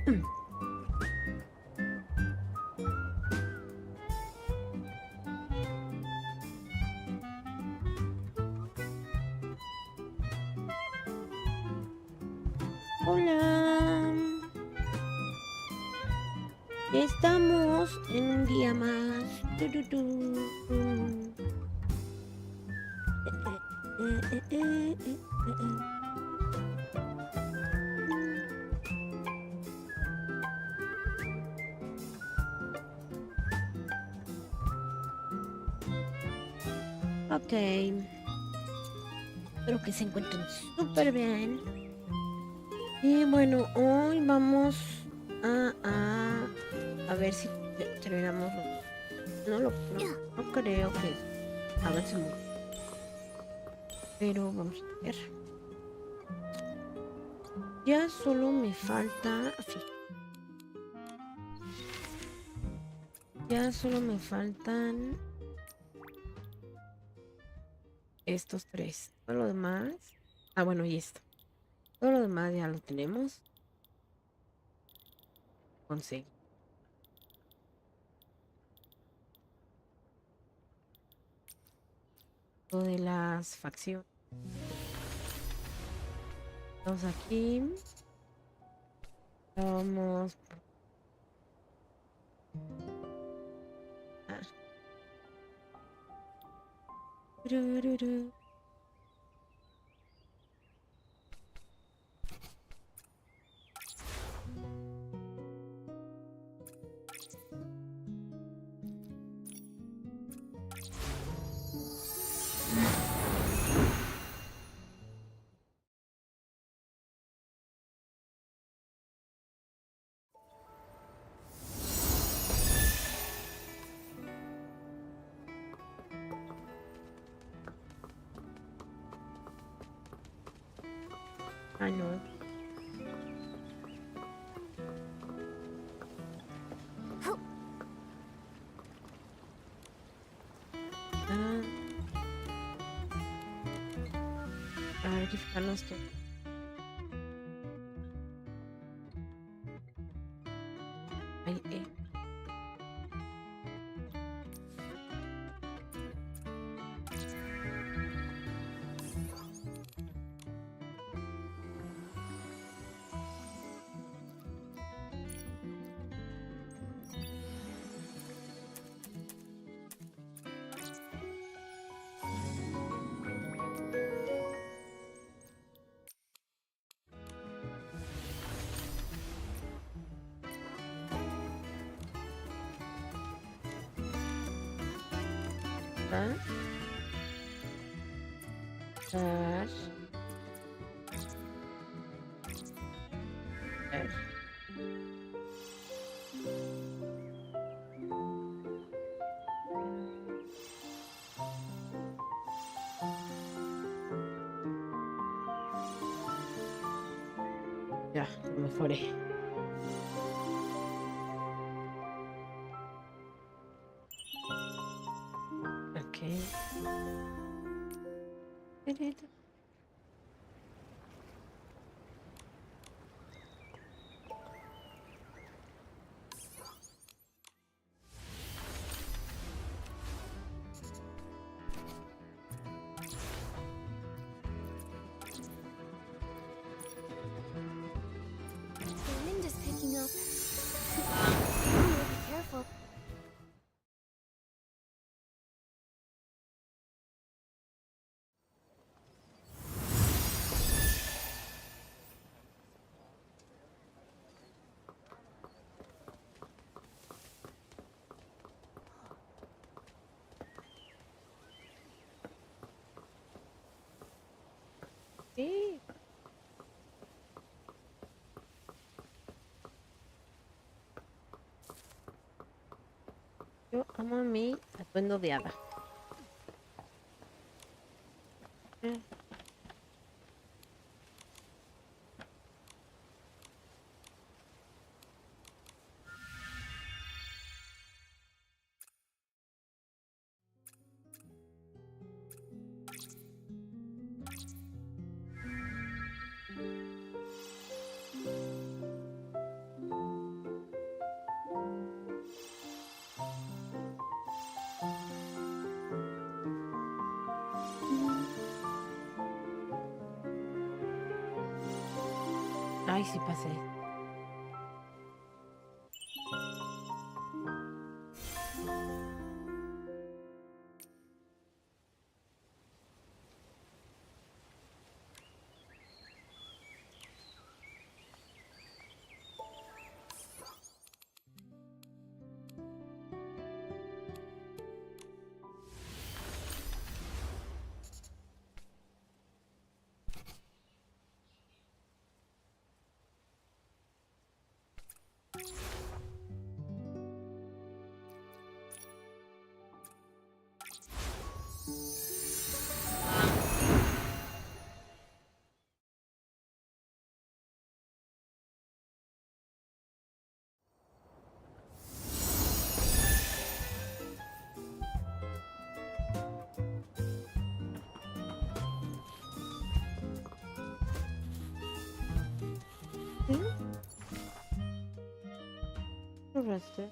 Hola, estamos en un día más. Tu, tu, tu. Eh. Ok, espero que se encuentren súper bien. Y bueno, hoy vamos a ver si terminamos. No creo que avance mucho, pero vamos a ver. Ya solo me falta, ya solo me faltan estos tres. Todo lo demás, bueno, y esto. Todo lo demás ya lo tenemos. Conseguí. Lo de las facciones. Vamos aquí. Vamos. Tururú. Ah, no. A ver, hay que fijarnos que. Ahí. Dar. Dar. Dar. Ya, lo mejoré. Ok. The wind is picking up. I need to be careful. Sí. Yo amo mi atuendo de hada. Ay, sí pasé. ¿Sí? ¿Jugaste?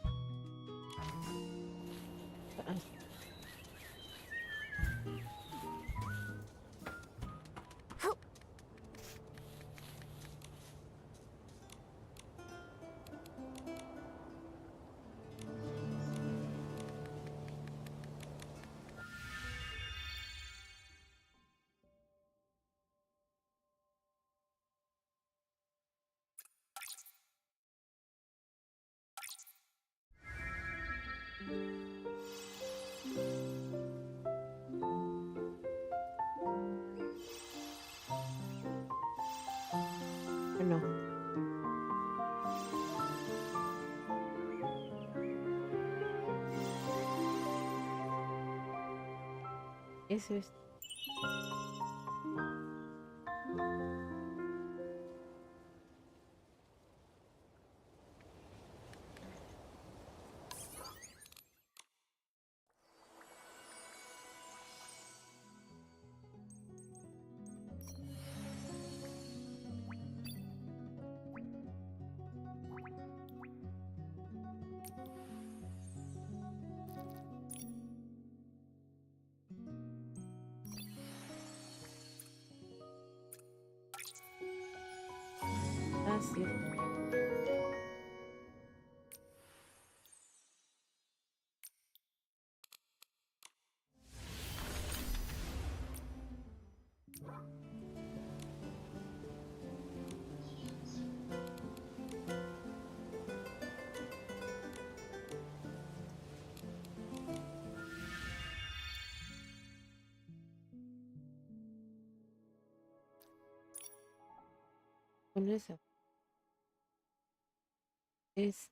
Ah, no. Eso es. Ah, sí. Con esa. Es.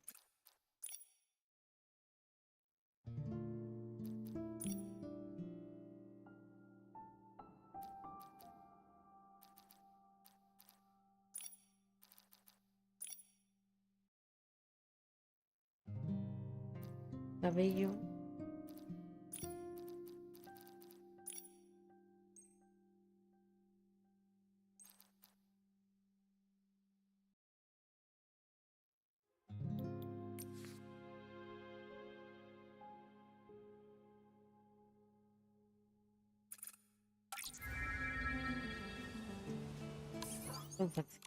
Cabello. Contacto.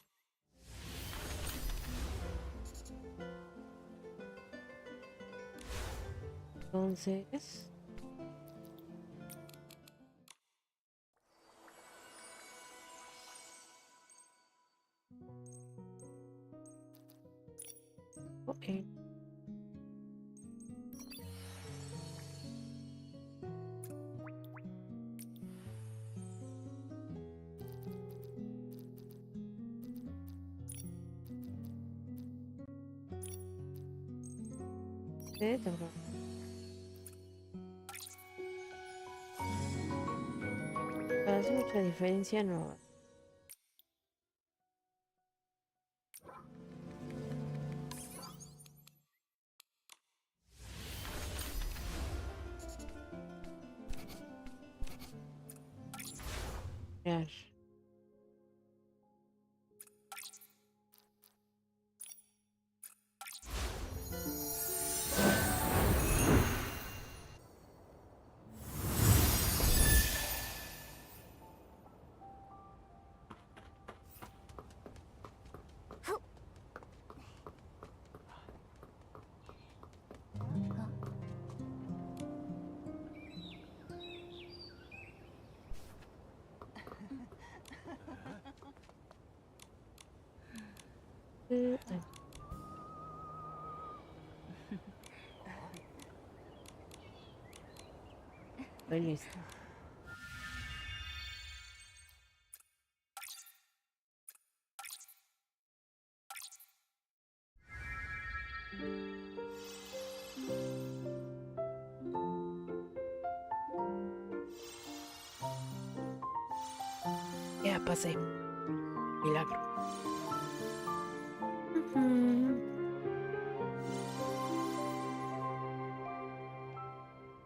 Entonces. Ok. Toro. Hace mucha diferencia, no. Crear. Ay, estoy lista. Ya pasé. Milagro. Ujú.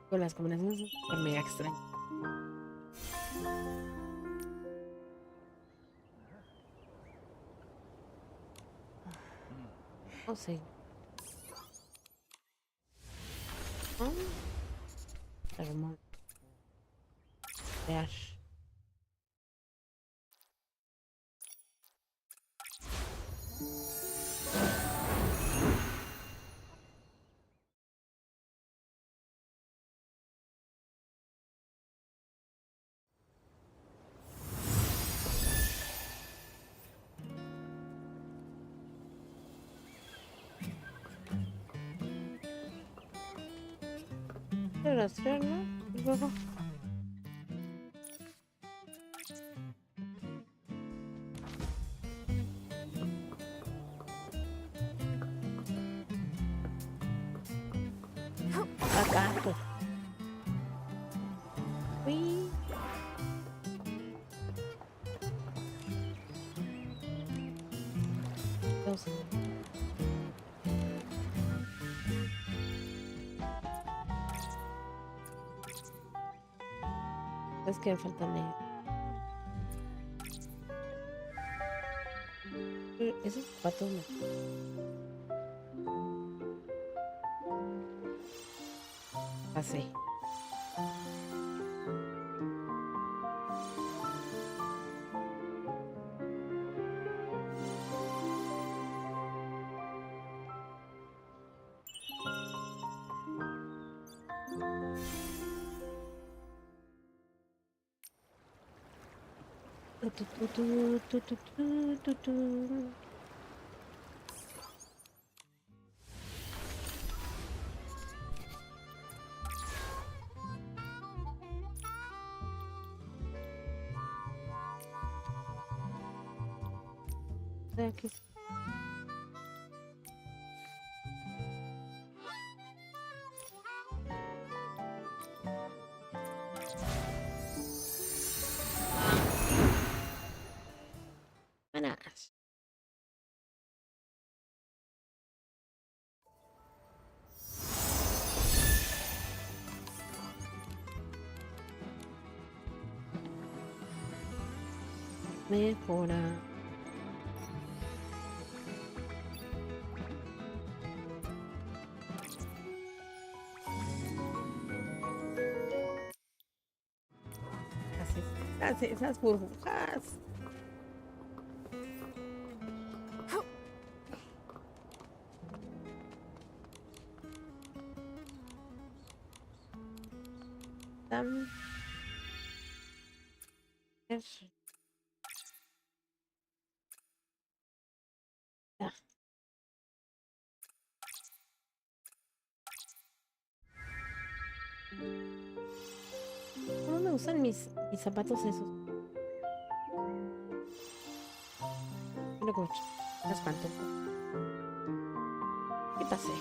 Con las combinaciones super mega extrañas. No sé. Oh, hermoso. Veas. Rastrearlo. Y luego. Acá. Pues. Uy. Dos. Es que me faltan esos zapatos no. Pasé. Tu, tu, tu, tu, tu, tu, tu, tu, tu. Aquí. Buenas. Mejora. Así, esas burbujas. Tan. Ya. ¿Cómo me gustan mis zapatos esos? Mira como las pantuflas. ¿Qué pasé?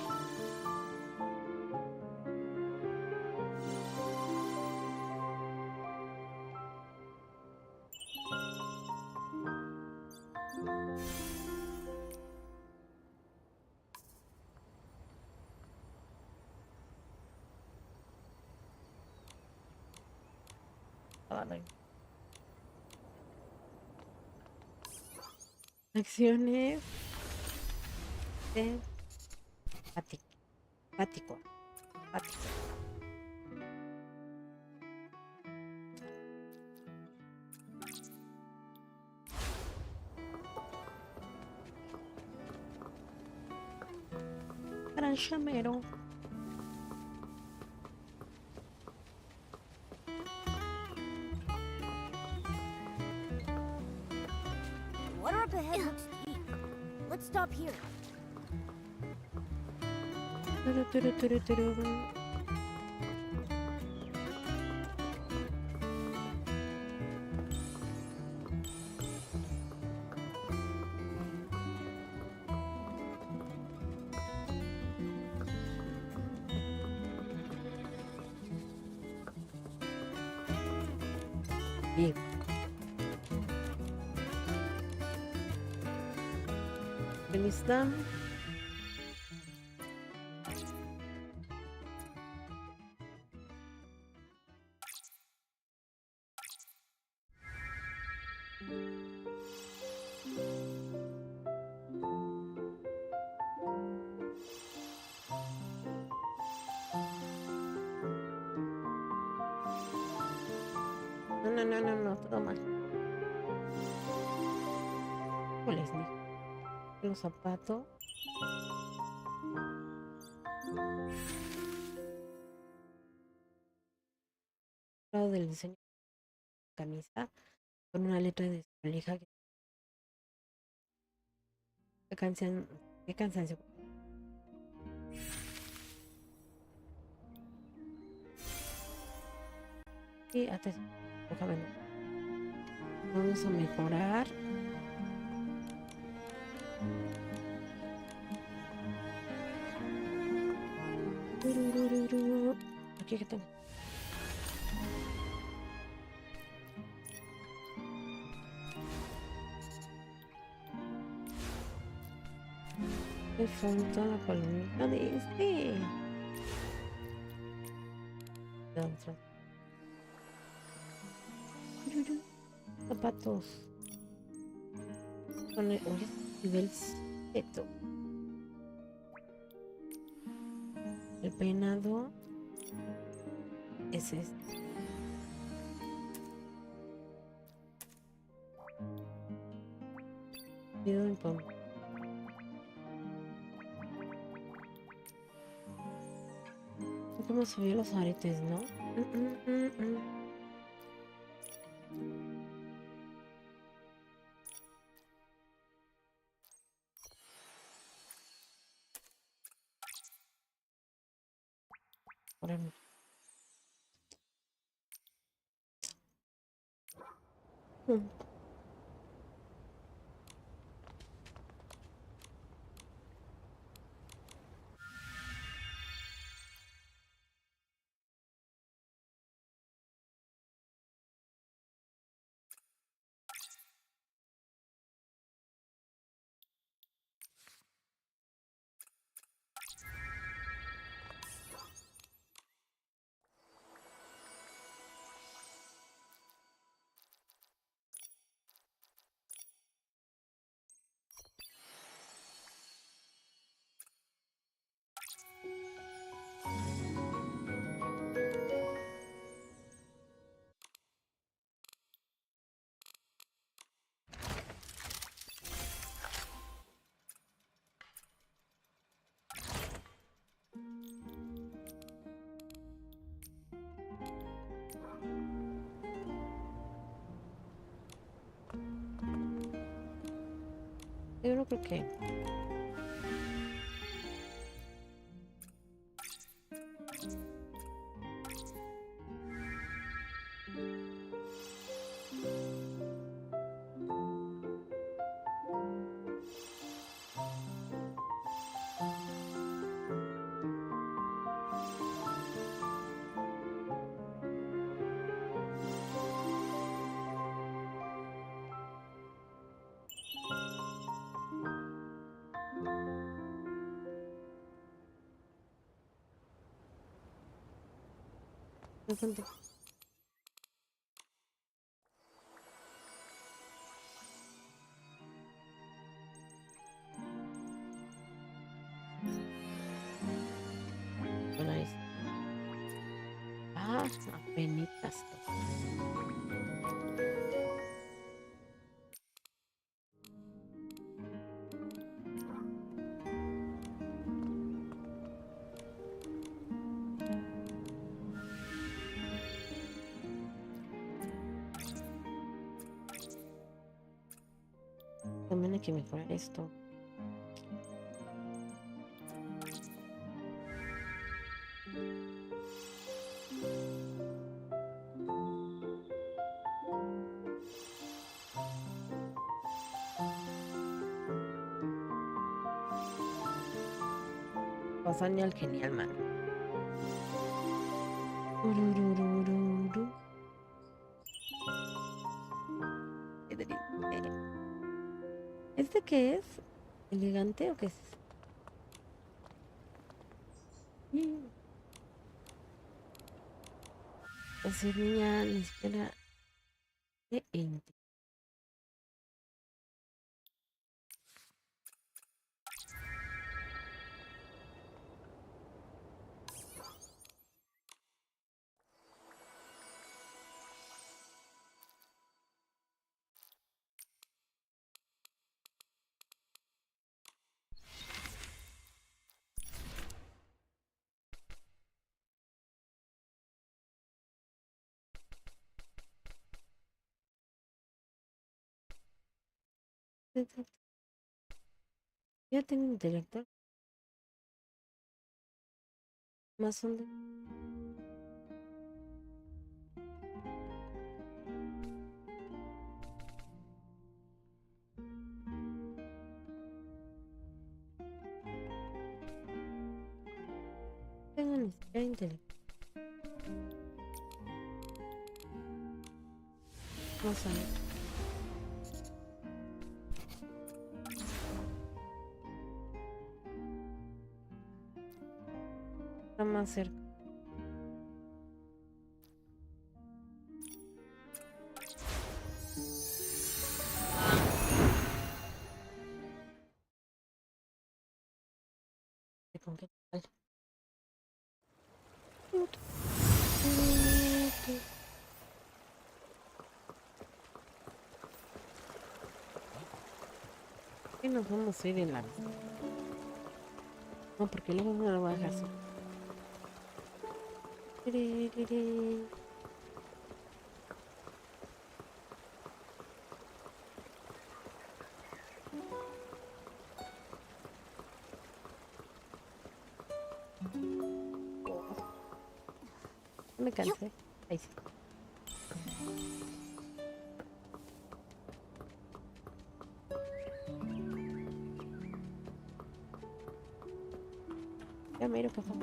Ay. Acciones de pático. Pático. Pático. Gran chamero. Water up ahead looks deep. Let's Stop here. Turu, turu, turu, turu. Bien. Ahí está. No, no, no, no, no, todo mal. Híjoles, los zapatos. Lado del diseño de la camisa con una letra de su hija. Qué canción, qué cansancio. Y atención, déjame ver. Vamos a mejorar. Aquí que tengo. Me falta la palomita de este. Zapatos. Con el nivel 7. El peinado es este. Pido en pom. ¿Cómo se ve los aretes, no? Por el... Yo no creo que... Bastante. Bueno, ahí está. Ah, apenitas. También hay que mejorar esto. Pasan al genial man. Urururururu. Qué triste. ¿Este qué es? ¿Elegante o qué es? Mm. Así niña ni siquiera de 20. Ya tengo un intelectual. Más onda. Tengo ni siquiera intelectual. Más onda. Está más cerca. ¿Con qué tal? Y nos vamos a ir en la vista. No, porque luego no lo voy a dejar solo. Tiririrí. Me cansé. Ahí sí. Ya miro que fue.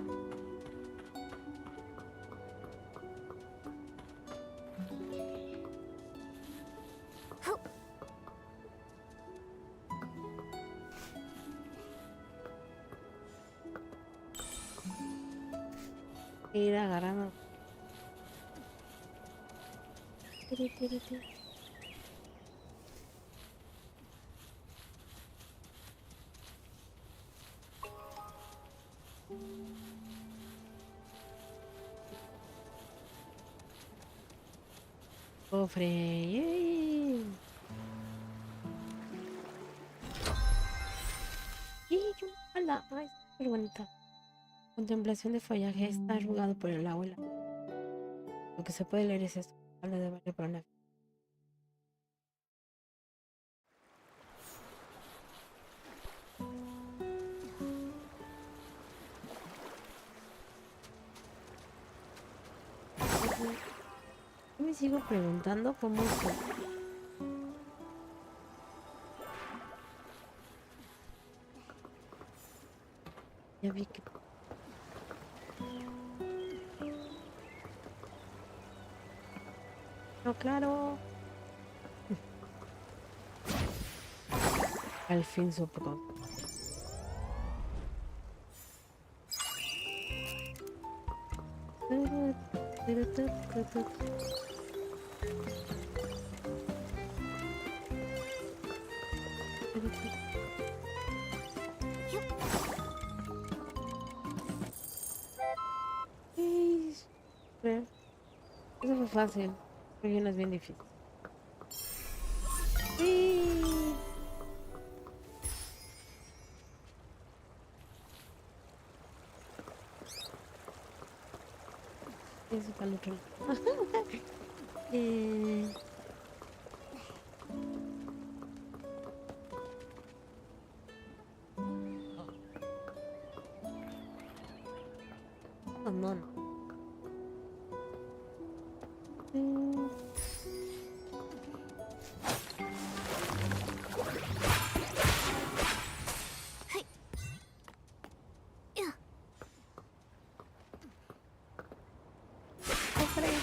Ir agarrando. Tiri, tiri, tiri. Cofre. ¡Yay! Y yo, ¡hala! Ay, qué bonita. Contemplación de follaje está arrugado por el agua. Lo que se puede leer es esto. Habla de varios problemas. Yo me sigo preguntando cómo se... Ya vi que... No, claro. Al fin supo cómo. Ey, eso fue fácil. Pero no es bien difícil. Sí. Eso para el otro lado. eh... no, no. Mm, Hey. Yeah. ay, caray.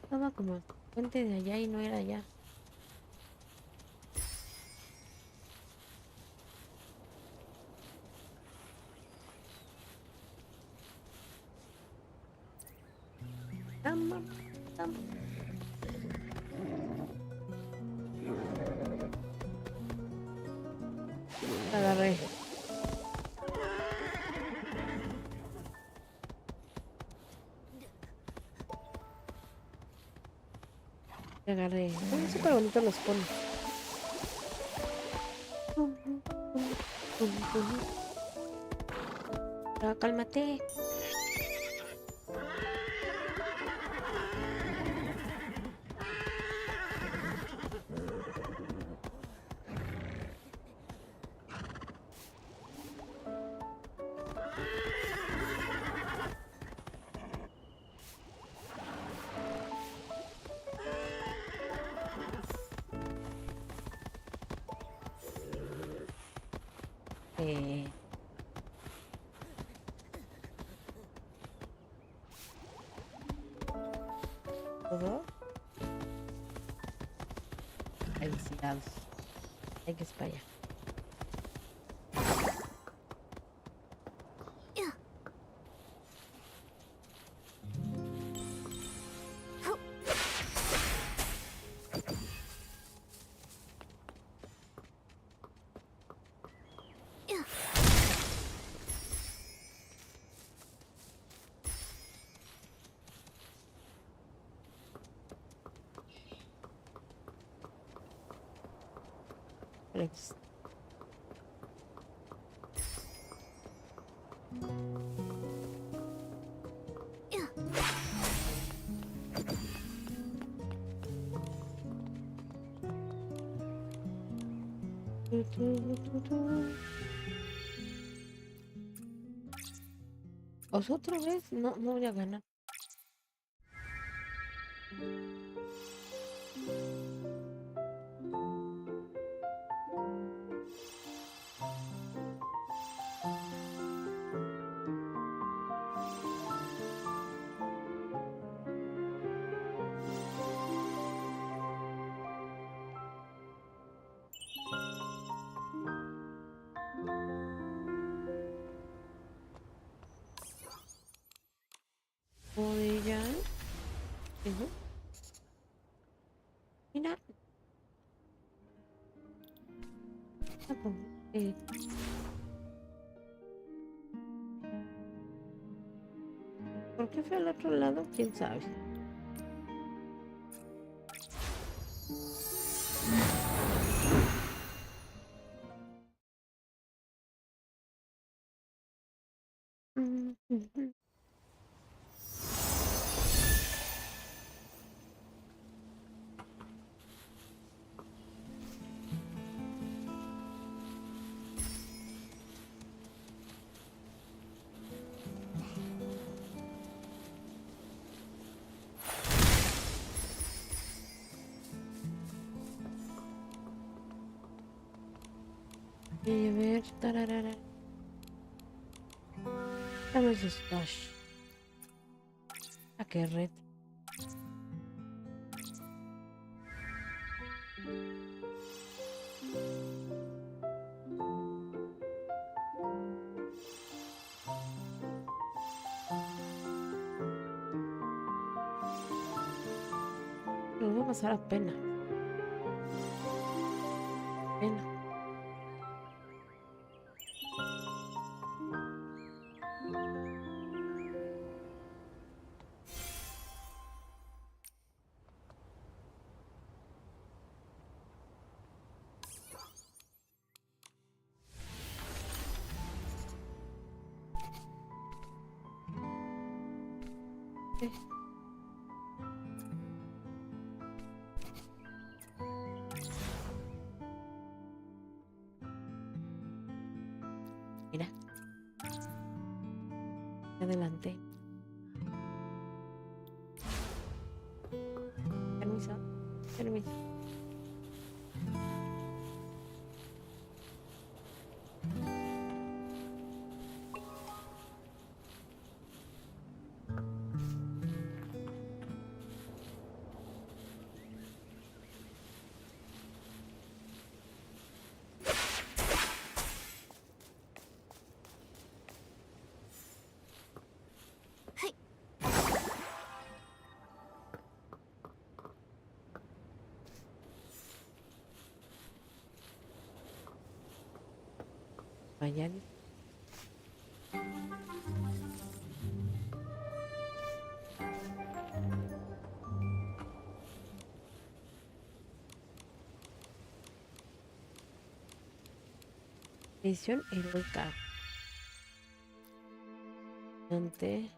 Estaba como el puente de allá y no era allá. Tama, tama. La agarré. La agarré. Son súper bonitos los polos. Ya, cálmate. Eh, ¿Todo? Felicidades. Hay que para allá. Yeah. Yeah. Flex. Yeah. ¿Os otra vez? No, no voy a ganar. Oye, ya. Ujú. Mira. Ah, pues, eh, ¿Por qué fue al otro lado? ¿Quién sabe? Ujú. Y a ver, tararara. Dame ese stash. A qué red. Lo voy a pasar a pena. Pena. Sí. Mira, adelante. Permiso, permiso. Hey. Mañana. Misión heroica. Ante.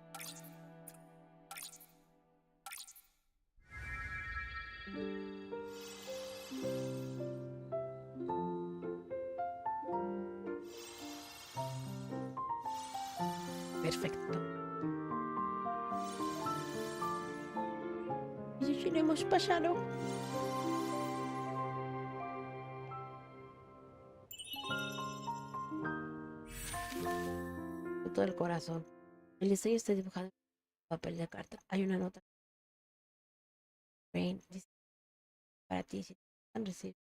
Perfecto. Y ya hemos pasado. Con todo el corazón. El diseño está dibujado en papel de carta. Hay una nota. Rain, dice para ti si te han recibido.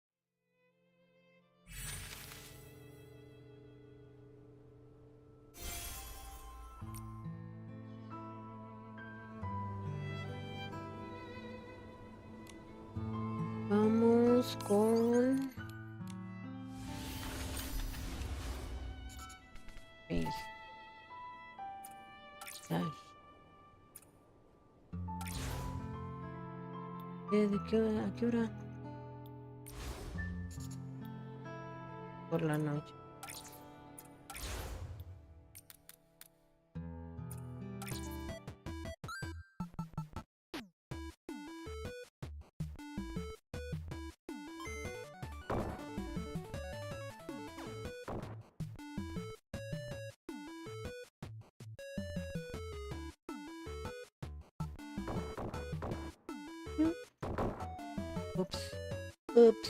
Vamos con paisajes. ¿De qué hora? ¿A qué hora? Por la noche. Ups. Ups.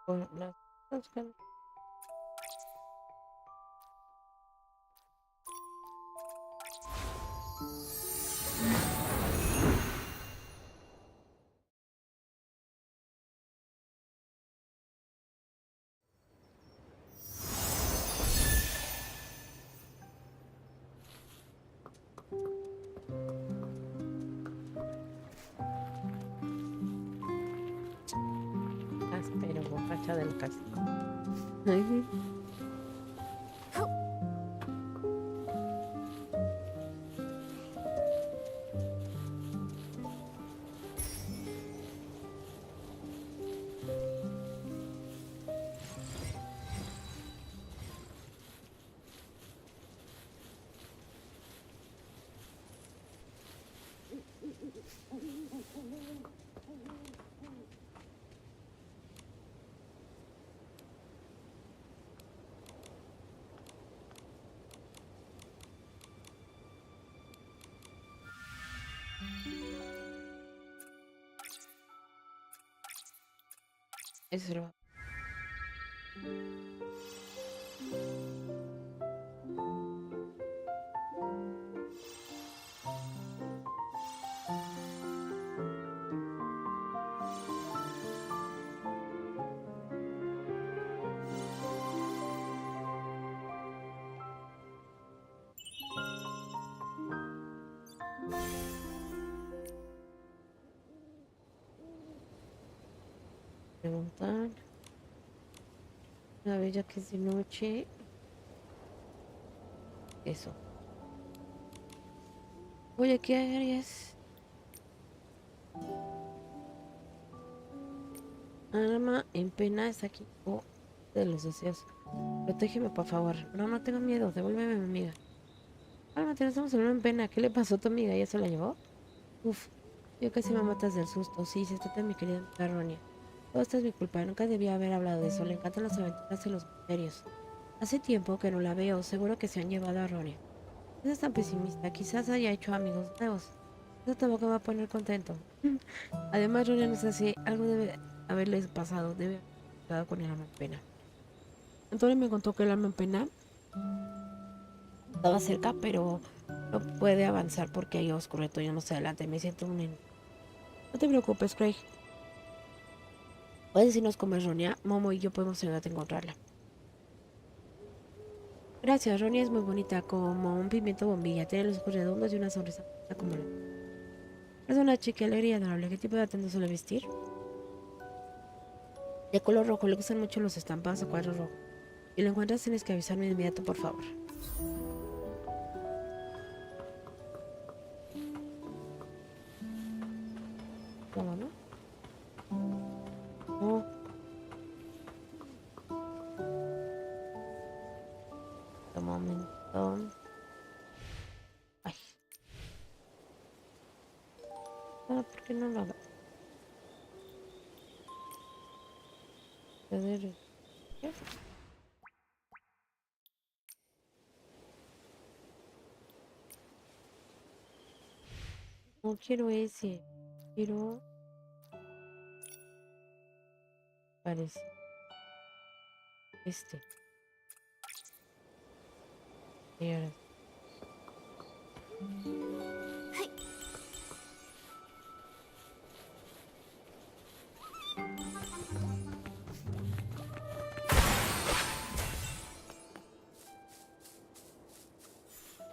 Por las pero borracha del casco. Eso es lo. Preguntar. A ver, ya que es de noche. Eso. Oye, ¿qué harías? Alma en pena está aquí. Oh, de los deseos. Protégeme, por favor. No, no tengo miedo. Devuélveme a mi amiga. Alma, tenemos alma en pena. ¿Qué le pasó a tu amiga? ¿Ya se la llevó? Uf, yo casi me matas del susto. Sí, se trata de mi querida amiga Ronia. Todo esto es mi culpa. Nunca debía haber hablado de eso. Le encantan las aventuras y los misterios. Hace tiempo que no la veo. Seguro que se han llevado a Ronia. No es tan pesimista. Quizás haya hecho amigos nuevos. Eso tampoco me va a poner contento. Además, Ronia no es así. Algo debe haberles pasado. Debe haber quedado con el alma en pena. Antonio me contó que el alma en pena estaba cerca, pero no puede avanzar porque hay oscuro. Y más adelante me siento un... No te preocupes, Craig. Puedes decirnos cómo es Ronia. Momo y yo podemos ayudarte a encontrarla. Gracias, Ronia es muy bonita, como un pimiento bombilla. Tiene los ojos redondos y una sonrisa bonita como la... Es una chica alegre y adorable. ¿Qué tipo de atuendo suele vestir? De color rojo. Le gustan mucho los estampados a cuadros rojos. Si lo encuentras, tienes que avisarme de inmediato, por favor. ¿Cómo no? No. Un momento. Ay. Ah, ¿por qué no lo hago? ¿Qué? No quiero ese. Quiero... Parece. Este. Y ahora...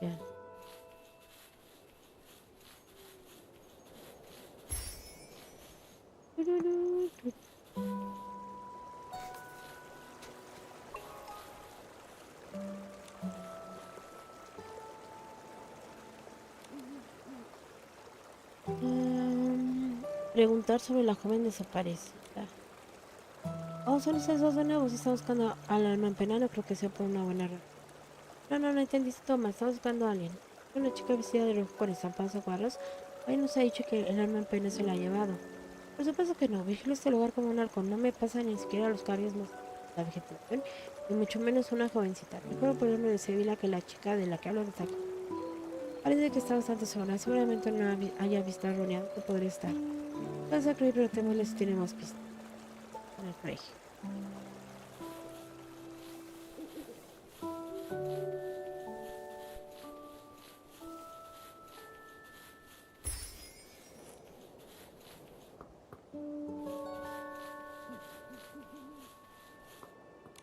Ya. Preguntar sobre la joven desaparecida. Oh, son ustedes dos de nuevo. Si está buscando al alma en pena, no creo que sea por una buena razón. No entendiste, toma. Estamos buscando a alguien. Una chica vestida de rojo con estampados a cuadros. Hoy nos ha dicho que el alma en pena se la ha llevado. Por supuesto que no. Vigilo este lugar como un halcón. No me pasa ni siquiera los cambios más la vegetación, ni mucho menos una jovencita. Recuerdo ponerme de Sevilla que la chica de la que hablo está aquí. Parece que está bastante sola. Seguramente no haya visto a Ronia. ¿Dónde podría estar? Vas a creer, pero temerle si tiene más pistas. En el colegio.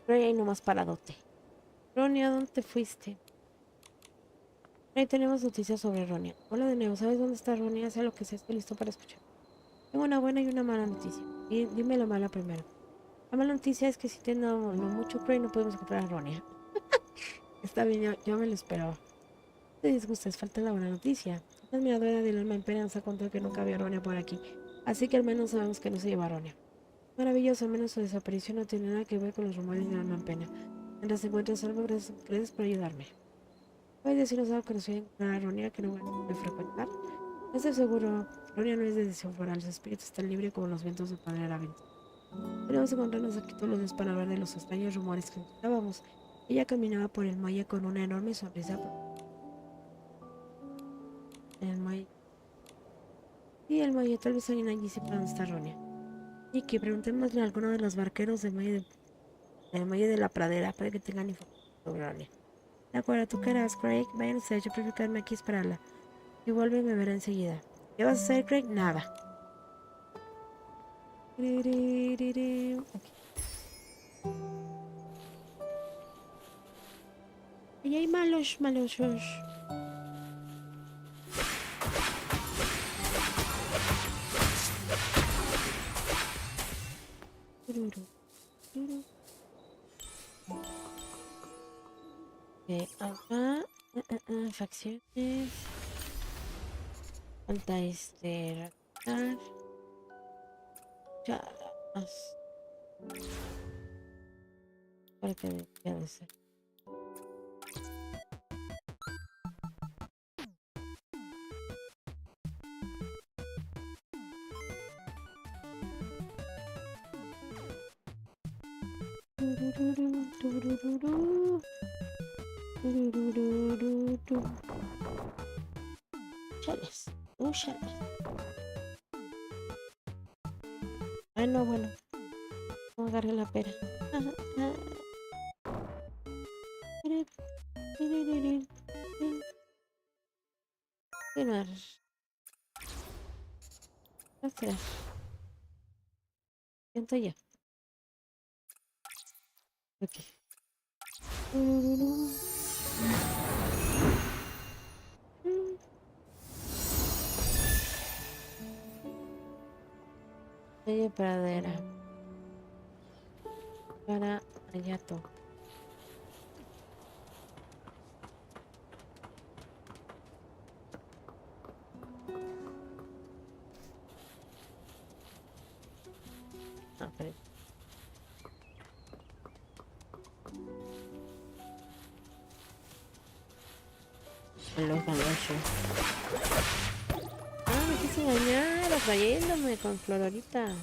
Pero ahí nomás paradote. Ronia, ¿dónde te fuiste? Ahí tenemos noticias sobre Ronia. Hola de nuevo, ¿sabes dónde está Ronia? Sea lo que sea, estoy listo para escuchar. Tengo una buena y una mala noticia. Y dime la mala primero. La mala noticia es que si tenemos lo mucho Craig no podemos encontrar a Ronia. Está bien, yo me lo esperaba. No te disgustes, falta la buena noticia. La admiradora del alma en pena nos ha contado que nunca había Ronia por aquí. Así que al menos sabemos que no se lleva a Ronia. Maravilloso, al menos su desaparición no tiene nada que ver con los rumores del alma en pena. Mientras te encuentres algo, gracias por ayudarme. ¿Puedes decirnos algo que nos ayude a encontrar a Ronia que no van a frecuentar? No estoy seguro. Ronia no es de deseo foral. Su espíritu es tan libre como los vientos de Padre Aravento. Podríamos encontrarnos aquí todos los días para hablar de los extraños rumores que escuchábamos. Ella caminaba por el muelle con una enorme sonrisa. En el muelle. Sí, el muelle. Tal vez alguien allí sepa dónde está Ronia. Nikki, preguntémosle a alguno de los barqueros del muelle de la pradera para que tengan información sobre Ronia. De acuerdo, ¿tú qué harás, Craig? Vayan ustedes, yo prefiero quedarme aquí y esperarla. Si vuelve, me verá enseguida. ¿Qué vas a hacer, Craig? Nada. Okay. Ahí hay malosos. Tururu, tururu. Acá. Facciones. Falta redactar. Ya. ¿Para qué debe de ser? Chales. Chales. Ah, no, bueno. No agarré la pera. Continuar. Rastrear. Siento yo. Ok. Calle Pradera. Para Ayato. Ah, pero... Los galochos. Ah, me quise engañar, atrayéndome con flororitas.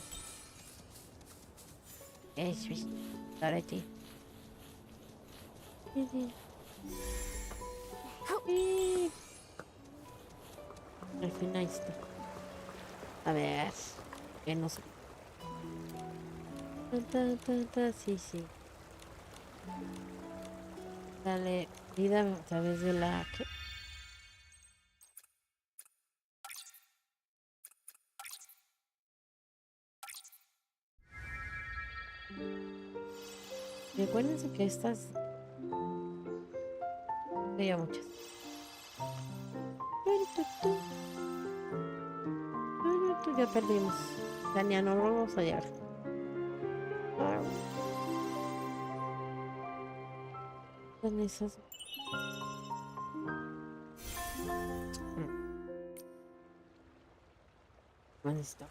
Eso es. Ahora sí. Sí. Al final está. A ver. Que no sé. Sí, sí. Dale. Vida a través de la... ¿Qué? Recuérdense que estas... Hay muchas. Ya perdimos. Tania, no vamos a hallar. Son esas. ¿Dónde está?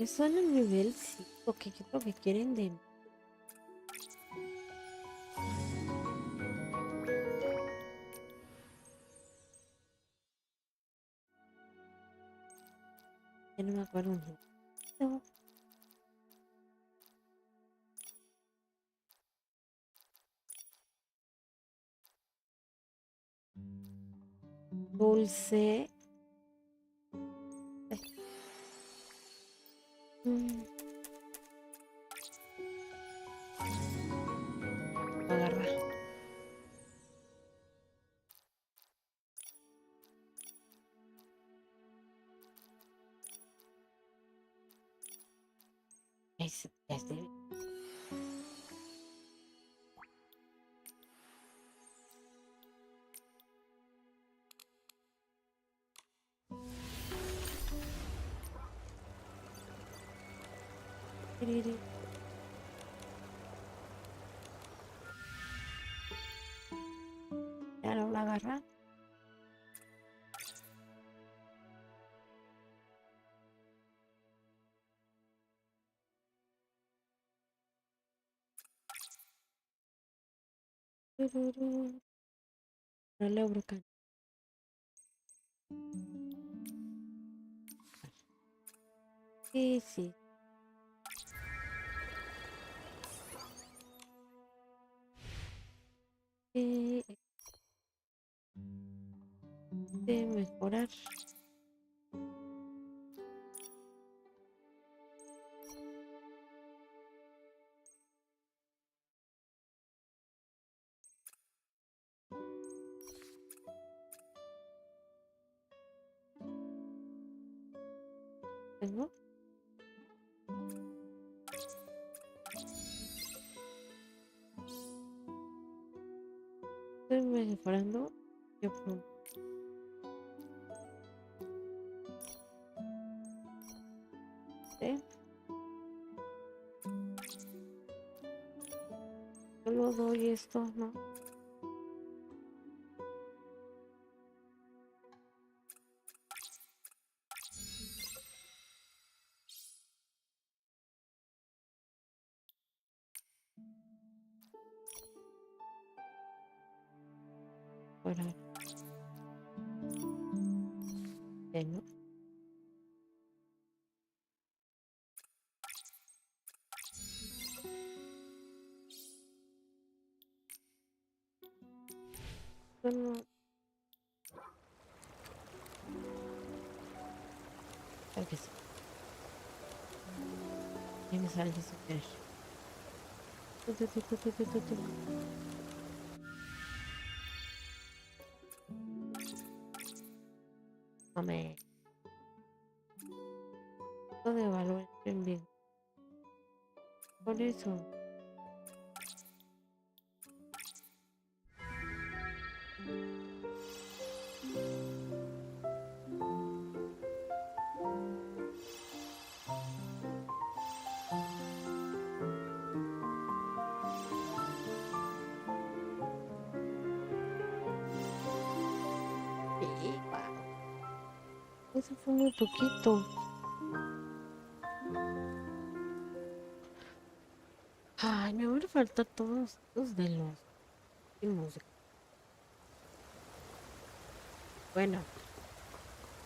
Son en nivel 5. ¿Qué es lo que quieren de mí? Ya no me acuerdo. No. Dulce. Agarra. Este. Ya no la agarra. No le abrocan. Sí, sí. De mejorar. Tengo. Estoy mejorando. Yo probé. Solo doy esto, ¿no? Fuera. ¿No? Bueno, tal que sí. Y me sale super. No me. No de valor en bien. Por eso. Sí, wow. Eso fue muy poquito. Ay, me van a faltar todos los de los últimos. Bueno,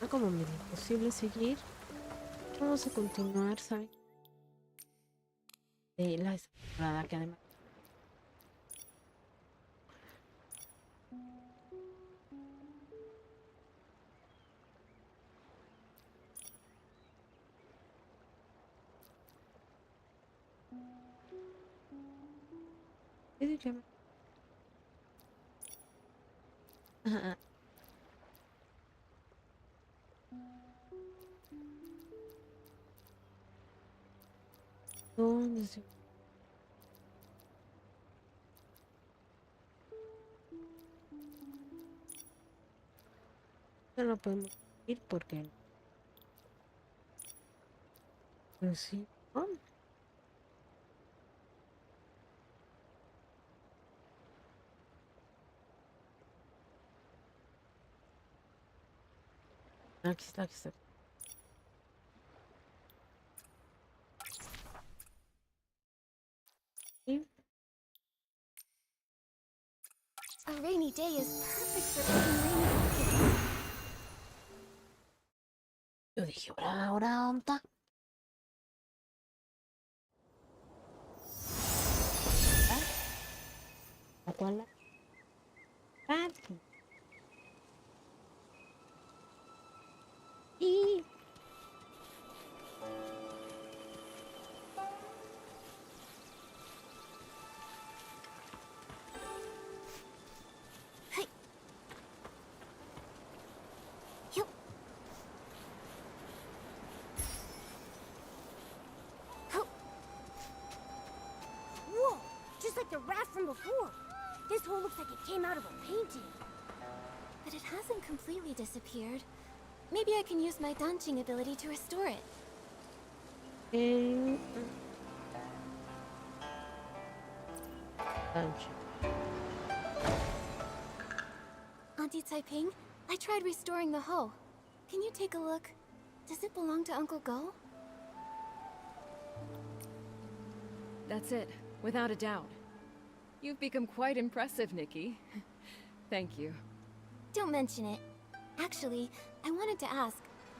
como me es imposible seguir, vamos a continuar, ¿saben? De la temporada que además. ¿Qué se llama? Ajá. ¿Dónde se? No lo podemos ir porque. Pues sí. Oh, aquí está, aquí está. Sí. A rainy day is perfect for picking rainy orchids. Yo dije, ahora, ¿dónde está? ¿Ah? ¿A cuál? Ah, y Hey, you. Oh. Whoa! Just like the rat from before. This hole looks like it came out of a painting. But it hasn't completely disappeared. Maybe I can use my dancing ability to restore it. eh, Ancho. Auntie Taiping, I tried restoring the hoe. Can you take a look? Does it belong to Uncle Go? That's it, without a doubt. You've become quite impressive, Nikki. Thank you. Don't mention it. Actually, I wanted to ask,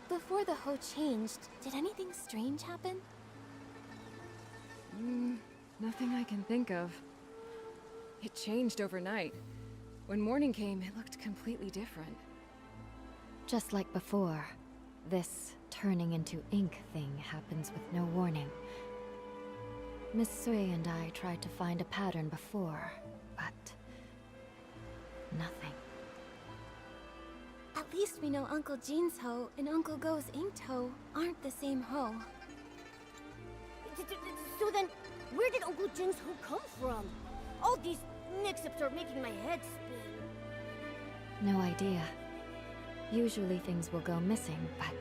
before the hoe changed, did anything strange happen? Nothing I can think of. It changed overnight. When morning came, it looked completely different. Just like before, this turning into ink thing happens with no warning. Miss Sui and I tried to find a pattern before, but nothing. At least we know Uncle Jean's hoe and Uncle Go's inked hoe aren't the same hoe. So then, where did Uncle Jing's hoe come from? All these except start making my head spin. No idea. Usually things will go missing, but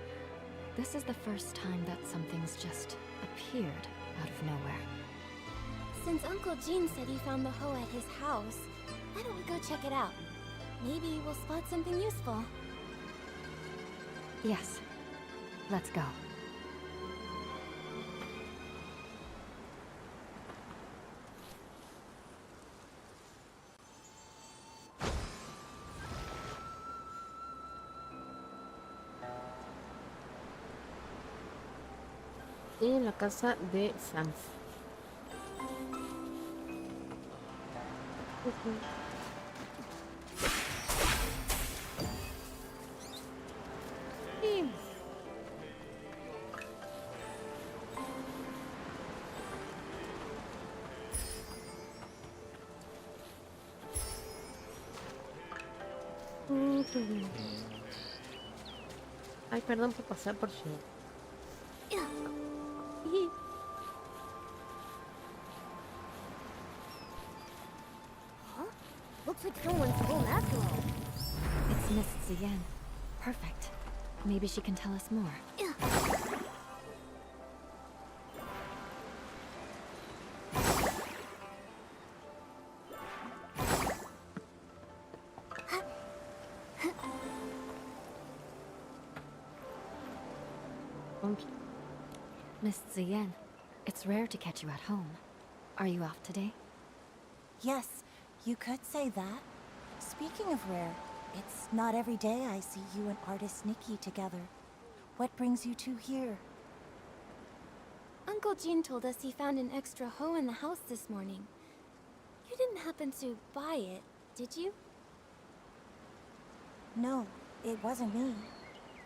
this is the first time that something's just appeared out of nowhere. Since Uncle Gene said he found the hoe at his house, why don't we go check it out? Maybe we'll spot something useful. Yes. Let's go. Y en la casa de Sam. Sí. Ay, perdón por pasar por su... Huh? Looks like someone's home after all. It's Miss Zien. Perfect. Maybe she can tell us more. Miss Zien, it's rare to catch you at home. Are you off today? Yes, you could say that. Speaking of rare, it's not every day I see you and artist Nikki together. What brings you two here? Uncle Gene told us he found an extra hoe in the house this morning. You didn't happen to buy it, did you? No, it wasn't me.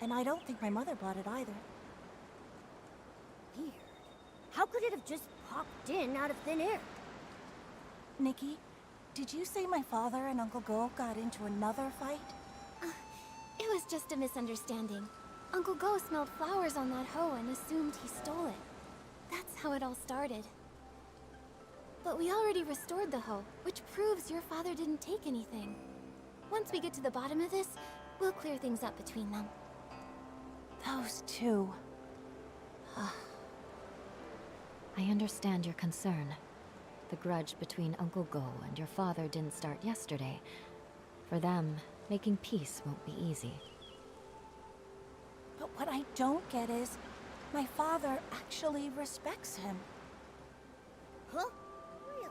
And I don't think my mother bought it either. Weird. How could it have just popped in out of thin air? Nikki, did you say my father and Uncle Go got into another fight? It was just a misunderstanding. Uncle Go smelled flowers on that hoe and assumed he stole it. That's how it all started. But we already restored the hoe, which proves your father didn't take anything. Once we get to the bottom of this, we'll clear things up between them. Those two. I understand your concern. The grudge between Uncle Go and your father didn't start yesterday. For them, making peace won't be easy. But what I don't get is, my father actually respects him. Huh? Really?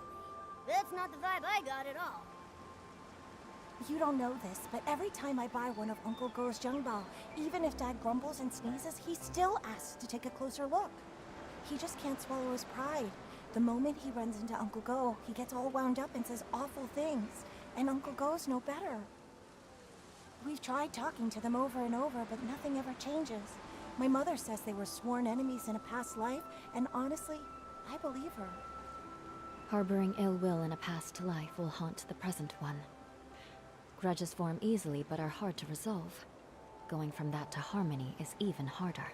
That's not the vibe I got at all. You don't know this, but every time I buy one of Uncle Go's Jungbao, even if Dad grumbles and sneezes, he still asks to take a closer look. He just can't swallow his pride. The moment he runs into Uncle Go, he gets all wound up and says awful things. And Uncle Go's no better. We've tried talking to them over and over, but nothing ever changes. My mother says they were sworn enemies in a past life, and honestly, I believe her. Harboring ill will in a past life will haunt the present one. Grudges form easily but are hard to resolve. Going from that to harmony is even harder.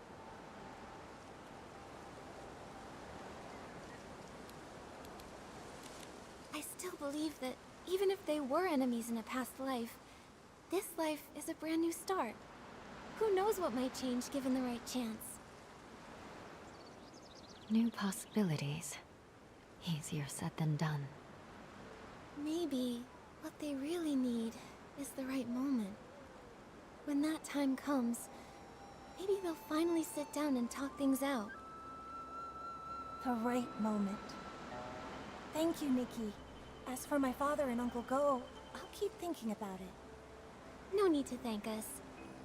I still believe that even if they were enemies in a past life, this life is a brand new start. Who knows what might change given the right chance? New possibilities. Easier said than done. Maybe what they really need is the right moment. When that time comes, maybe they'll finally sit down and talk things out. The right moment. Thank you, Nikki. As for my father and Uncle Go, I'll keep thinking about it. No need to thank us.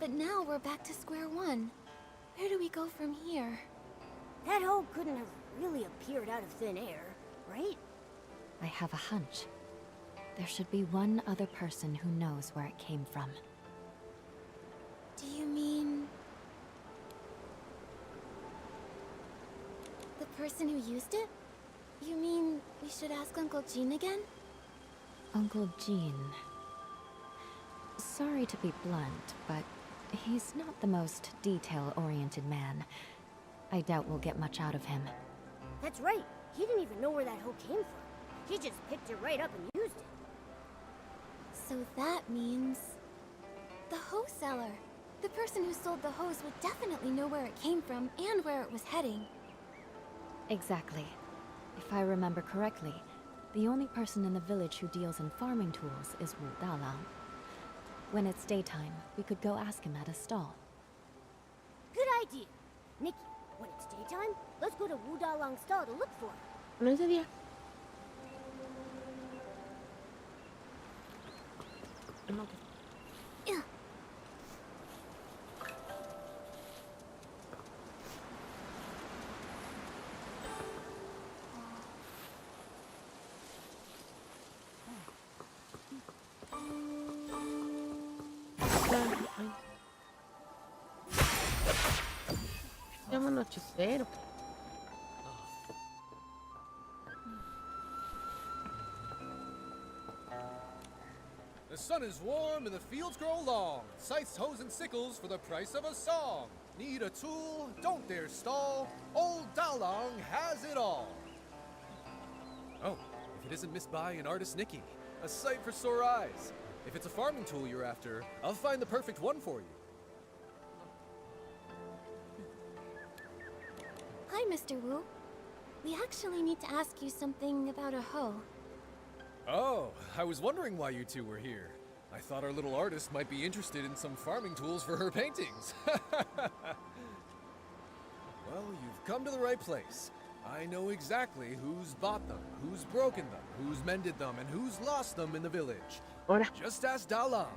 But now we're back to square one. Where do we go from here? That hoe couldn't have really appeared out of thin air, right? I have a hunch. There should be one other person who knows where it came from. Do you mean... the person who used it? You mean we should ask Uncle Gene again? Uncle Gene. Sorry to be blunt, but he's not the most detail-oriented man. I doubt we'll get much out of him. That's right. He didn't even know where that hoe came from. He just picked it right up and used it. So that means... the hoe seller. The person who sold the hose would definitely know where it came from and where it was heading. Exactly. If I remember correctly, the only person in the village who deals in farming tools is Wu Dalang. When it's daytime, we could go ask him at his stall. Good idea. Nikki, when it's daytime, let's go to Wu Dalang's stall to look for him. No es de día. No, que- Ugh. Ay. Se llama anochecer. The sun is warm and the fields grow long. Scythes, hoes, and sickles for the price of a song. Need a tool? Don't dare stall. Old Dalong has it all. Oh, if it isn't Miss Bai and artist Nikki. A sight for sore eyes. If it's a farming tool you're after, I'll find the perfect one for you. Hi, Mr. Wu. We actually need to ask you something about a hoe. Oh, I was wondering why you two were here. I thought our little artist might be interested in some farming tools for her paintings. Well, you've come to the right place. I know exactly who's bought them, who's broken them, who's mended them, and who's lost them in the village. Ahora. Just ask Dalong.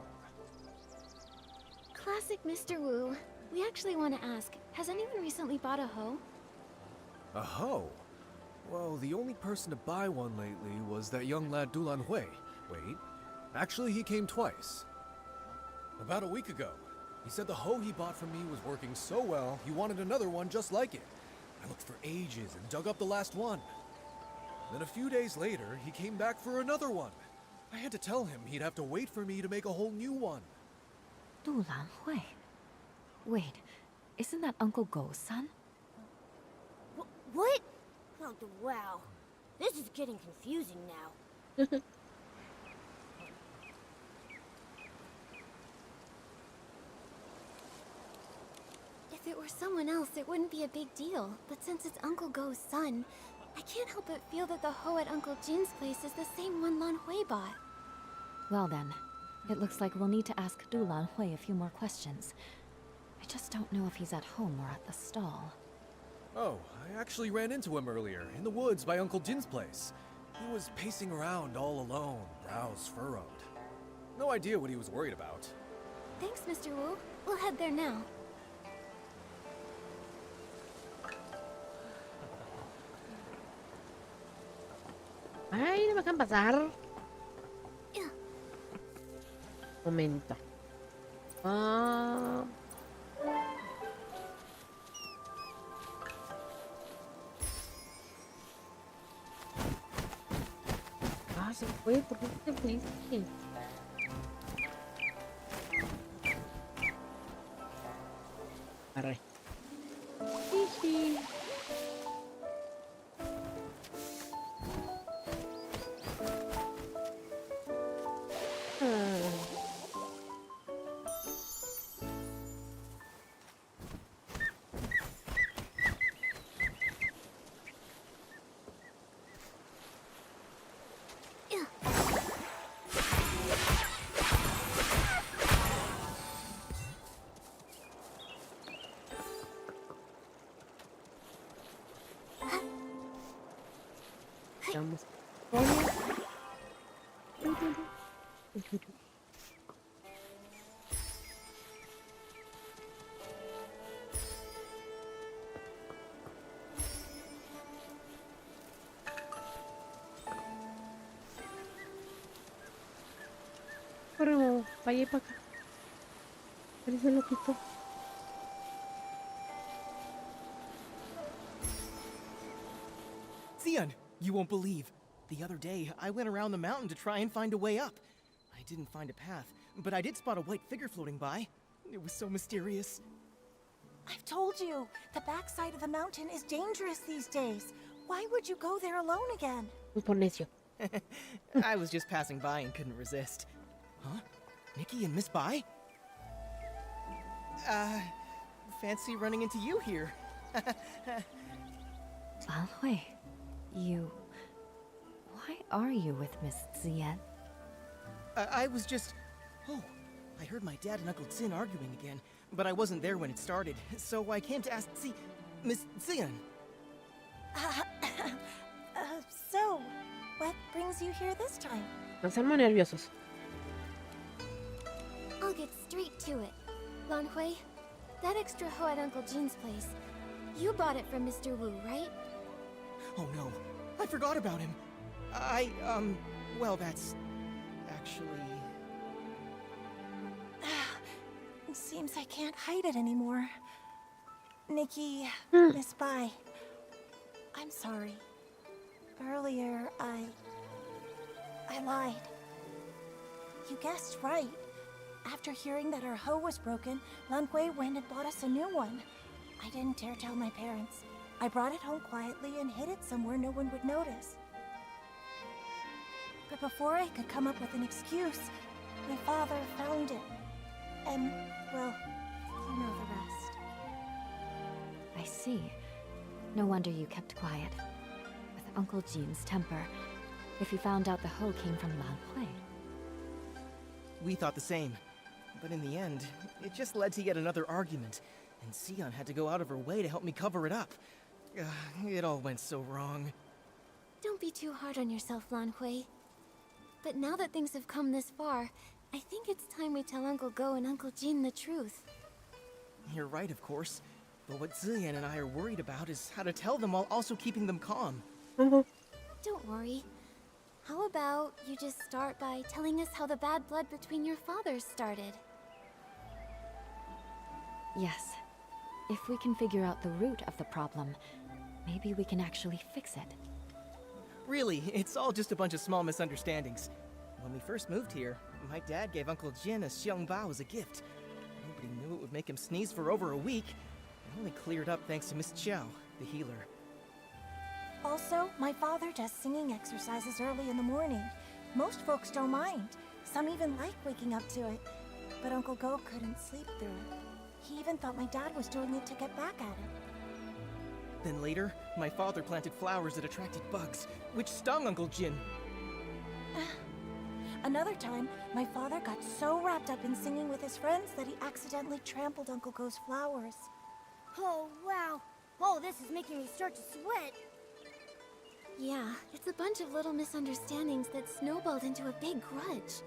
Classic Mr. Wu. We actually want to ask, has anyone recently bought a hoe? A hoe? Well, the only person to buy one lately was that young lad Dulan Hui. Wait, actually he came twice. About a week ago. He said the hoe he bought from me was working so well, he wanted another one just like it. I looked for ages and dug up the last one. Then a few days later, he came back for another one. I had to tell him he'd have to wait for me to make a whole new one. Dulan Hui. Wait, isn't that Uncle Go's son? What? Oh, wow. This is getting confusing now. If it were someone else, it wouldn't be a big deal. But since it's Uncle Go's son, I can't help but feel that the hoe at Uncle Jin's place is the same one Lan Hui bought. Well then, it looks like we'll need to ask Dulan Hui a few more questions. I just don't know if he's at home or at the stall. Oh, I actually ran into him earlier, in the woods by Uncle Jin's place. He was pacing around all alone, brows furrowed. No idea what he was worried about. Thanks, Mr. Wu. We'll head there now. Ay, no me dejan pasar. Ugh. Momento. Ah. Ah, se fue. ¿Por qué te fuiste? Arre. Jiji. Vamos. Corre, para allá y para acá. Parece loquito. Xian, you won't believe. The other day, I went around the mountain to try and find a way up. I didn't find a path, but I did spot a white figure floating by. It was so mysterious. I've told you, the backside of the mountain is dangerous these days. Why would you go there alone again? Por necio. I was just passing by and couldn't resist. Huh? Nikki and Miss Bai? Fancy running into you here. Lanhui, you... Why are you with Miss Zian? I was just... Oh, I heard my dad and Uncle Zin arguing again, but I wasn't there when it started, so I came to ask... See, Miss Zian. So, what brings you here this time? No sean muy nerviosos. I'll get straight to it. Lan Hui, that extra hoe at Uncle Jin's place, you bought it from Mr. Wu, right? Oh no, I forgot about him. Well, that's... actually... It seems I can't hide it anymore. Nikki, Miss Bai, I'm sorry. Earlier, I lied. You guessed right. After hearing that our hoe was broken, Lan Hui went and bought us a new one. I didn't dare tell my parents. I brought it home quietly and hid it somewhere no one would notice. But before I could come up with an excuse, my father found it. And, well, you know the rest. I see. No wonder you kept quiet. With Uncle Jin's temper, if he found out the hoe came from Lanhui. We thought the same. But in the end, it just led to yet another argument, and Sion had to go out of her way to help me cover it up. It all went so wrong. Don't be too hard on yourself, Lan Hui. But now that things have come this far, I think it's time we tell Uncle Go and Uncle Jin the truth. You're right, of course. But what Zian and I are worried about is how to tell them while also keeping them calm. Don't worry. How about you just start by telling us how the bad blood between your fathers started? Yes. If we can figure out the root of the problem, maybe we can actually fix it. Really, it's all just a bunch of small misunderstandings. When we first moved here, my dad gave Uncle Jin a xiangbao as a gift. Nobody knew it would make him sneeze for over a week. It only cleared up thanks to Miss Chow, the healer. Also, my father does singing exercises early in the morning. Most folks don't mind. Some even like waking up to it. But Uncle Go couldn't sleep through it. He even thought my dad was doing it to get back at him. Then later, my father planted flowers that attracted bugs, which stung Uncle Jin. Another time, my father got so wrapped up in singing with his friends that he accidentally trampled Uncle Go's flowers. Oh, wow. Oh, this is making me start to sweat. Yeah, it's a bunch of little misunderstandings that snowballed into a big grudge.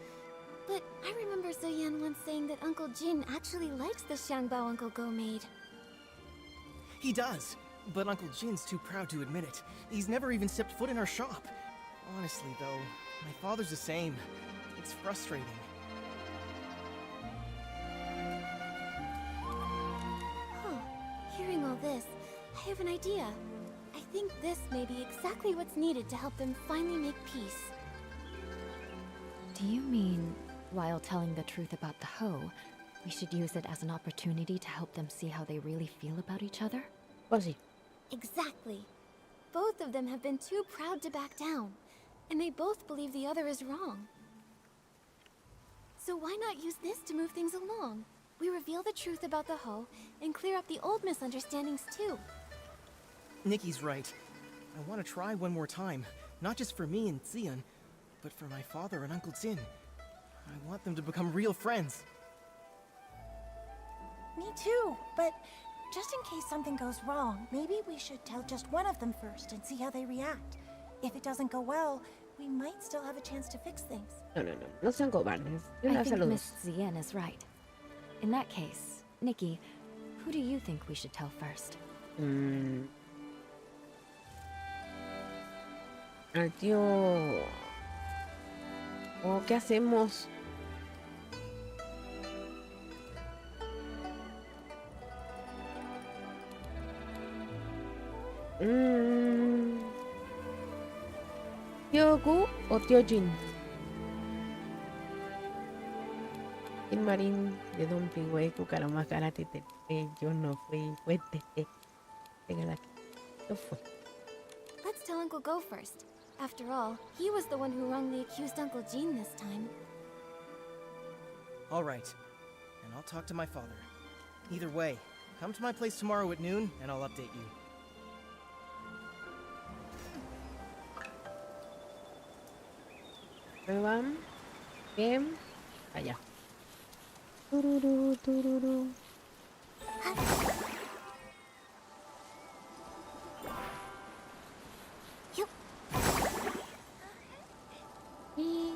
But I remember Zoyan once saying that Uncle Jin actually likes the xiangbao Uncle Go made. He does, but Uncle Jin's too proud to admit it. He's never even stepped foot in our shop. Honestly, though, my father's the same. It's frustrating. Huh. Hearing all this, I have an idea. I think this may be exactly what's needed to help them finally make peace. Do you mean, while telling the truth about the hoe, we should use it as an opportunity to help them see how they really feel about each other? Pues sí. Exactly. Both of them have been too proud to back down, and they both believe the other is wrong. So why not use this to move things along? We reveal the truth about the hoe and clear up the old misunderstandings too. Nikki's right. I want to try one more time, not just for me and Xian, but for my father and Uncle Jin. I want them to become real friends. Me too, but just in case something goes wrong, maybe we should tell just one of them first and see how they react. If it doesn't go well, we might still have a chance to fix things. No sean cobardes. Yo I la think saludo. Miss Zian is right. In that case, Nikki, who do you think we should tell first? Al tío... ¿O qué hacemos? ¿Tío Gu o tío Jin? El marín de Don Pingüe, Cucarama, Karate, yo no fui, fue Pégala aquí. Yo fui. Let's tell Uncle Go first. After all, he was the one who wrongly accused Uncle Jin this time. All right. And I'll talk to my father. Either way, come to my place tomorrow at noon, and I'll update you. Prueban. Bien. Allá. Tururú, tururú. Yup. Y...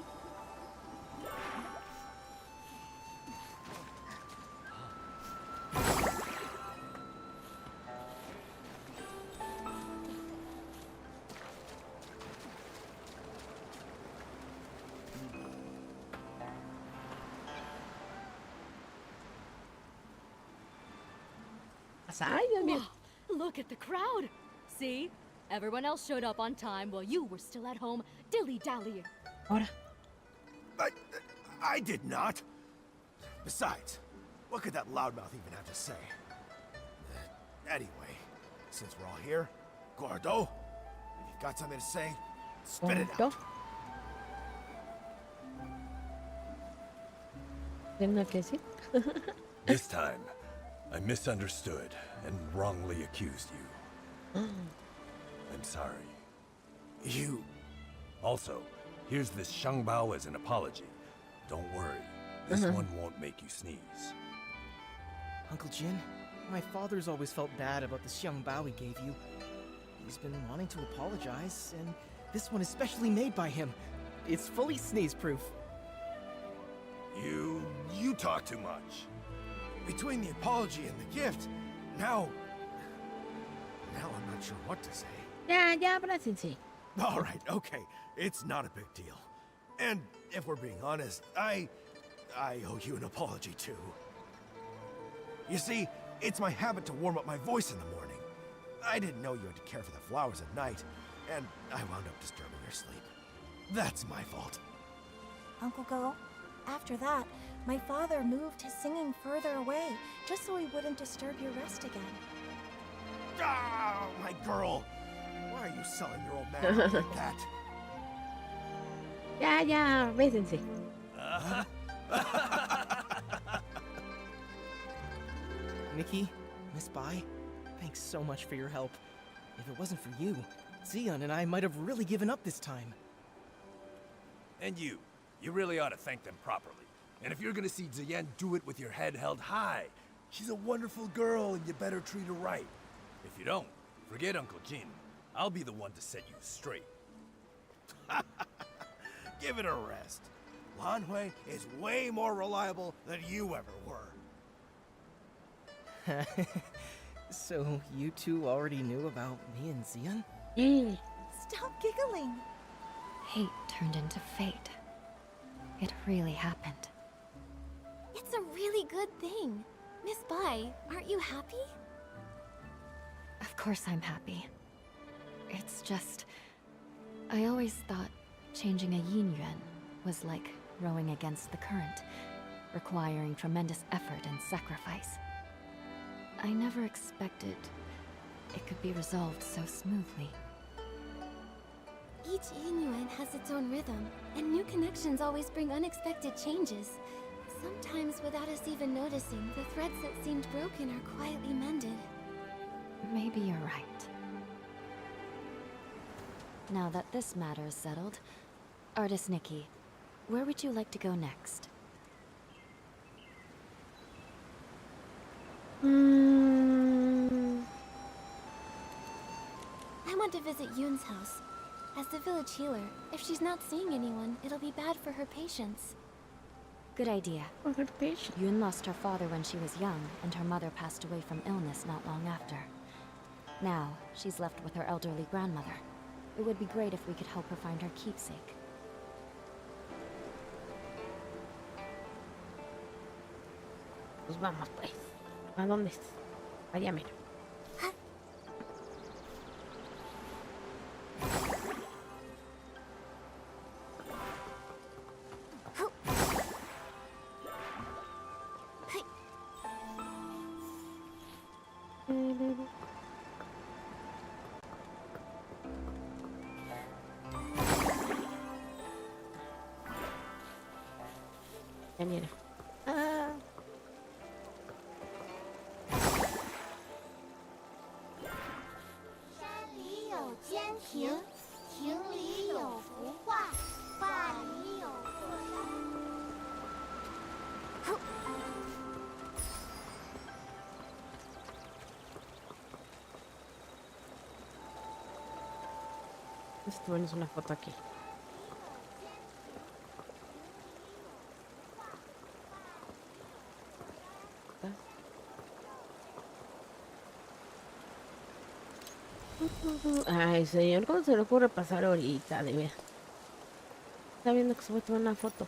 Ay, Dios mío. Look at the crowd! See? Everyone else showed up on time while you were still at home dilly-dallying. Ahora. I did not. Besides, what could that loudmouth even have to say? Anyway, since we're all here, Gordo, if you've got something to say, spit it out. ¿Tiene nada que decir? This time, I misunderstood and wrongly accused you. I'm sorry. You... Also, here's this Shangbao as an apology. Don't worry, this one won't make you sneeze. Uncle Jin, my father's always felt bad about the Xiangbao he gave you. He's been wanting to apologize, and this one is specially made by him. It's fully sneeze-proof. You talk too much. Between the apology and the gift, now I'm not sure what to say. Ya, abrácense. All right, okay, it's not a big deal. And if we're being honest, I owe you an apology too. You see, it's my habit to warm up my voice in the morning. I didn't know you had to care for the flowers at night, and I wound up disturbing your sleep. That's my fault. Uncle Go, after that, my father moved his singing further away, just so he wouldn't disturb your rest again. Ah, my girl! Why are you selling your old man like that? Ya, bésense. Nikki, Miss Bai, thanks so much for your help. If it wasn't for you, Xion and I might have really given up this time. And you really ought to thank them properly. And if you're gonna see Ziyan, do it with your head held high. She's a wonderful girl, and you better treat her right. If you don't, forget Uncle Jin. I'll be the one to set you straight. Give it a rest. Lan Hui is way more reliable than you ever were. So you two already knew about me and Xion? Mm. Stop giggling. Hate turned into fate. It really happened. It's a really good thing. Miss Bai, aren't you happy? Of course I'm happy. It's just... I always thought changing a yin yuan was like rowing against the current, requiring tremendous effort and sacrifice. I never expected it could be resolved so smoothly. Each yin yuan has its own rhythm, and new connections always bring unexpected changes. Sometimes without us even noticing, the threads that seemed broken are quietly mended. Maybe you're right. Now that this matter is settled, Artist Nikki, where would you like to go next? I want to visit Yoon's house. As the village healer, if she's not seeing anyone, it'll be bad for her patients. Good idea. Por her patient. Yoon lost her father when she was young, and her mother passed away from illness not long after. Now, she's left with her elderly grandmother. It would be great if we could help her find her keepsake. Pues vamos, pues. ¿A dónde es? Allá mero. Ya mira. si tomarnos una foto aquí. Ay, señor, ¿cómo se le ocurre pasar ahorita? De ver. Está viendo que se va a tomar una foto.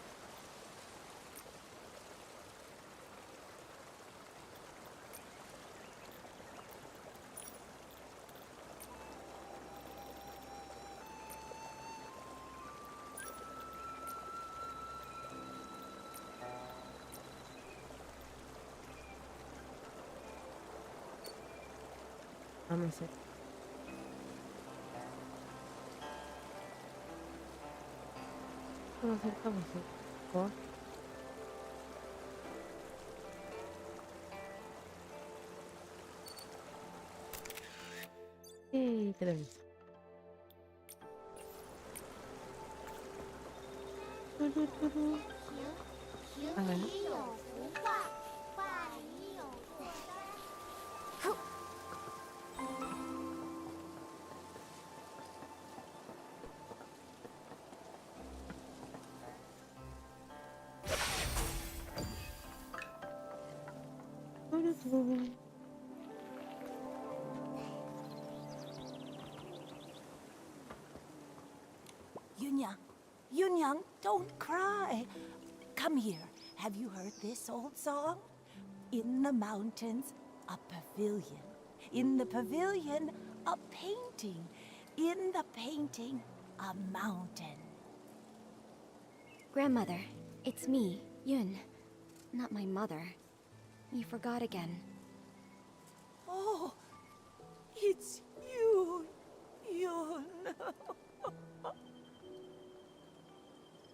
Vamos a hacer. Vamos a hacer como si. Y permiso. A ver. Yunyang, Yunyang, don't cry. Come here. Have you heard this old song? In the mountains, a pavilion. In the pavilion, a painting. In the painting, a mountain. Grandmother, it's me, Yun. Not my mother. You forgot again. Oh, it's you, Yun.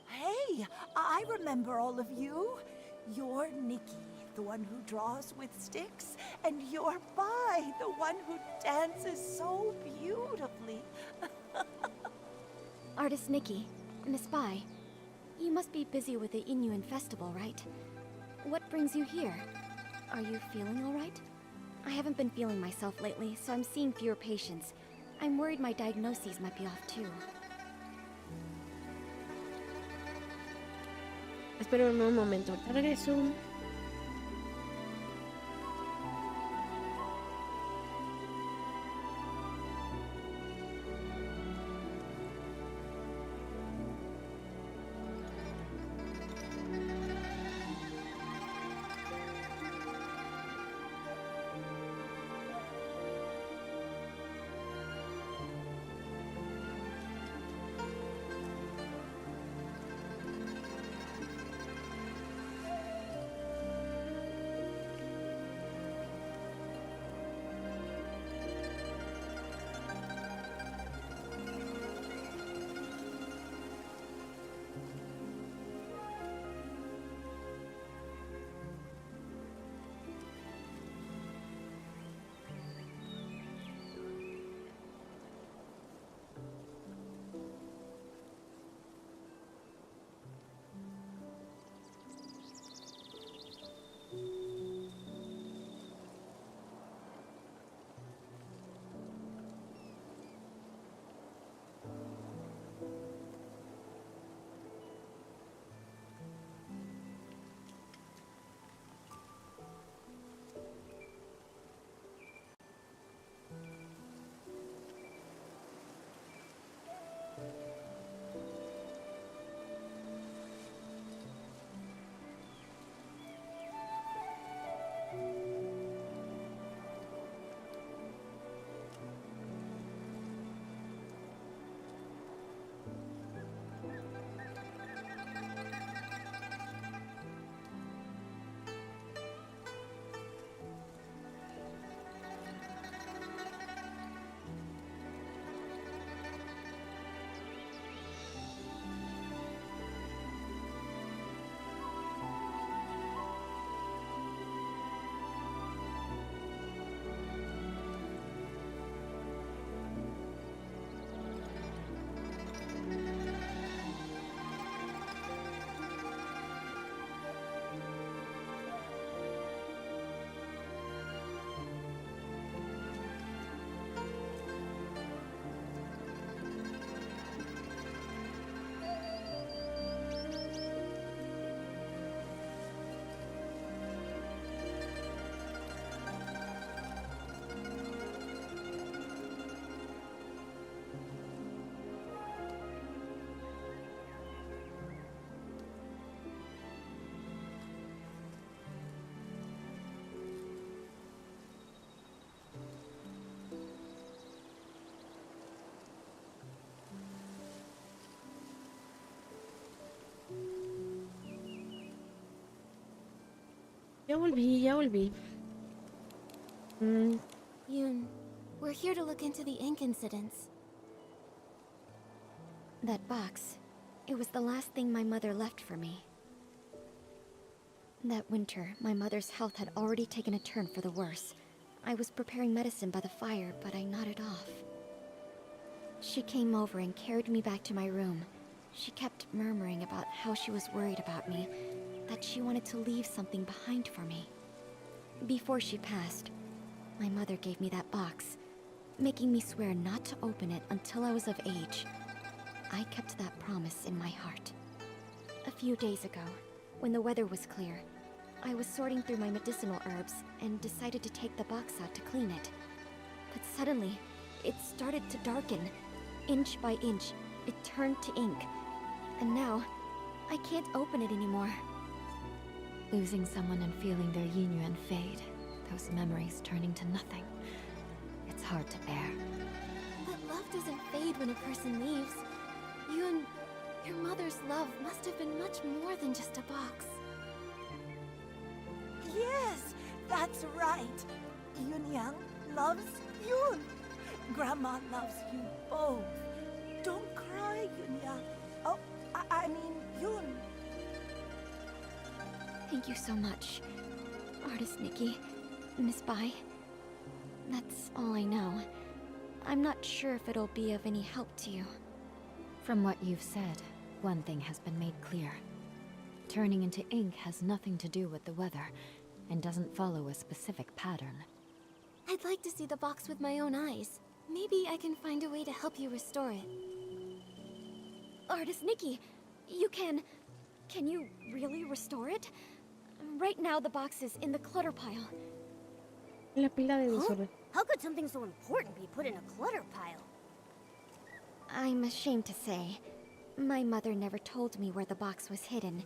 Hey, I remember all of you. You're Nikki, the one who draws with sticks, and you're Bai, the one who dances so beautifully. Artist Nikki, and a spy. You must be busy with the Inuan festival, right? What brings you here? Are you feeling all right? I haven't been feeling myself lately, so I'm seeing fewer patients. I'm worried my diagnoses might be off too. Esperen un momento, ahorita regreso. Ya volví, ya volví. Yoon, we're here to look into the ink incidents. That box, it was the last thing my mother left for me. That winter, my mother's health had already taken a turn for the worse. I was preparing medicine by the fire, but I nodded off. She came over and carried me back to my room. She kept murmuring about how she was worried about me, that she wanted to leave something behind for me. Before she passed, my mother gave me that box, making me swear not to open it until I was of age. I kept that promise in my heart. A few days ago, when the weather was clear, I was sorting through my medicinal herbs and decided to take the box out to clean it. But suddenly, it started to darken. Inch by inch, it turned to ink. And now, I can't open it anymore. Losing someone and feeling their yin-yuan fade, those memories turning to nothing. It's hard to bear. But love doesn't fade when a person leaves. You and your mother's love must have been much more than just a box. Yes, that's right. Yoon Yang loves Yoon. Grandma loves you both. Don't cry, Yoon Yang. Oh, I mean, Yoon. Thank you so much, Artist Nikki, Miss Bai. That's all I know. I'm not sure if it'll be of any help to you. From what you've said, one thing has been made clear. Turning into ink has nothing to do with the weather, and doesn't follow a specific pattern. I'd like to see the box with my own eyes. Maybe I can find a way to help you restore it. Artist Nikki, can you really restore it? Right now the box is in the clutter pile. La pila de Huh? desorden. How could something so important be put in a clutter pile? I'm ashamed to say, my mother never told me where the box was hidden.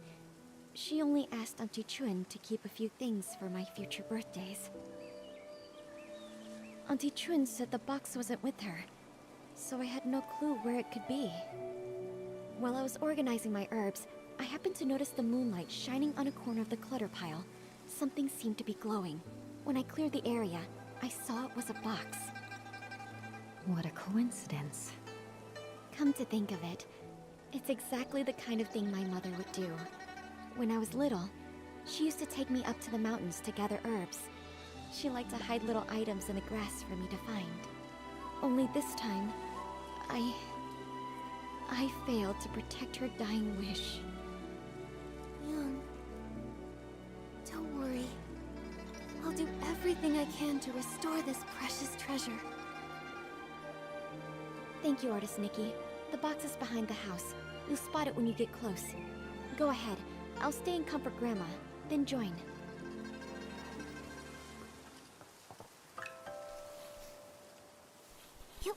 She only asked Auntie Chun to keep a few things for my future birthdays. Auntie Chun said the box wasn't with her, so I had no clue where it could be. While I was organizing my herbs, I happened to notice the moonlight shining on a corner of the clutter pile. Something seemed to be glowing. When I cleared the area, I saw it was a box. What a coincidence. Come to think of it, it's exactly the kind of thing my mother would do. When I was little, she used to take me up to the mountains to gather herbs. She liked to hide little items in the grass for me to find. Only this time, I failed to protect her dying wish. Young, don't worry. I'll do everything I can to restore this precious treasure. Thank you, Artist Nikki. The box is behind the house. You'll spot it when you get close. Go ahead. I'll stay and comfort Grandma, then join. Yep.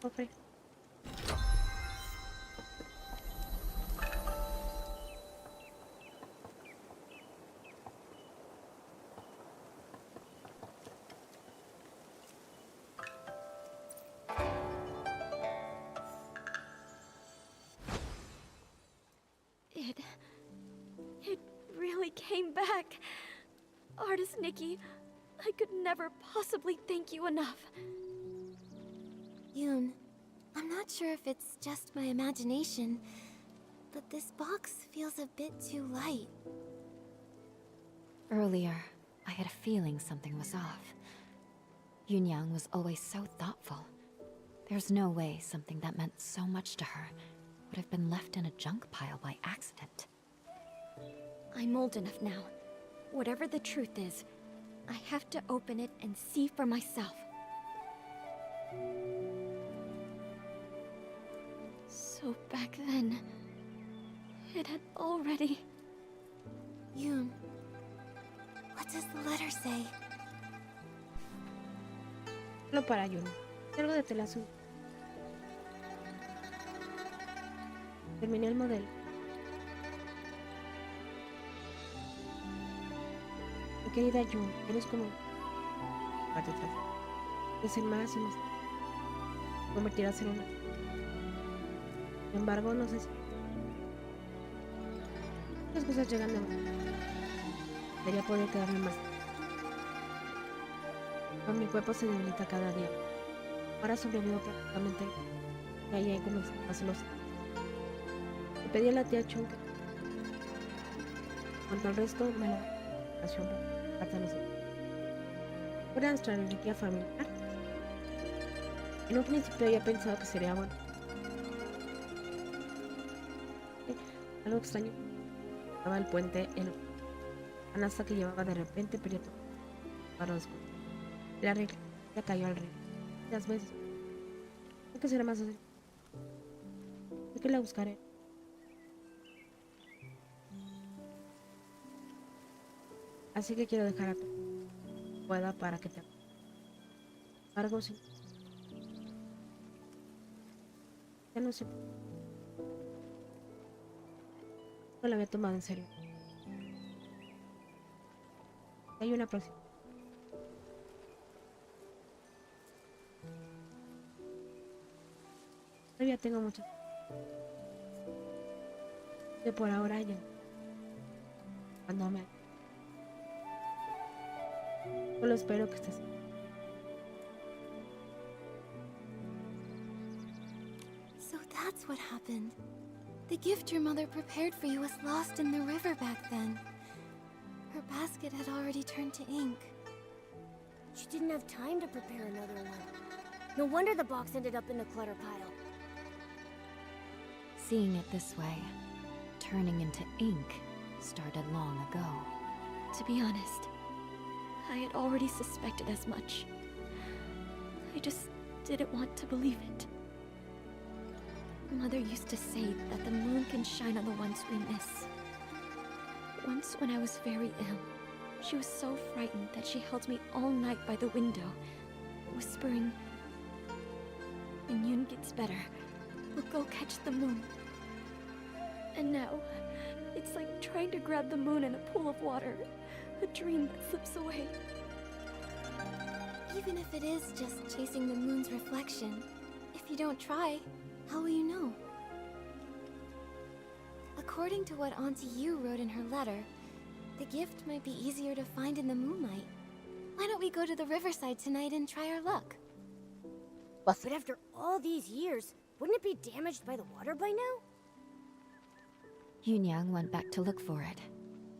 Okay. It really came back. Artist Nikki, I could never possibly thank you enough. Yoon, I'm not sure if it's just my imagination, but this box feels a bit too light. Earlier, I had a feeling something was off. Yoon Yang was always so thoughtful. There's no way something that meant so much to her would have been left in a junk pile by accident. I'm old enough now. Whatever the truth is, I have to open it and see for myself. So back then, it had already... Yoon, what does the letter say? No para Yun. Algo de tela azul. Terminé el modelo. Mi querida Yun, eres como... Parte atrás. De ser más y más. Convertir a ser una. Sin embargo, no sé si las cosas llegan de más. Debería poder quedarme más. Pero mi cuerpo se debilita cada día. Ahora sobrevivo prácticamente. Y ahí comencé a hacer los. Le pedí a la tía Chun que cuanto al resto me la ocasión para los fuera nuestra reliquia familiar. En un principio había pensado que sería bueno. Algo extraño. Estaba el puente en la canasta que llevaba de repente periodo para descubrir. La reliquia cayó al río. Muchas veces. Creo que será más así. Creo que la buscaré. Así que quiero dejar a tu pueda para que te embargo sí. Ya no sé. No lo había tomado en serio. Hay una próxima. Todavía tengo mucho. Que por ahora ya. Cuando me. Solo espero que estés. So that's what happened. The gift your mother prepared for you was lost in the river back then. Her basket had already turned to ink. She didn't have time to prepare another one. No wonder the box ended up in the clutter pile. Seeing it this way, turning into ink, started long ago. To be honest, I had already suspected as much. I just didn't want to believe it. Mother used to say that the moon can shine on the ones we miss. Once when I was very ill, she was so frightened that she held me all night by the window, whispering, "When Yun gets better, we'll go catch the moon." And now, it's like trying to grab the moon in a pool of water, a dream that slips away. Even if it is just chasing the moon's reflection, if you don't try, how will you know? According to what Auntie Yu wrote in her letter, the gift might be easier to find in the moonlight. Why don't we go to the riverside tonight and try our luck? But after all these years, wouldn't it be damaged by the water by now? Yunyang went back to look for it.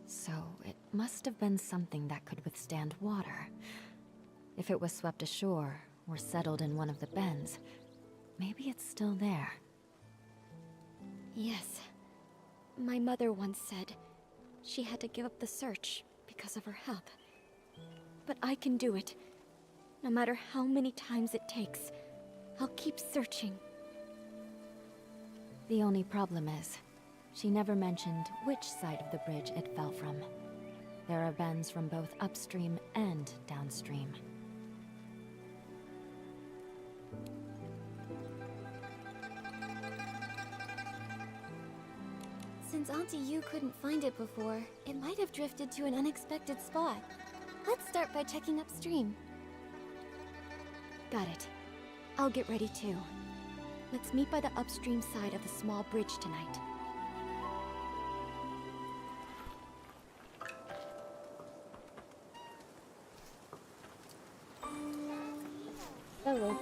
So it must have been something that could withstand water. If it was swept ashore or settled in one of the bends, maybe it's still there. Yes. My mother once said she had to give up the search because of her health. But I can do it. No matter how many times it takes, I'll keep searching. The only problem is, she never mentioned which side of the bridge it fell from. There are bends from both upstream and downstream. Since Auntie Yu couldn't find it before, it might have drifted to an unexpected spot. Let's start by checking upstream. Got it. I'll get ready too. Let's meet by the upstream side of the small bridge tonight. Hello.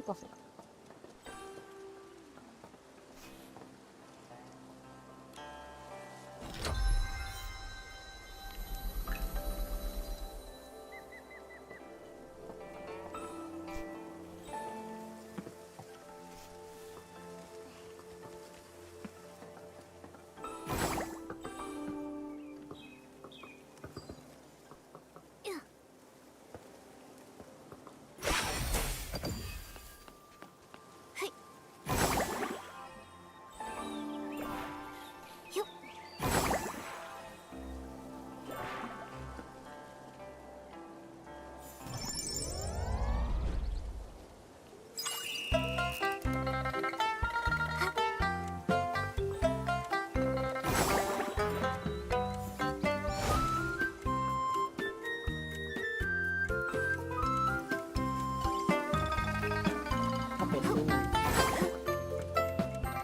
Coffee.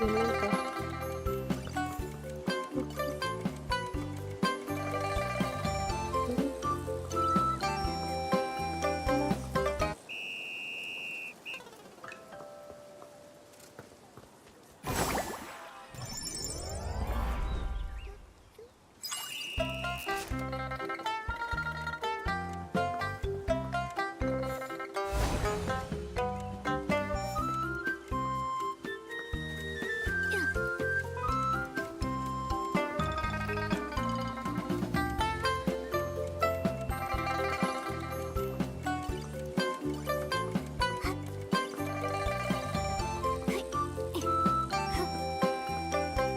Vamos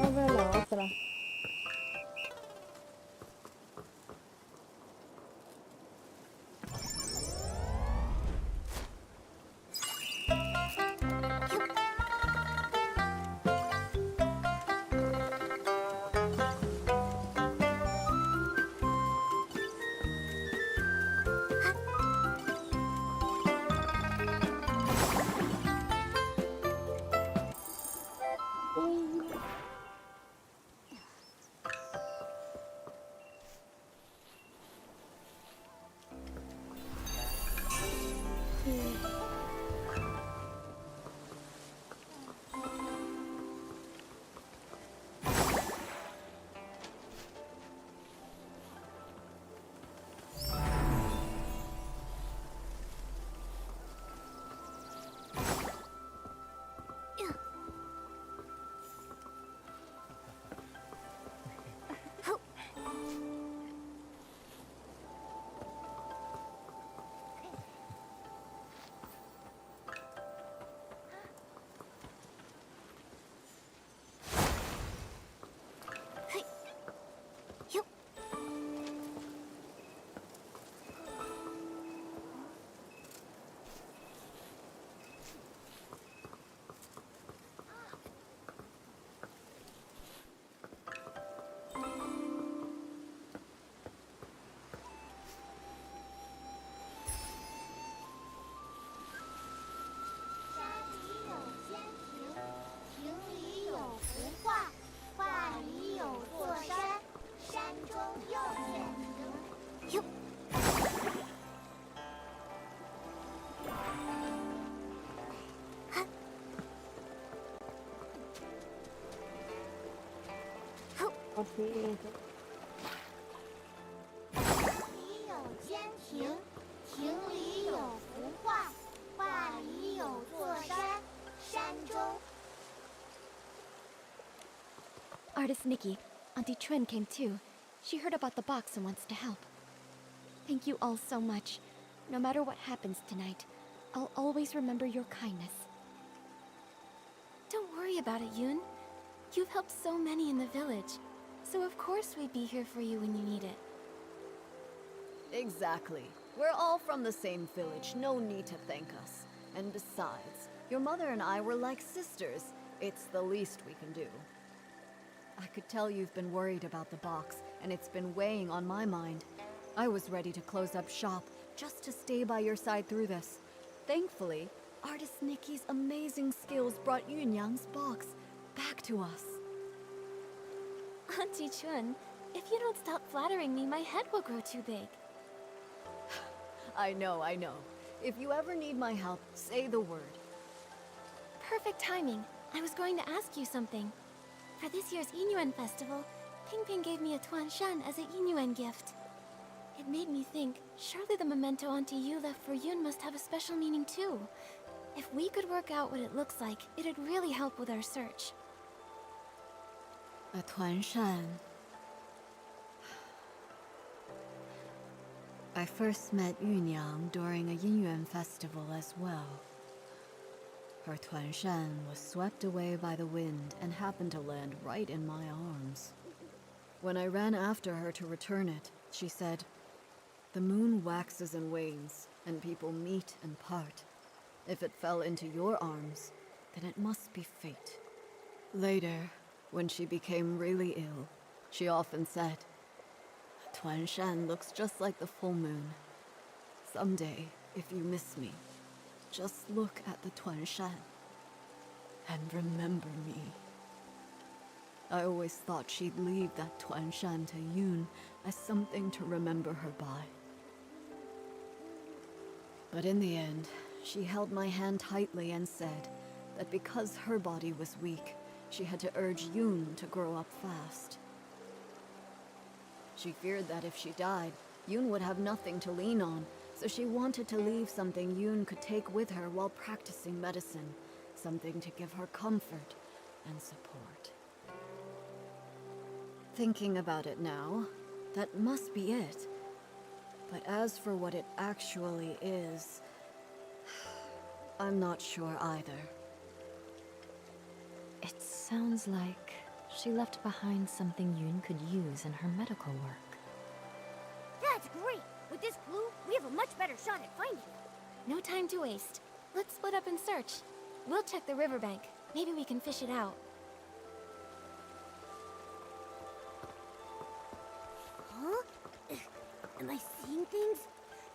a ver la otra. Así. 里有间亭，亭里有幅画，画里有座山，山中。 Artist Nikki, Auntie Trin came too. She heard about the box and wants to help. Thank you all so much. No matter what happens tonight, I'll always remember your kindness. Don't worry about it, Yoon. You've helped so many in the village, so of course we'd be here for you when you need it. Exactly. We're all from the same village, no need to thank us. And besides, your mother and I were like sisters. It's the least we can do. I could tell you've been worried about the box, and it's been weighing on my mind. I was ready to close up shop, just to stay by your side through this. Thankfully, Artist Nikki's amazing skills brought Yunyang's box back to us. Auntie Chun, if you don't stop flattering me, my head will grow too big. I know. If you ever need my help, say the word. Perfect timing. I was going to ask you something. For this year's Yinyuan festival, Ping Ping gave me a Tuan Shan as a Yinyuan gift. It made me think, surely the memento Auntie Yu left for Yun must have a special meaning too. If we could work out what it looks like, it'd really help with our search. A Tuan Shan. I first met Yunyang during a Yinyuan festival as well. Her Tuan Shan was swept away by the wind and happened to land right in my arms. When I ran after her to return it, she said, "The moon waxes and wanes, and people meet and part. If it fell into your arms, then it must be fate." Later, when she became really ill, she often said, "Tuan Shan looks just like the full moon. Someday, if you miss me, just look at the Tuan Shan and remember me." I always thought she'd leave that Tuanshan to Yun as something to remember her by. But in the end, she held my hand tightly and said that because her body was weak, she had to urge Yun to grow up fast. She feared that if she died, Yun would have nothing to lean on, so she wanted to leave something Yun could take with her while practicing medicine, something to give her comfort and support. Thinking about it now, that must be it. But as for what it actually is, I'm not sure either. It sounds like she left behind something Yun could use in her medical work. That's great! With this clue, we have a much better shot at finding it. No time to waste. Let's split up and search. We'll check the riverbank. Maybe we can fish it out. Huh? Am I seeing things?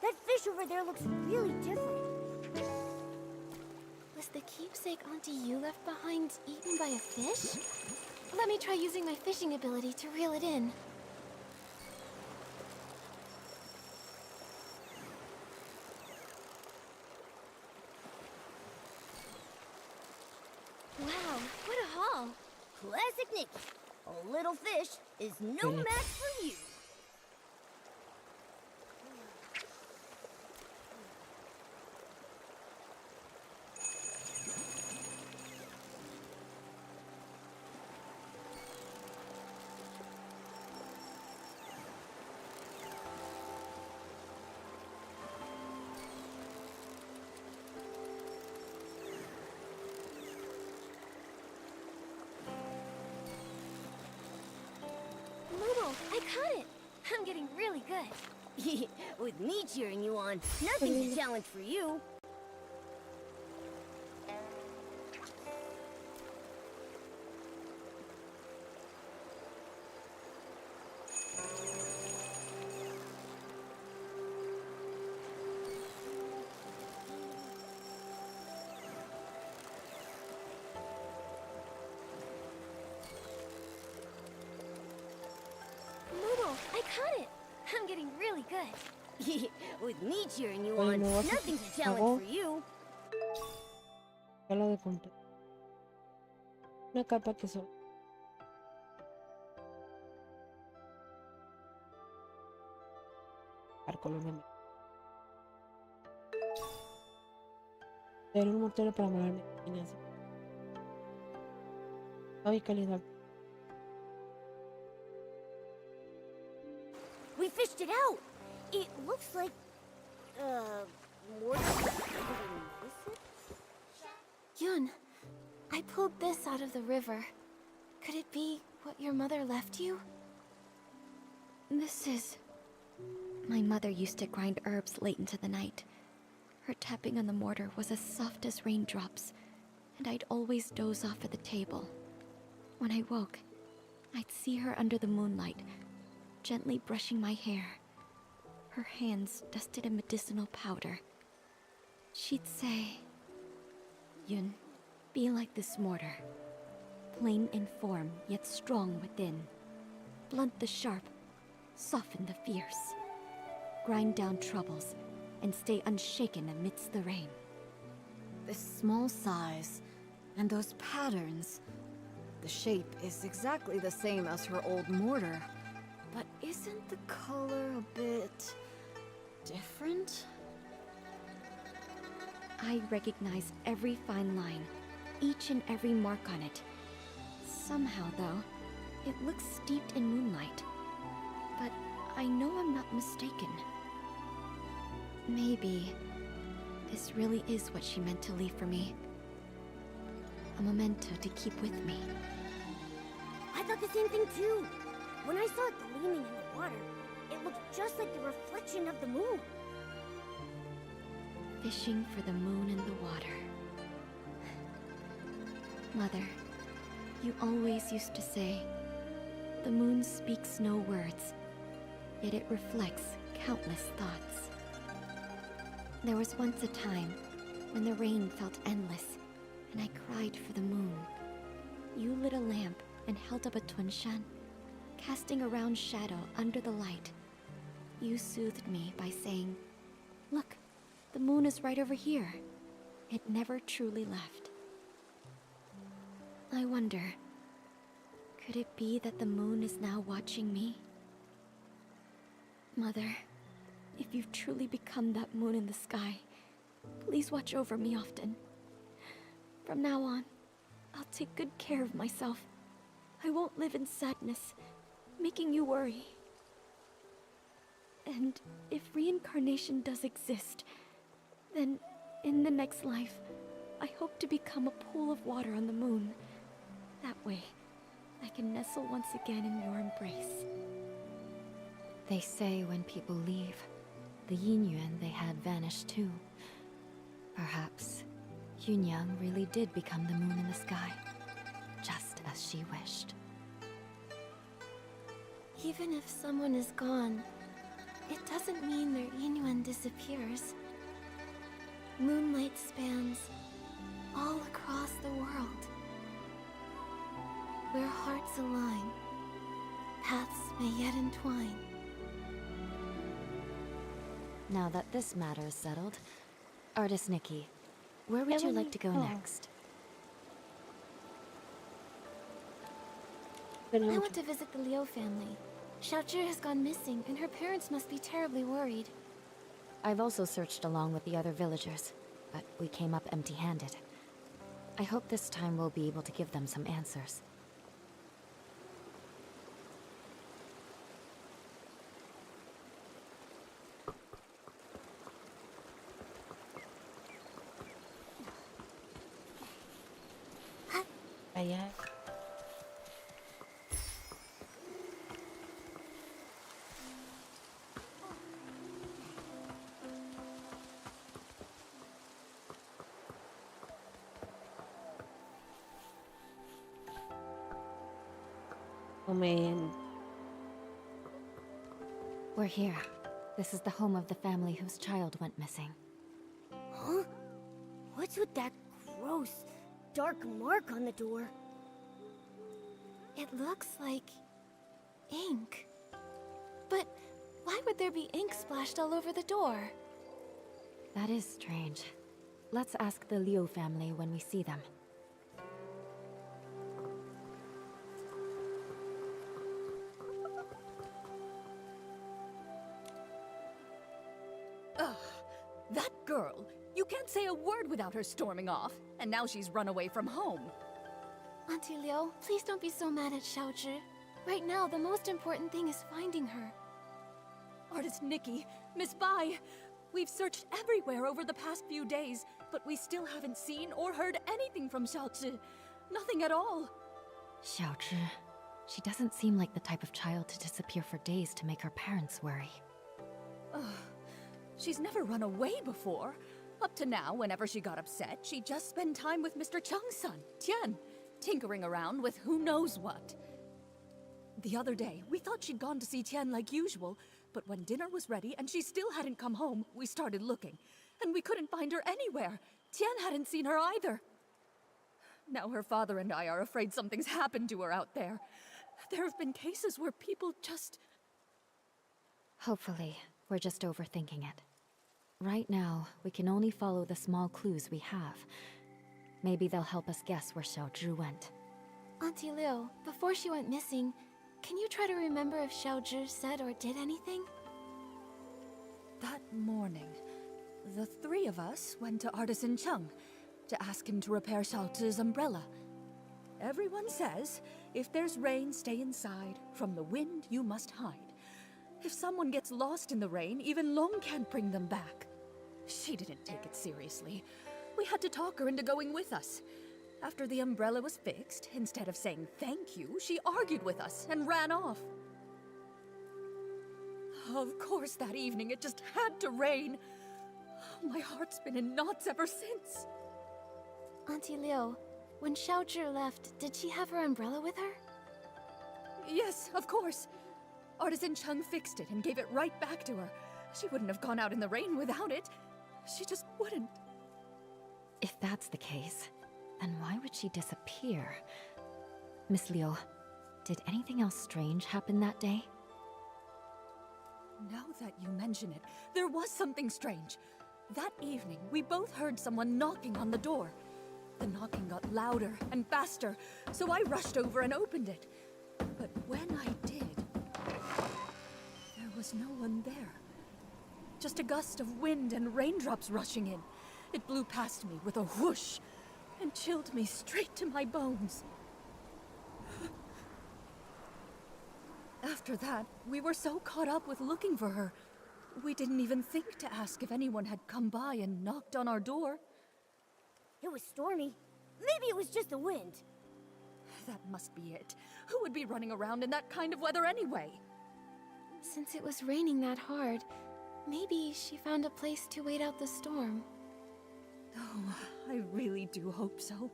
That fish over there looks really different. Was the keepsake Auntie Yu left behind eaten by a fish? Let me try using my fishing ability to reel it in. Wow, what a haul! Classic Nikki. A little fish is no match for you. Momo, I caught it! I'm getting really good. With me cheering you on, nothing's a challenge for you. Momo, I caught it! I'm getting really good. With me cheering you on, nothing's a challenge for you. Regalo de cumpleaños. Una capa que son. Colóniame. Tener un mortero para morar mi niña. Ay, calidad. We fished it out. It looks like, mortar. Yun, I pulled this out of the river. Could it be what your mother left you? This is... My mother used to grind herbs late into the night. Her tapping on the mortar was as soft as raindrops, and I'd always doze off at the table. When I woke, I'd see her under the moonlight, gently brushing my hair, her hands dusted in medicinal powder. She'd say, "Yun, be like this mortar, plain in form yet strong within. Blunt the sharp, soften the fierce. Grind down troubles, and stay unshaken amidst the rain." This small size, and those patterns. The shape is exactly the same as her old mortar. But isn't the color a bit... different? I recognize every fine line, each and every mark on it. Somehow, though, it looks steeped in moonlight. But I know I'm not mistaken. Maybe this really is what she meant to leave for me. A memento to keep with me. I thought the same thing too. When I saw it gleaming in the water, it looked just like the reflection of the moon. Fishing for the moon in the water. Mother, you always used to say, the moon speaks no words, yet it reflects countless thoughts. There was once a time when the rain felt endless, and I cried for the moon. You lit a lamp and held up a tunshan, casting a round shadow under the light. You soothed me by saying, "Look, the moon is right over here." It never truly left. I wonder, could it be that the moon is now watching me? Mother, if you've truly become that moon in the sky, please watch over me often. From now on, I'll take good care of myself. I won't live in sadness, making you worry. And if reincarnation does exist, then in the next life, I hope to become a pool of water on the moon. That way, I can nestle once again in your embrace. They say when people leave, the yin-yuan they had vanished too. Perhaps Yunyang really did become the moon in the sky, just as she wished. Even if someone is gone, it doesn't mean their Inuan disappears. Moonlight spans all across the world. Where hearts align, paths may yet entwine. Now that this matter is settled, Artist Nikki, where would you like to go next? I want to visit the Liu family. Xiaozhi has gone missing, and her parents must be terribly worried. I've also searched along with the other villagers, but we came up empty-handed. I hope this time we'll be able to give them some answers. Allá. We're here. This is the home of the family whose child went missing. Huh? What's with that gross, dark mark on the door? It looks like ink. But why would there be ink splashed all over the door? That is strange. Let's ask the Liu family when we see them. Ugh, that girl! You can't say a word without her storming off, and now she's run away from home. Auntie Liu, please don't be so mad at Xiaozhi. Right now, the most important thing is finding her. Artist Nikki, Miss Bai, we've searched everywhere over the past few days, but we still haven't seen or heard anything from Xiaozhi. Nothing at all. Xiaozhi. She doesn't seem like the type of child to disappear for days to make her parents worry. Ugh. She's never run away before. Up to now, whenever she got upset, she'd just spend time with Mr. Cheng's son, Tian, tinkering around with who knows what. The other day, we thought she'd gone to see Tian like usual, but when dinner was ready and she still hadn't come home, we started looking, and we couldn't find her anywhere. Tian hadn't seen her either. Now her father and I are afraid something's happened to her out there. There have been cases where people just... Hopefully, we're just overthinking it. Right now, we can only follow the small clues we have. Maybe they'll help us guess where Xiaozhi went. Auntie Liu, before she went missing, can you try to remember if Xiaozhi said or did anything? That morning, the three of us went to Artisan Cheng to ask him to repair Xiaozhi's umbrella. Everyone says, if there's rain, stay inside. From the wind, you must hide. If someone gets lost in the rain, even Long can't bring them back. She didn't take it seriously. We had to talk her into going with us. After the umbrella was fixed, instead of saying thank you, she argued with us and ran off. Of course, that evening it just had to rain. My heart's been in knots ever since. Auntie Liu, when Xiaozhi left, did she have her umbrella with her? Yes, of course. Artisan Cheng fixed it and gave it right back to her. She wouldn't have gone out in the rain without it. She just wouldn't. If that's the case, then why would she disappear? Miss Liu, did anything else strange happen that day? Now that you mention it, there was something strange. That evening, we both heard someone knocking on the door. The knocking got louder and faster, so I rushed over and opened it. But when I did, there was no one there. Just a gust of wind and raindrops rushing in. It blew past me with a whoosh and chilled me straight to my bones. After that, we were so caught up with looking for her, we didn't even think to ask if anyone had come by and knocked on our door. It was stormy. Maybe it was just the wind. That must be it. Who would be running around in that kind of weather anyway? Since it was raining that hard, maybe she found a place to wait out the storm. Oh, I really do hope so.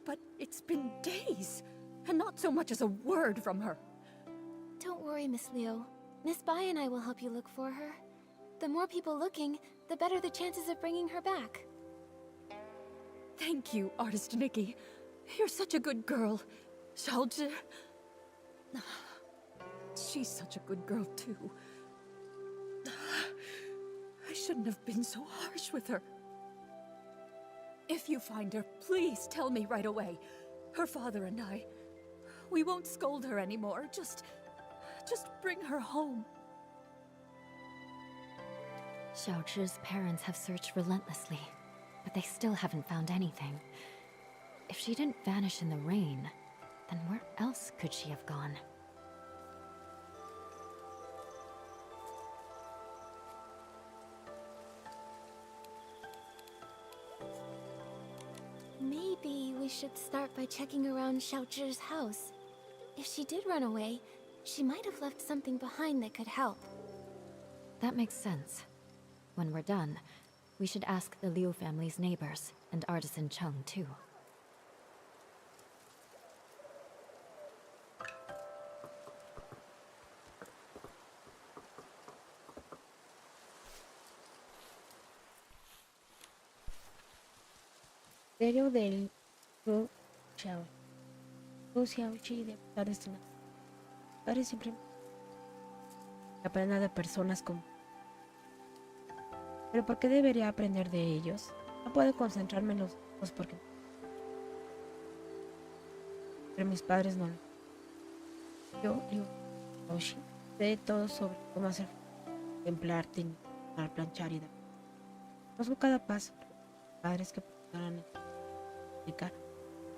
But it's been days, and not so much as a word from her. Don't worry, Miss Liu. Miss Bai and I will help you look for her. The more people looking, the better the chances of bringing her back. Thank you, Artist Nikki. You're such a good girl. Xiaozhi... She's such a good girl, too. I shouldn't have been so harsh with her. If you find her, please tell me right away. Her father and I... We won't scold her anymore. Just bring her home. Xiaozhi's parents have searched relentlessly, but they still haven't found anything. If she didn't vanish in the rain, then where else could she have gone? Maybe we should start by checking around Xiaozhi's house. If she did run away, she might have left something behind that could help. That makes sense. When we're done, we should ask the Liu family's neighbors, and Artisan Chung, too. Diario del Ru Xiao. Ru Xiaoxi de estar destinado. Padre siempre aprenda de personas como. Pero ¿por qué debería aprender de ellos? No puedo concentrarme en los dos porque. Pero mis padres no. Yo, Liu Xiaoxi, sé todo sobre cómo hacer templar, teñir, planchar y dar. Conozco cada paso. Padres que podrán explicar,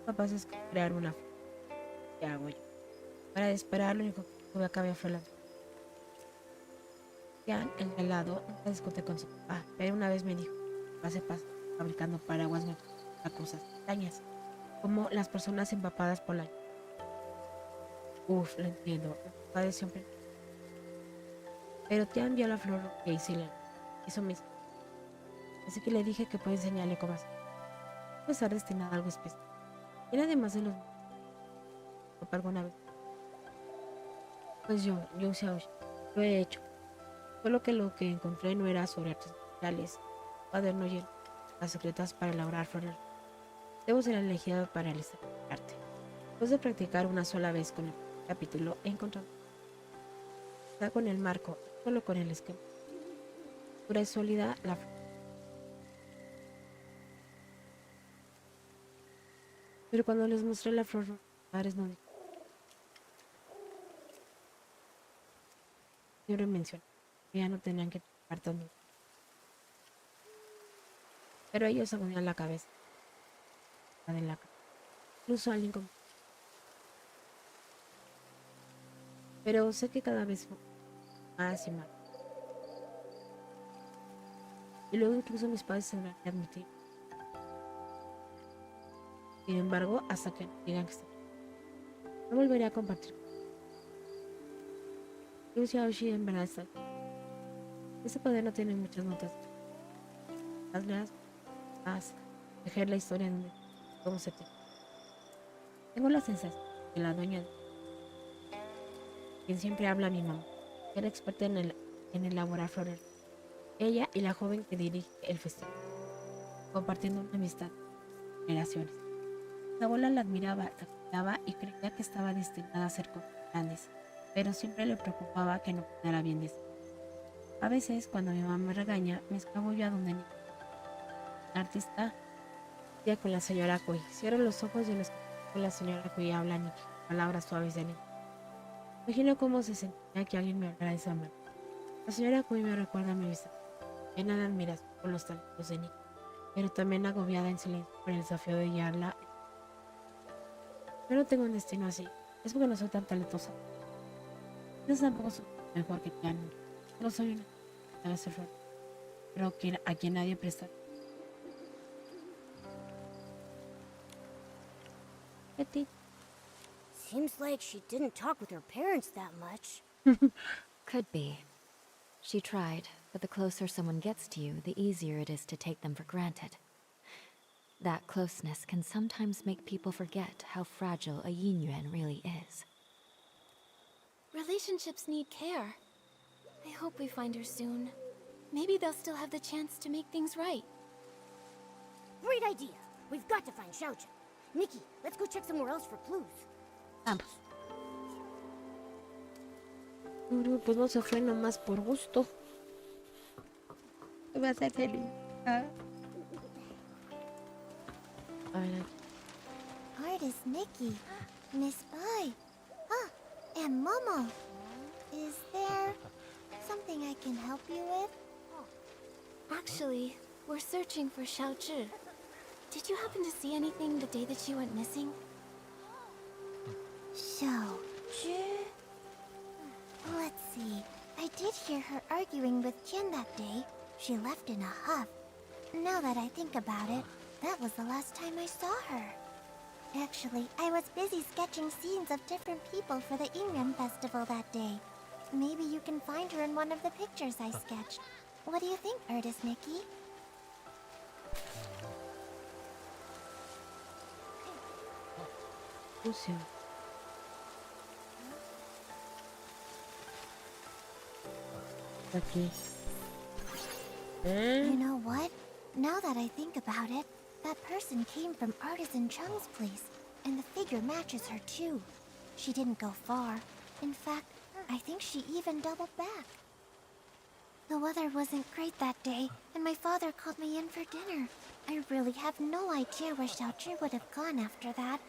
capaces de crear una. ¿Qué hago yo? Para desesperar, lo único que tuve a cambio fue la. Tian, el helado, nunca discutí con su papá, pero una vez me dijo: pase fabricando paraguas a cosas extrañas, como las personas empapadas por la. Uf, lo entiendo. Mi padre siempre. Pero Tian vio la flor que hice y la hizo mismo. Así que le dije que puedo enseñarle cómo hacer. Puede estar destinada a algo especial. Y además de los. ¿Papá alguna vez? Pues yo Xiaoxi, lo he hecho. Solo que lo que encontré no era sobre artes sociales, cuaderno lleno, las secretas para elaborar flores. Debo ser elegida para el arte. Después de practicar una sola vez con el capítulo, he encontrado. Está con el marco, solo con el esquema. Pura y sólida la flor. Pero cuando les mostré la flor, los padres no. Siempre mencioné. Ya no tenían que tocar tanto. Pero ellos se ponían la cabeza. La de la cara. Incluso alguien como. Pero sé que cada vez más y más. Y luego incluso mis padres se me admitir. Sin embargo, hasta que digan que está. No volveré a compartir. Liu Xiaoxi en verdad está. Ese cuaderno tiene muchas notas. Hazlas más. Dejar la historia en cómo se te. Tengo la sensación que la dueña, quien siempre habla a mi mamá, era experta en elaborar flores. Ella y la joven que dirige el festival, compartiendo una amistad de generaciones. Su abuela la admiraba, la cuidaba y creía que estaba destinada a hacer cosas grandes, pero siempre le preocupaba que no quedara bien de sí. A veces, cuando mi mamá me regaña, me escabullo a donde Nikki, la artista, ya con la señora Kui. Cierro los ojos y con la señora Kui habla Nikki, palabras suaves de Nikki. Imagino cómo se sentía que alguien me hablara de esa manera. La señora Kui me recuerda a mi bisabuela, llena de admiración por los talentos de Nikki, pero también agobiada en silencio por el desafío de guiarla. Yo no tengo un destino así, es porque no soy tan talentosa. Yo tampoco soy mejor que Tian, no soy una debe ser raro, pero a quien nadie presta. Betty. Seems like she didn't talk with her parents that much. Could be. She tried, but the closer someone gets to you, the easier it is to take them for granted. That closeness can sometimes make people forget how fragile a yin yuan really is. Relationships need care. I hope we find her soon. Maybe they'll still have the chance to make things right. Great idea. We've got to find Xiaochen. Nikki, let's go check somewhere else for clues. Vamos. Pues no se fue nomás por gusto. Me va a hacer feliz. A ver aquí. Artist Nikki, Miss Bai. Ah, and Momo. Is there something I can help you with? Actually, we're searching for Xiaozhi. Did you happen to see anything the day that she went missing? Xiaozhi? Let's see. I did hear her arguing with Qian that day. She left in a huff. Now that I think about it, that was the last time I saw her. Actually, I was busy sketching scenes of different people for the Inyan festival that day. Maybe you can find her in one of the pictures I sketched. What do you think, Artist Nikki? Lucio. Aquí. You know what? Now that I think about it, that person came from Artisan Chung's place, and the figure matches her too. She didn't go far. In fact, I think she even doubled back. The weather wasn't great that day, and my father called me in for dinner. I really have no idea where Xiaozhi would have gone after that.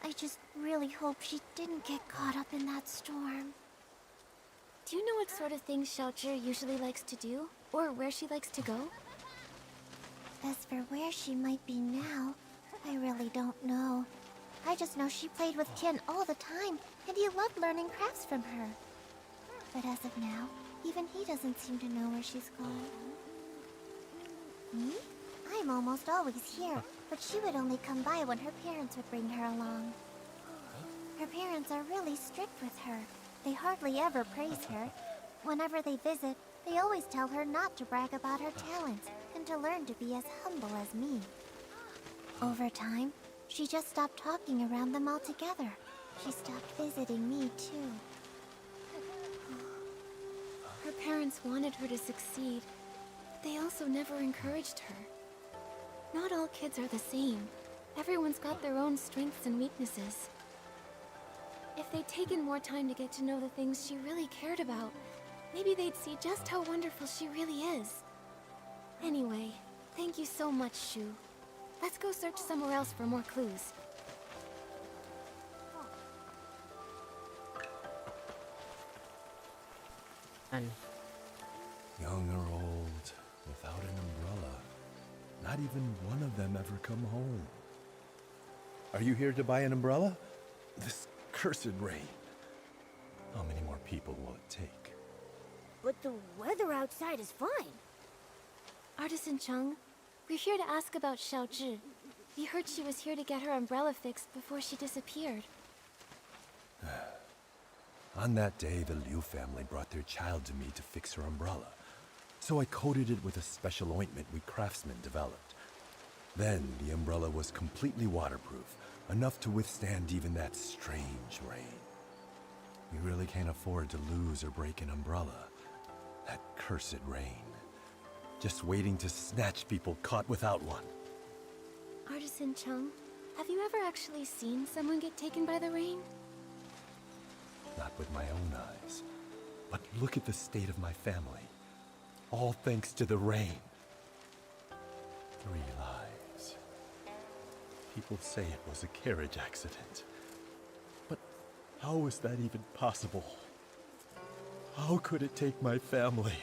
I just really hope she didn't get caught up in that storm. Do you know what sort of things Xiaozhi usually likes to do? Or where she likes to go? As for where she might be now, I really don't know. I just know she played with Qian all the time, and he loved learning crafts from her. But as of now, even he doesn't seem to know where she's gone. Me? I'm almost always here, but she would only come by when her parents would bring her along. Her parents are really strict with her. They hardly ever praise her. Whenever they visit, they always tell her not to brag about her talents and to learn to be as humble as me. Over time, she just stopped talking around them altogether. She stopped visiting me too. Her parents wanted her to succeed. They also never encouraged her. Not all kids are the same. Everyone's got their own strengths and weaknesses. If they'd taken more time to get to know the things she really cared about, maybe they'd see just how wonderful she really is. Anyway, thank you so much, Shu. Let's go search somewhere else for more clues. Young or old, without an umbrella. Not even one of them ever come home. Are you here to buy an umbrella? This cursed rain. How many more people will it take? But the weather outside is fine. Artisan Chung, we're here to ask about Xiaozhi. We heard she was here to get her umbrella fixed before she disappeared. On that day, the Liu family brought their child to me to fix her umbrella. So I coated it with a special ointment we craftsmen developed. Then the umbrella was completely waterproof, enough to withstand even that strange rain. We really can't afford to lose or break an umbrella. That cursed rain. Just waiting to snatch people caught without one. Artisan Chung, have you ever actually seen someone get taken by the rain? Not with my own eyes. But look at the state of my family. All thanks to the rain. 3 lives. People say it was a carriage accident. But how is that even possible? How could it take my family?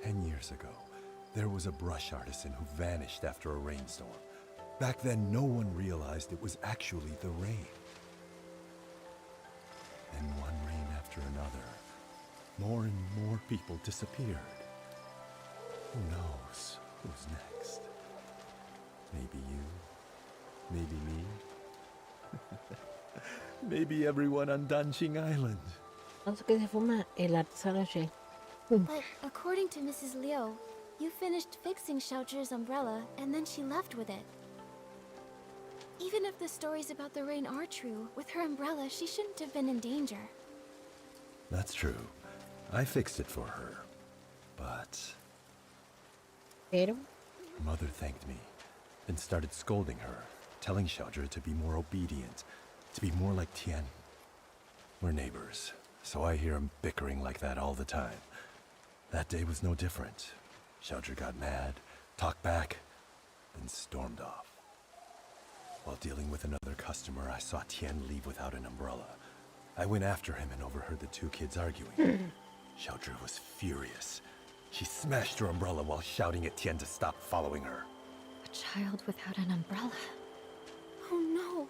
10 years ago, there was a brush artisan who vanished after a rainstorm. Back then, no one realized it was actually the rain. Then one rain after another, more and more people disappeared. Who knows who's next? Maybe you, maybe me, maybe everyone on Danjing Island. Entonces, ¿qué se fuma? El artesano Shay. But according to Mrs. Liu, you finished fixing Xiaozhi's umbrella and then she left with it. Even if the stories about the rain are true, with her umbrella, she shouldn't have been in danger. That's true. I fixed it for her. But Pero Mother thanked me and started scolding her, telling Xiaozhi to be more obedient, to be more like Tian. We're neighbors, so I hear him bickering like that all the time. That day was no different. Xiaozhi got mad, talked back, then stormed off. While dealing with another customer, I saw Tian leave without an umbrella. I went after him and overheard the 2 kids arguing. Xiaozhi was furious. She smashed her umbrella while shouting at Tian to stop following her. A child without an umbrella. Oh no.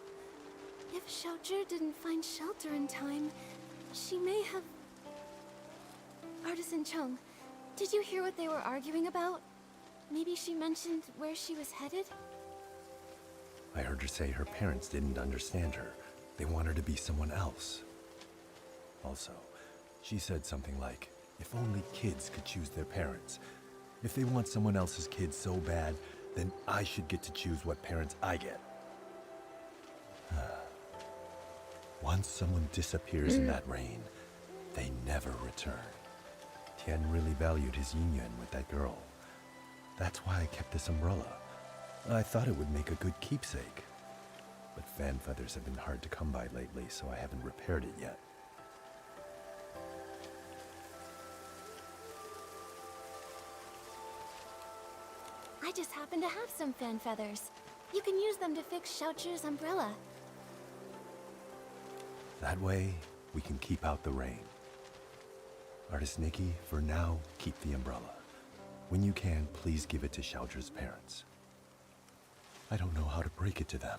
If Xiaozhi didn't find shelter in time, she may have... Artisan Chung, did you hear what they were arguing about? Maybe she mentioned where she was headed? I heard her say her parents didn't understand her. They want her to be someone else. Also, she said something like, if only kids could choose their parents. If they want someone else's kid so bad, then I should get to choose what parents I get. Once someone disappears in that rain, they never return. Tian really valued his union with that girl. That's why I kept this umbrella. I thought it would make a good keepsake. But fan feathers have been hard to come by lately, so I haven't repaired it yet. I just happen to have some fan feathers. You can use them to fix Xiaozhi's umbrella. That way, we can keep out the rain. Artist Nikki, for now, keep the umbrella. When you can, please give it to Xiaozhi's parents. I don't know how to break it to them.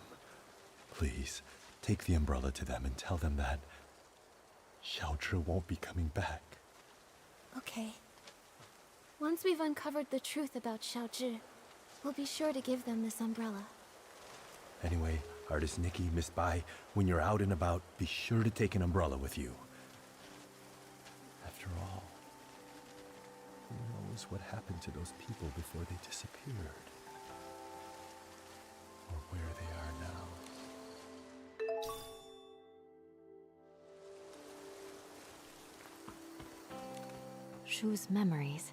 Please, take the umbrella to them and tell them that Xiaozhi won't be coming back. Okay. Once we've uncovered the truth about Xiaozhi, we'll be sure to give them this umbrella. Anyway, Artist Nikki, Miss Bai, when you're out and about, be sure to take an umbrella with you. After all, who knows what happened to those people before they disappeared? Or where they are now. Shu's memories,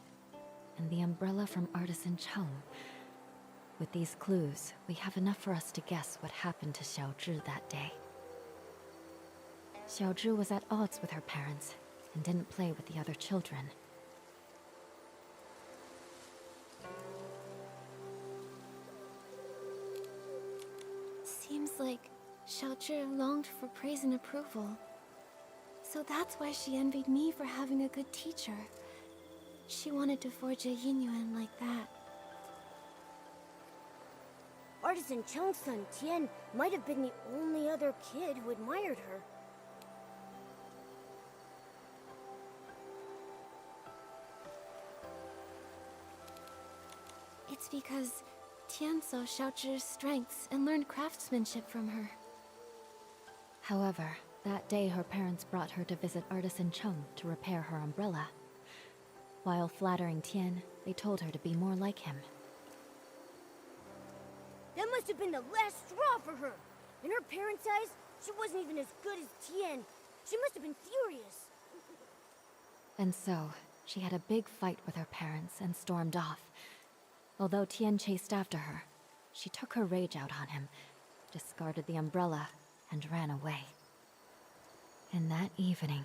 and the umbrella from Artisan Chung. With these clues, we have enough for us to guess what happened to Xiaozhi that day. Xiaozhi was at odds with her parents, and didn't play with the other children. Seems like Xiaozhi longed for praise and approval. So that's why she envied me for having a good teacher. She wanted to forge a yin like that. Artisan Chung's son, Tian, might have been the only other kid who admired her. It's because Tian saw Xiaozhi's strengths and learned craftsmanship from her. However, that day her parents brought her to visit Artisan Chung to repair her umbrella. While flattering Tian, they told her to be more like him. That must have been the last straw for her. In her parents' eyes, she wasn't even as good as Tian. She must have been furious. And so, she had a big fight with her parents and stormed off. Although Tian chased after her, she took her rage out on him, discarded the umbrella, and ran away. And that evening,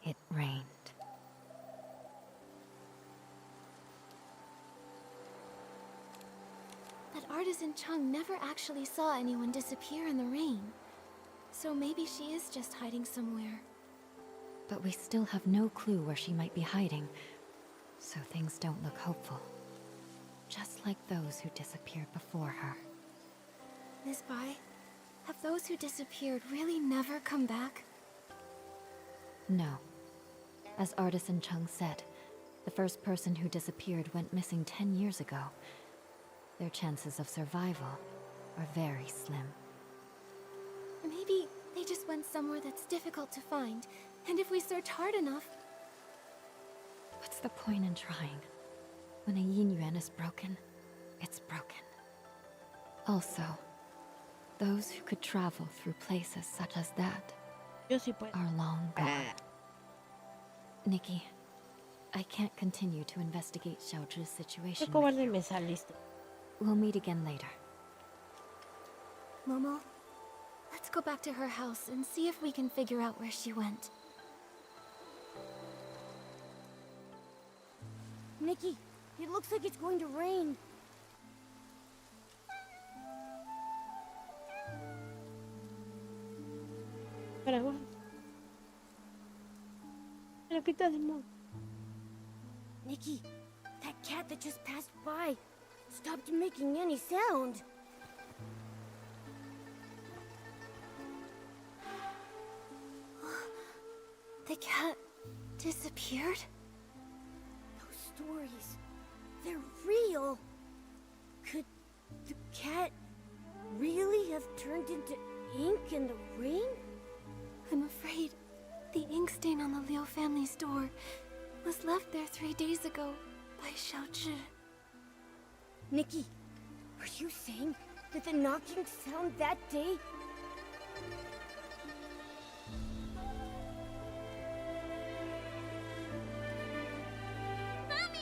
it rained. That artisan Chung never actually saw anyone disappear in the rain. So maybe she is just hiding somewhere. But we still have no clue where she might be hiding, so things don't look hopeful. Just like those who disappeared before her. Miss Bai, have those who disappeared really never come back? No. As Artisan Chung said, the first person who disappeared went missing 10 years ago. Their chances of survival are very slim. Maybe they just went somewhere that's difficult to find, and if we search hard enough... What's the point in trying? When a yin yuan is broken, it's broken. Also, those who could travel through places such as that are long gone. Nikki, I can't continue to investigate Xiaozhi's situation with you. We'll meet again later. Momo, let's go back to her house and see if we can figure out where she went. Nikki, it looks like it's going to rain. Pero quita de modo. Nikki, that cat that just passed by stopped making any sound. The cat disappeared? Those stories, they're real. Could the cat really have turned into ink in the rain? I'm afraid the ink stain on the Liu family's door was left there 3 days ago by Xiaozhi. Nikki, are you saying that the knocking sound that day... Mommy!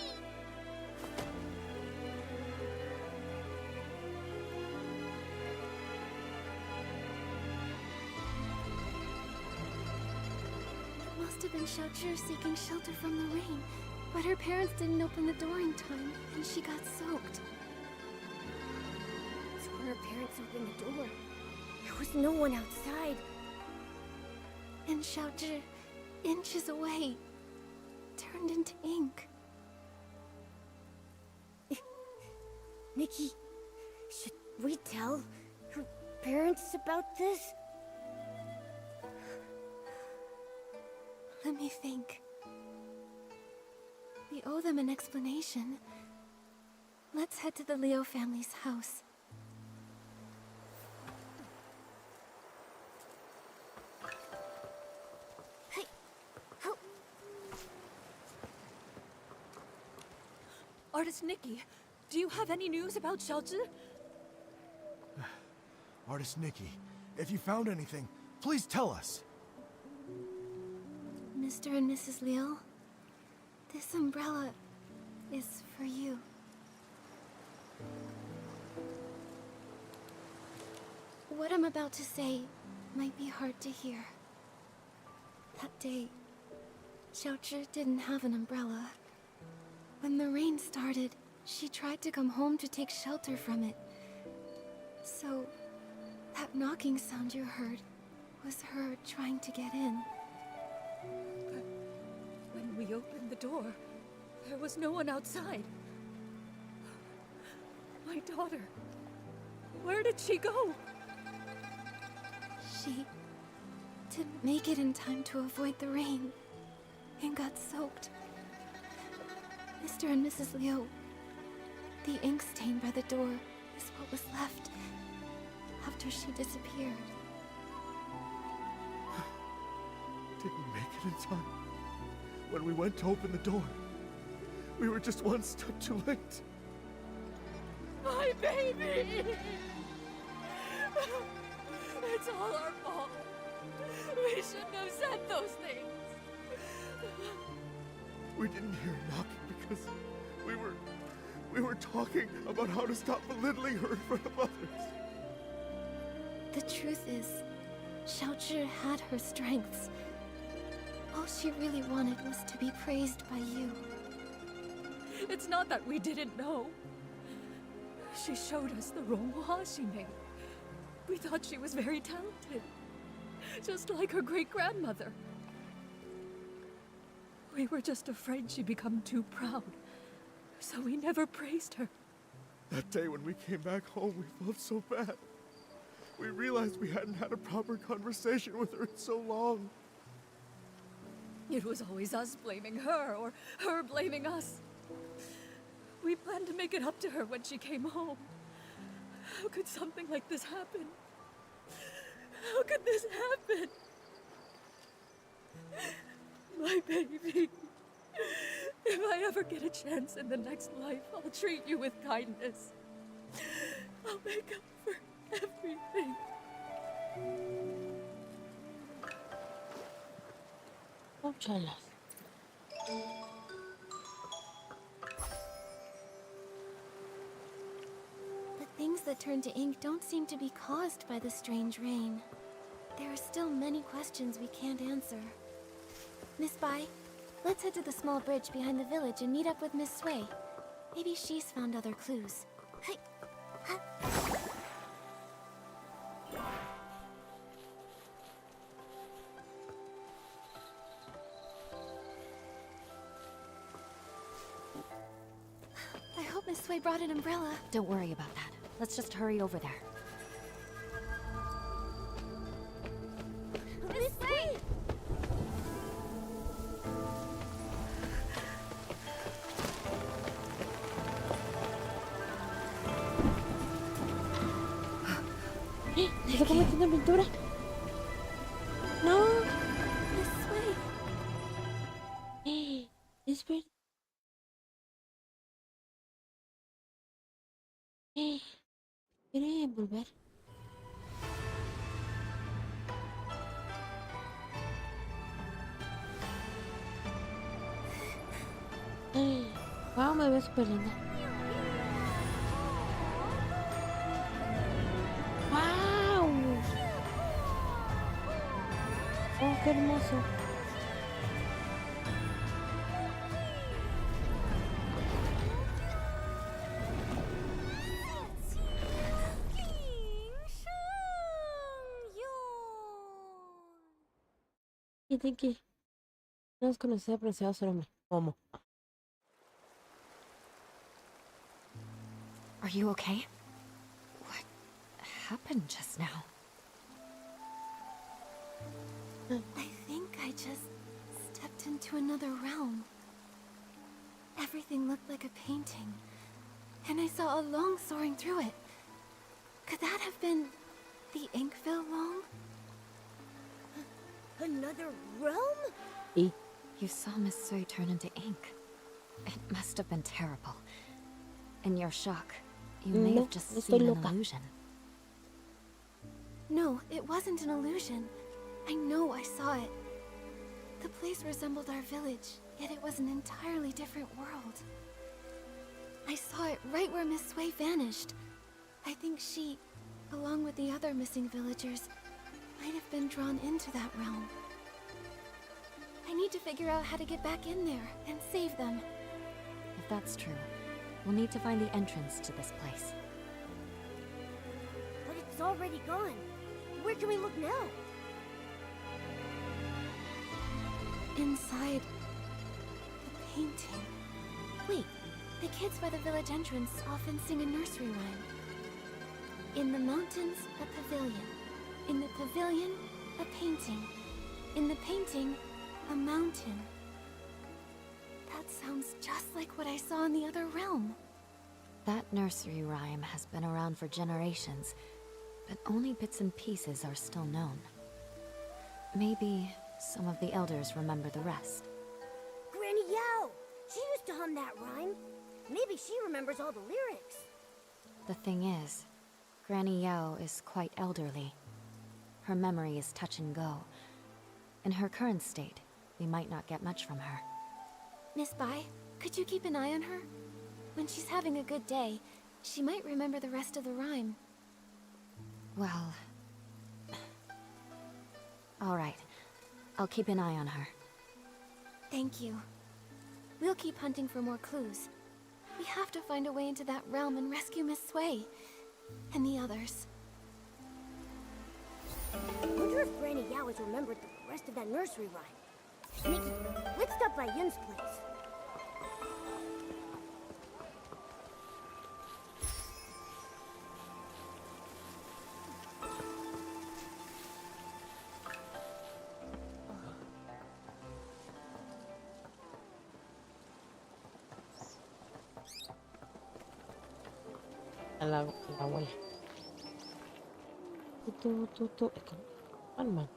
It must have been Xiaozhi seeking shelter from the rain, but her parents didn't open the door in time, and she got soaked. So when her parents opened the door, there was no one outside. And Xiaozhi, inches away, turned into ink. Nikki, should we tell her parents about this? Let me think. We owe them an explanation. Let's head to the Liu family's house. Hey, help! Artist Nikki, do you have any news about Xiaozhi? Artist Nikki, if you found anything, please tell us. Mr. and Mrs. Liu, this umbrella is for you. What I'm about to say might be hard to hear. That day, Xiaozhi didn't have an umbrella. When the rain started, she tried to come home to take shelter from it. So, that knocking sound you heard was her trying to get in. But when we opened the door, there was no one outside. My daughter, where did she go? She didn't make it in time to avoid the rain and got soaked. Mr. and Mrs. Liu, the ink stain by the door is what was left after she disappeared. Didn't make it in time. When we went to open the door, we were just one step too late. My baby! It's all our fault. We shouldn't have said those things. We didn't hear a knocking because we were We were talking about how to stop belittling her in front of others. The truth is, Xiaozhi had her strengths. All she really wanted was to be praised by you. It's not that we didn't know. She showed us the ronghua she made. We thought she was very talented, just like her great-grandmother. We were just afraid she'd become too proud, so we never praised her. That day when we came back home, we felt so bad. We realized we hadn't had a proper conversation with her in so long. It was always us blaming her, or her blaming us. We planned to make it up to her when she came home. How could something like this happen? How could this happen? My baby. If I ever get a chance in the next life, I'll treat you with kindness. I'll make up for everything. Óchalas. The things that turn to ink don't seem to be caused by the strange rain. There are still many questions we can't answer. Miss Bai, let's head to the small bridge behind the village and meet up with Miss Sui. Maybe she's found other clues. Hey. I hope Miss Sui brought an umbrella. Don't worry about that. Let's just hurry over there. Miss Sui! ¿Se está cometiendo en pintura? No. Miss Sui. Es verdad. ¿Quiere volver? Wow, me ve súper linda. Wow. Oh, qué hermoso. Y Nikki, no has conocido apreciado ser hombre. ¿Cómo? Are you okay? What happened just now? I think I just stepped into another realm. Everything looked like a painting, and I saw a long soaring through it. Could that have been the Inkville Long? Another realm? You saw Miss Sui turn into ink. It must have been terrible. In your shock, you may have just seen an illusion. No, it wasn't an illusion. I know I saw it. The place resembled our village, yet it was an entirely different world. I saw it right where Miss Sui vanished. I think she, along with the other missing villagers, might have been drawn into that realm. I need to figure out how to get back in there and save them. If that's true, we'll need to find the entrance to this place. But it's already gone. Where can we look now? Inside the painting. Wait, the kids by the village entrance often sing a nursery rhyme. In the mountains, a pavilion. In the pavilion, a painting. In the painting, a mountain. That sounds just like what I saw in the other realm. That nursery rhyme has been around for generations, but only bits and pieces are still known. Maybe some of the elders remember the rest. Granny Yao! She used to hum that rhyme. Maybe she remembers all the lyrics. The thing is, Granny Yao is quite elderly. Her memory is touch and go. In her current state, we might not get much from her. Miss Bai, could you keep an eye on her? When she's having a good day, she might remember the rest of the rhyme. Well... Alright. I'll keep an eye on her. Thank you. We'll keep hunting for more clues. We have to find a way into that realm and rescue Miss Sway. And the others. Wonder if Granny Yao has remembered the rest of that nursery rhyme. Nikki, let's stop by Yun's place. La abuela. Tú. Calma.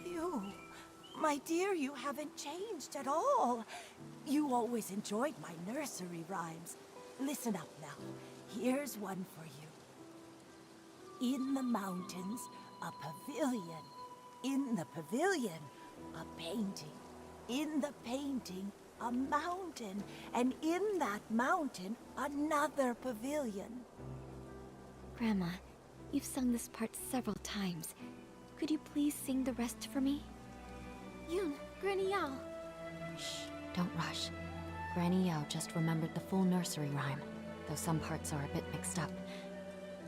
You, my dear, you haven't changed at all. You always enjoyed my nursery rhymes. Listen up now. Here's one for you. In the mountains, a pavilion. In the pavilion, a painting. In the painting, a mountain. And in that mountain, another pavilion. Grandma, you've sung this part several times. Could you please sing the rest for me? Yun, Granny Yao. Shh, don't rush. Granny Yao just remembered the full nursery rhyme, though some parts are a bit mixed up.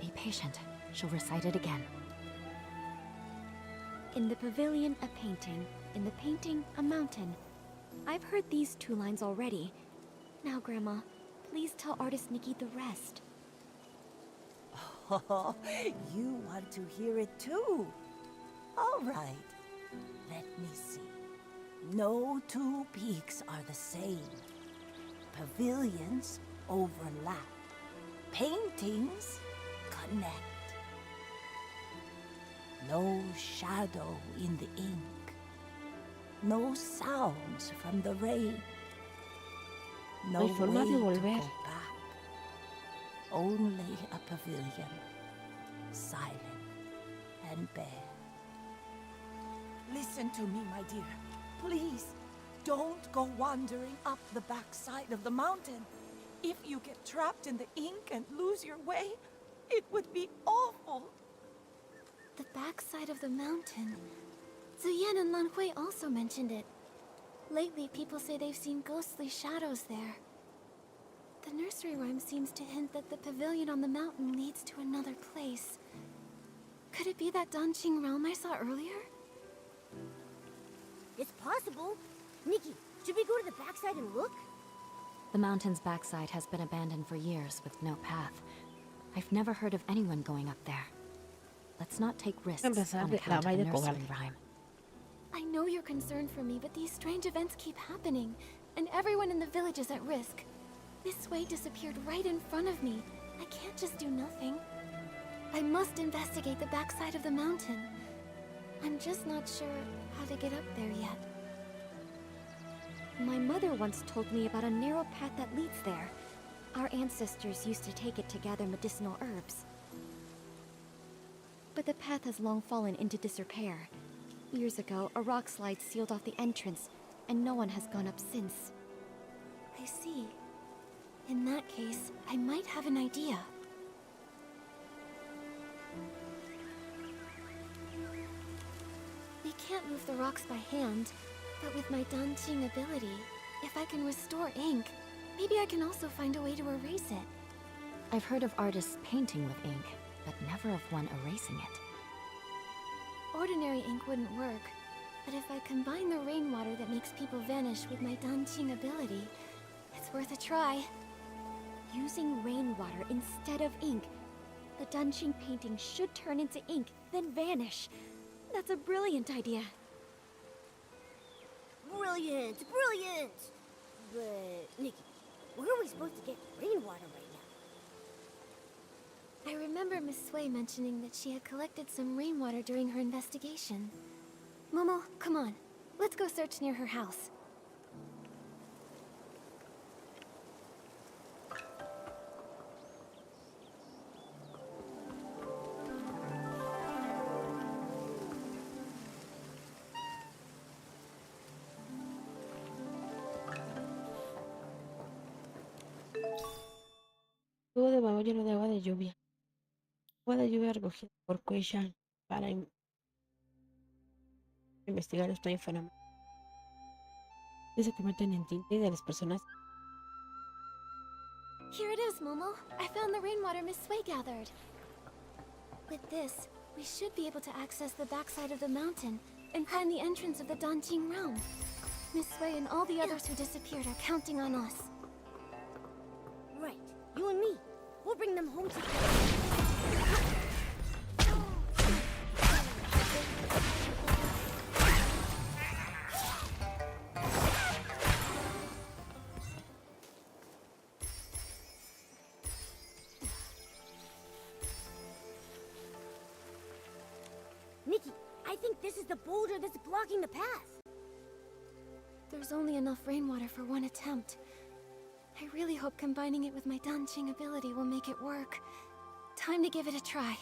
Be patient. She'll recite it again. In the pavilion, a painting. In the painting, a mountain. I've heard these 2 lines already. Now, Grandma, please tell artist Nikki the rest. Oh, you want to hear it too? All right. Let me see. No 2 peaks are the same. Pavilions overlap. Paintings connect. No shadow in the ink. No sounds from the rain. No hay forma de way to volver. go back. Only a pavilion, silent and bare. Listen to me, my dear. Please, don't go wandering up the backside of the mountain. If you get trapped in the ink and lose your way, it would be awful. The backside of the mountain. Zuyan and Lan Hui also mentioned it. Lately, people say they've seen ghostly shadows there. The nursery rhyme seems to hint that the pavilion on the mountain leads to another place. Could it be that Danqing realm I saw earlier? It's possible. Nikki, should we go to the backside and look? The mountain's backside has been abandoned for years with no path. I've never heard of anyone going up there. Let's not take risks on account of the nursery rhyme. I know you're concerned for me, but these strange events keep happening, and everyone in the village is at risk. Miss Wei disappeared right in front of me. I can't just do nothing. I must investigate the backside of the mountain. I'm just not sure how to get up there yet. My mother once told me about a narrow path that leads there. Our ancestors used to take it to gather medicinal herbs. But the path has long fallen into disrepair. Years ago, a rock slide sealed off the entrance, and no one has gone up since. I see. In that case, I might have an idea. We can't move the rocks by hand, but with my Danqing ability, if I can restore ink, maybe I can also find a way to erase it. I've heard of artists painting with ink, but never of one erasing it. Ordinary ink wouldn't work, but if I combine the rainwater that makes people vanish with my Danqing ability, it's worth a try. Using rainwater instead of ink, the Danqing painting should turn into ink, then vanish. That's a brilliant idea. Brilliant! Brilliant! But, Nikki, where are we supposed to get rainwater right now? I remember Miss Sway mentioning that she had collected some rainwater during her investigation. Momo, come on. Let's go search near her house. lleno de agua de lluvia. Agua de lluvia recogida por Kuei-chan para investigar este fenómeno. Y se convierten en tinta y de las personas. Here it is, Momo. I found the rainwater Miss Sway gathered. With this, we should be able to access the backside of the mountain and find the entrance of the Danqing realm. Miss Sway and all the others who disappeared are counting on us. Right. You and me. We'll bring them home together. Nikki, I think this is the boulder that's blocking the path. There's only enough rainwater for one attempt. I really hope combining it with my Danqing ability will make it work. Time to give it a try.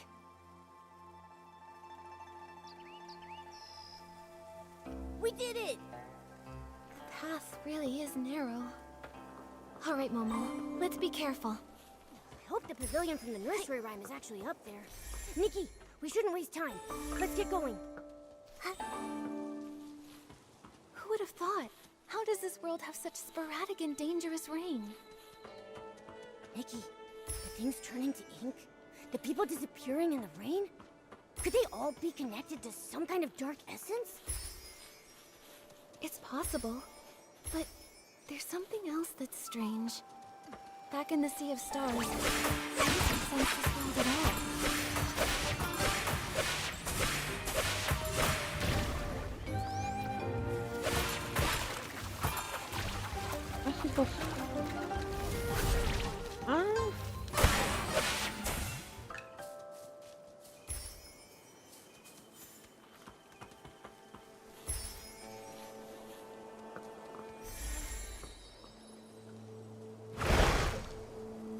We did it! The path really is narrow. All right, Momo, let's be careful. I hope the pavilion from the nursery rhyme is actually up there. Nikki, we shouldn't waste time. Let's get going. Who would have thought? How does this world have such sporadic and dangerous rain? Nikki, the things turning to ink? The people disappearing in the rain? Could they all be connected to some kind of dark essence? It's possible, but there's something else that's strange. Back in the Sea of Stars, I didn't sense this world at all. Mágicos. Ah.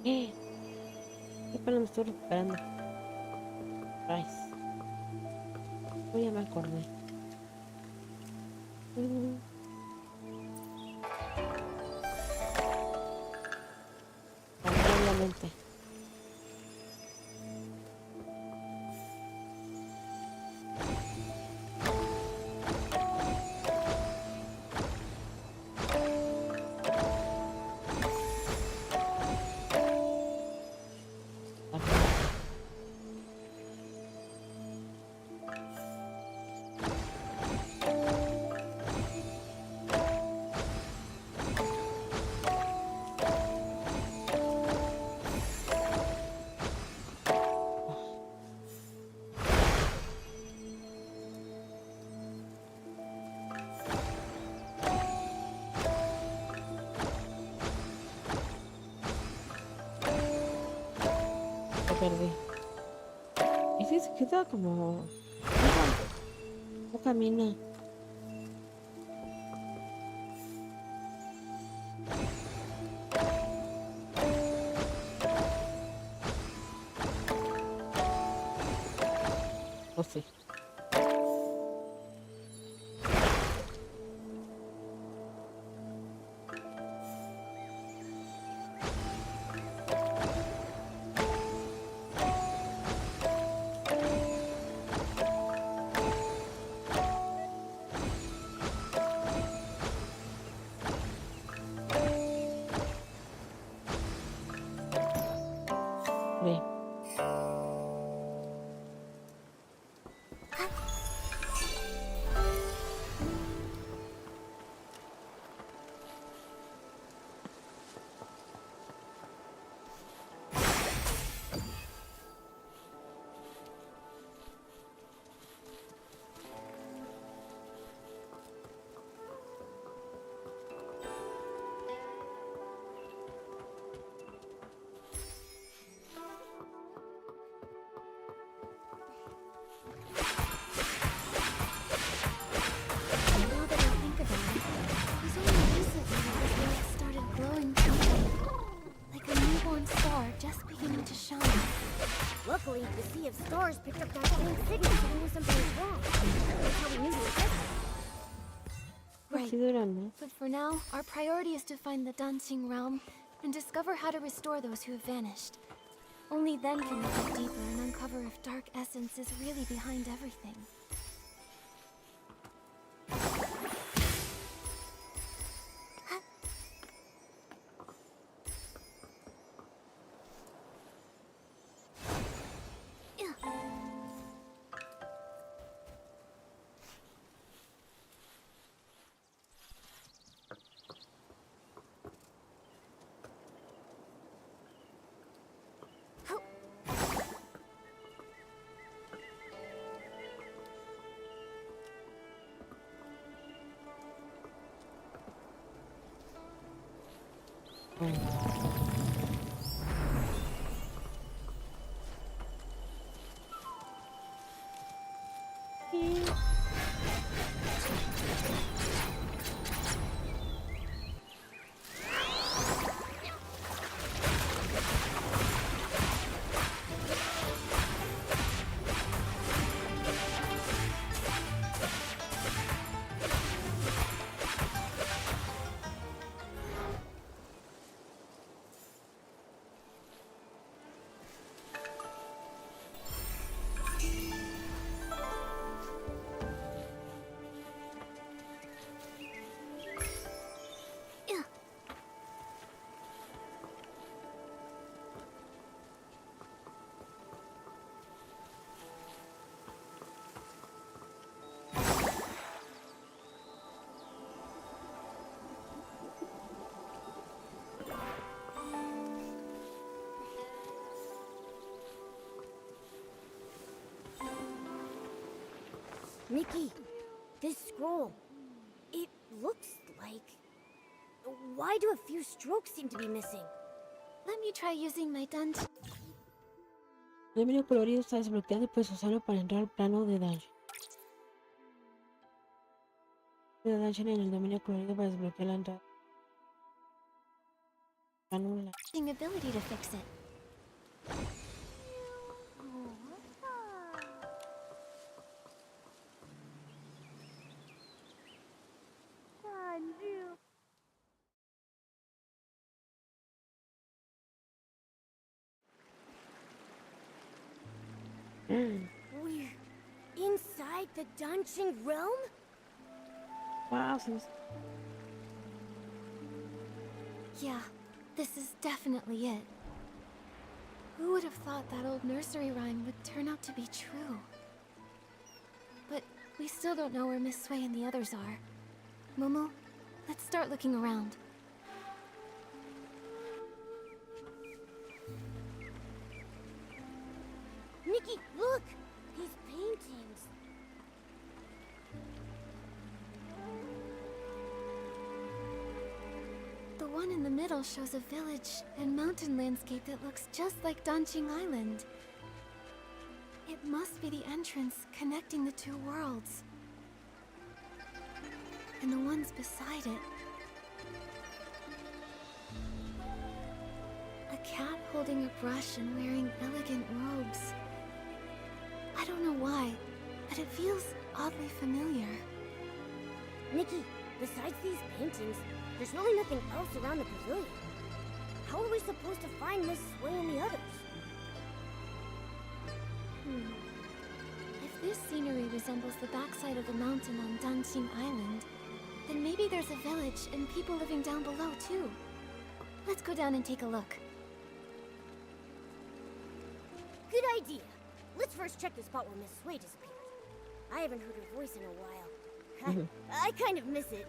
Qué pena, me estoy recuperando. Rice. Ya me acordé. Probablemente. Perdí. Y si se queda como... No camina. O sí. Ve. Now that I think about it, it was only recently that this world started glowing like a newborn star just beginning to shine. Luckily, the Sea of Stars picked up that same signal so we knew something was wrong. That's how we knew to address it. Right. Sí duran, ¿no? But for now, our priority is to find the Danqing realm and discover how to restore those who have vanished. Only then can we dig deeper and uncover if dark essence is really behind everything. Nikki, this scroll, it looks like... Why do a few strokes seem to be missing? Let me try using my dungeon. El dominio colorido está desbloqueado y puedes usarlo para entrar al plano de dungeon. De dungeon en el dominio colorido para desbloquear la entrada. Ability to fix it. We're inside the Dungeon realm? Wow, Yeah, this is definitely it. Who would have thought that old nursery rhyme would turn out to be true? But we still don't know where Miss Sway and the others are. Momo, let's start looking around. Nikki, look! These paintings. The one in the middle shows a village and mountain landscape that looks just like Danqing Island. It must be the entrance connecting the two worlds. And the ones beside it. A cat holding a brush and wearing elegant robes. I don't know why, but it feels oddly familiar. Nikki, besides these paintings, there's really nothing else around the pavilion. How are we supposed to find Miss Sway and the others? If this scenery resembles the backside of the mountain on Danqing Island, then maybe there's a village and people living down below too. Let's go down and take a look. Good idea. Let's first check the spot where Miss Sway disappeared. I haven't heard her voice in a while. I kind of miss it.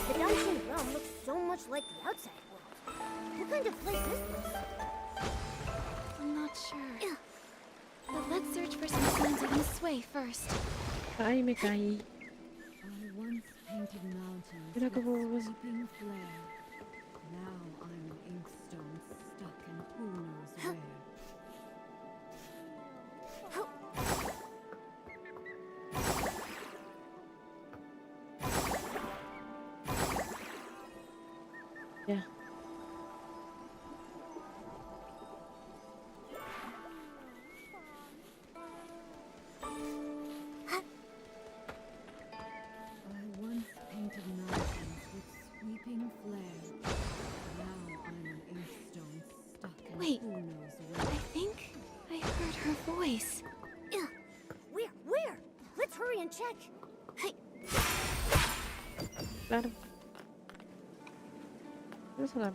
The Dungeon realm looks so much like the outside world. What kind of place is this? I'm not sure. But let's search for some signs of Miss Sway first. Ay, me caí. I once painted mountains Mira with cómo sweeping flare. Now I'm an inkstone stuck in who knows where. Yeah. I once painted mountains with sweeping flare. Now I'm an inkstone stuck in Wait, who knows Claro. Vamos a agarrar.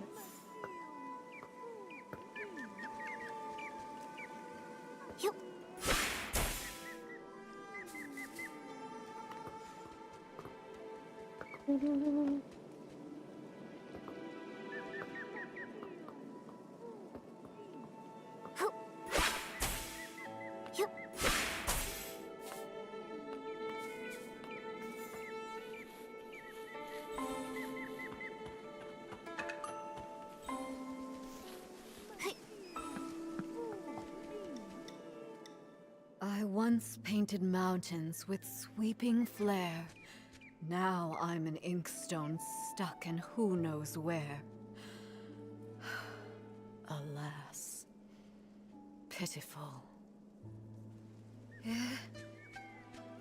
I once painted mountains with sweeping flair. Now I'm an inkstone stuck in who knows where. Alas. Pitiful.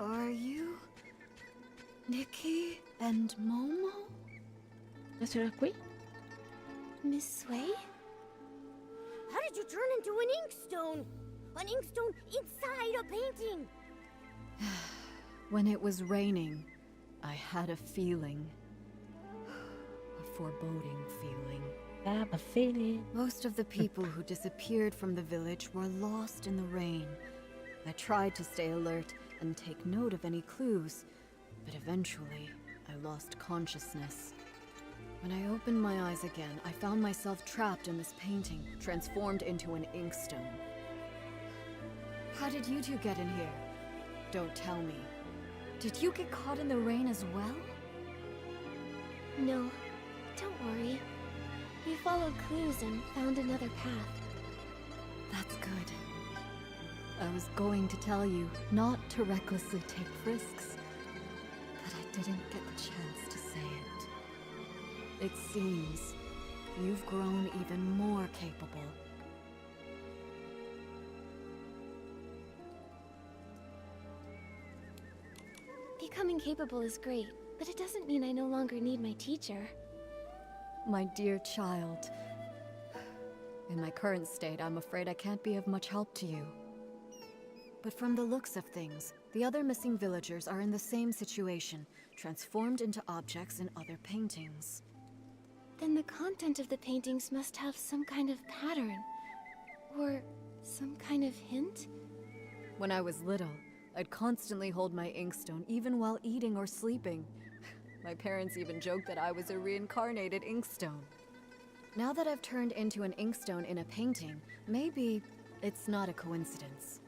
Are you Nikki and Momo? ¿Es una queen? Miss Sway? How did you turn into an inkstone? An inkstone inside a painting! When it was raining, I had a feeling. A foreboding feeling. I have a feeling. Most of the people who disappeared from the village were lost in the rain. I tried to stay alert and take note of any clues, but eventually I lost consciousness. When I opened my eyes again, I found myself trapped in this painting, transformed into an inkstone. How did you two get in here? Don't tell me. Did you get caught in the rain as well? No, don't worry. We followed clues and found another path. That's good. I was going to tell you not to recklessly take risks, but I didn't get the chance to say it. It seems you've grown even more capable. Becoming capable is great, but it doesn't mean I no longer need my teacher. My dear child, in my current state, I'm afraid I can't be of much help to you. But from the looks of things, the other missing villagers are in the same situation, transformed into objects in other paintings. Then the content of the paintings must have some kind of pattern. Or some kind of hint? When I was little, I'd constantly hold my inkstone even while eating or sleeping. My parents even joked that I was a reincarnated inkstone. Now that I've turned into an inkstone in a painting, maybe it's not a coincidence.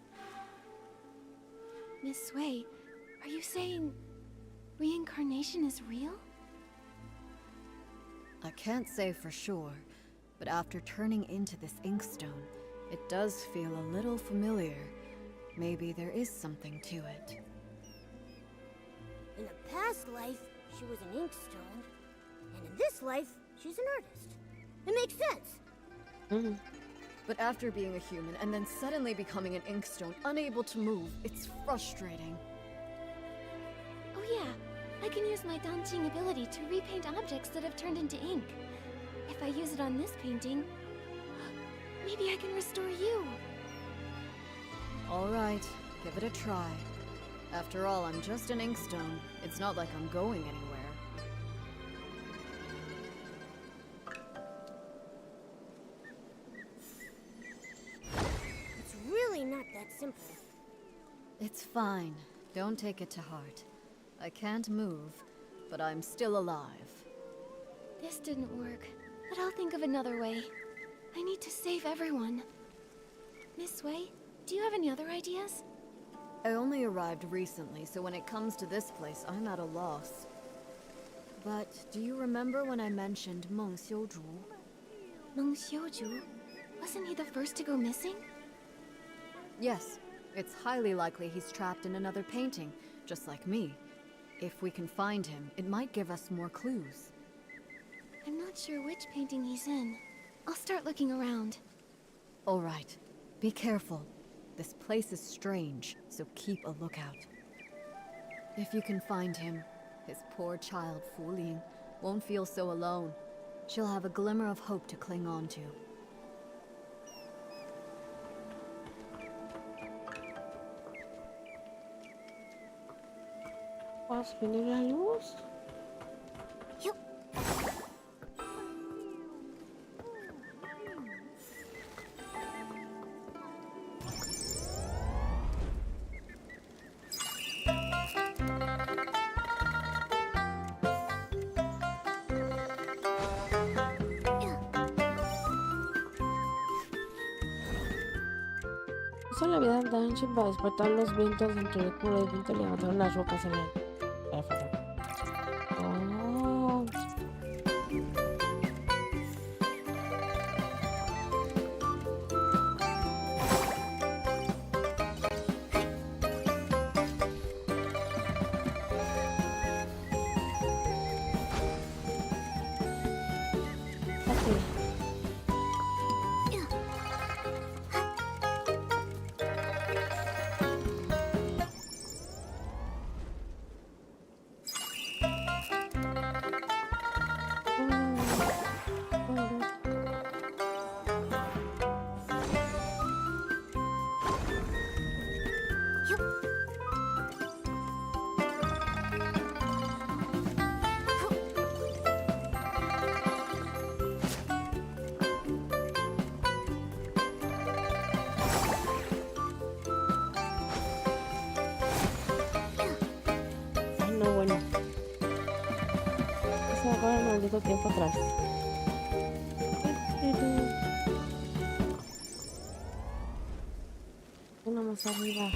Miss Sway, are you saying reincarnation is real? I can't say for sure, but after turning into this inkstone, it does feel a little familiar. Maybe there is something to it. In a past life, she was an inkstone, and in this life, she's an artist. It makes sense. But after being a human and then suddenly becoming an inkstone, unable to move, it's frustrating. Oh yeah, I can use my dancing ability to repaint objects that have turned into ink. If I use it on this painting, maybe I can restore you. All right, give it a try. After all, I'm just an inkstone. It's not like I'm going anywhere. It's really not that simple. It's fine. Don't take it to heart. I can't move, but I'm still alive. This didn't work, but I'll think of another way. I need to save everyone. Miss Sway, do you have any other ideas? I only arrived recently, so when it comes to this place, I'm at a loss. But do you remember when I mentioned Meng Xiuzhu? Meng Xiuzhu? Wasn't he the first to go missing? Yes. It's highly likely he's trapped in another painting, just like me. If we can find him, it might give us more clues. I'm not sure which painting he's in. I'll start looking around. All right. Be careful. This place is strange, so keep a lookout. If you can find him, his poor child, Fu Ling, won't feel so alone. She'll have a glimmer of hope to cling on to. ¿Vas a venir la luz? Usa la vida de Danshin para despertar los vientos dentro del culo del viento y levantar unas rocas en el... Oh. No, bueno. Se va a acabar el maldito tiempo atrás. Una más arriba.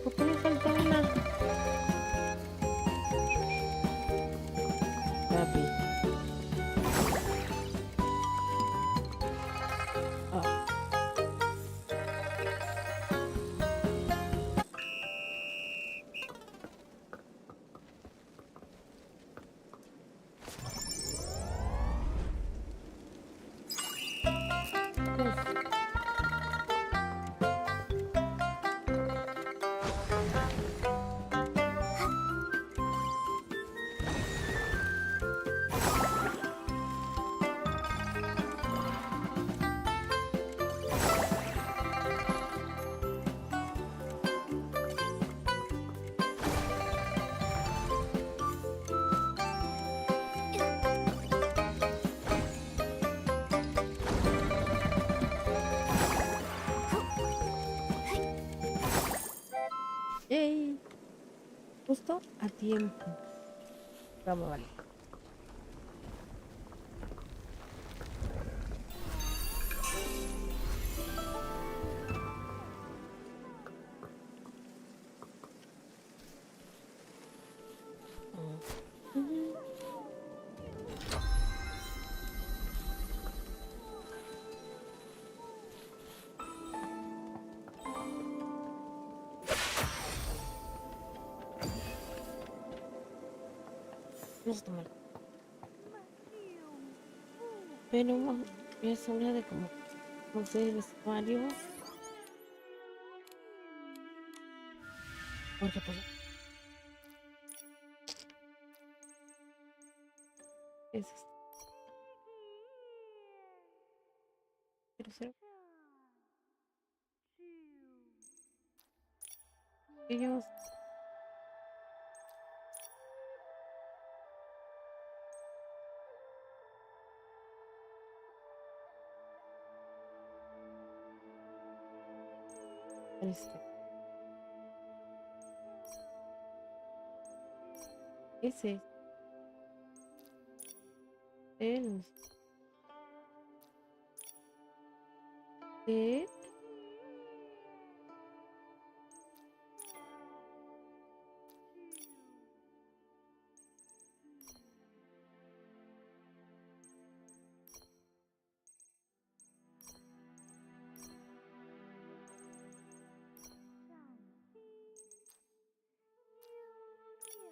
¿Por qué me falta una? Papi. Ah. ¡Ey! Justo a tiempo. Vamos, vale. Vamos a tomar. Pero es una de como, no sé, vestuarios. Porque pues... Es esto. Quiero ser... Ellos... Ese el de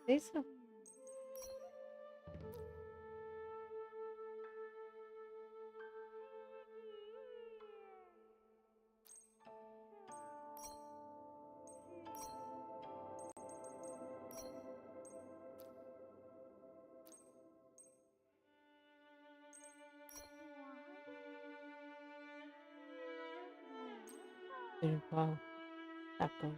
eso. Pero wow. taco.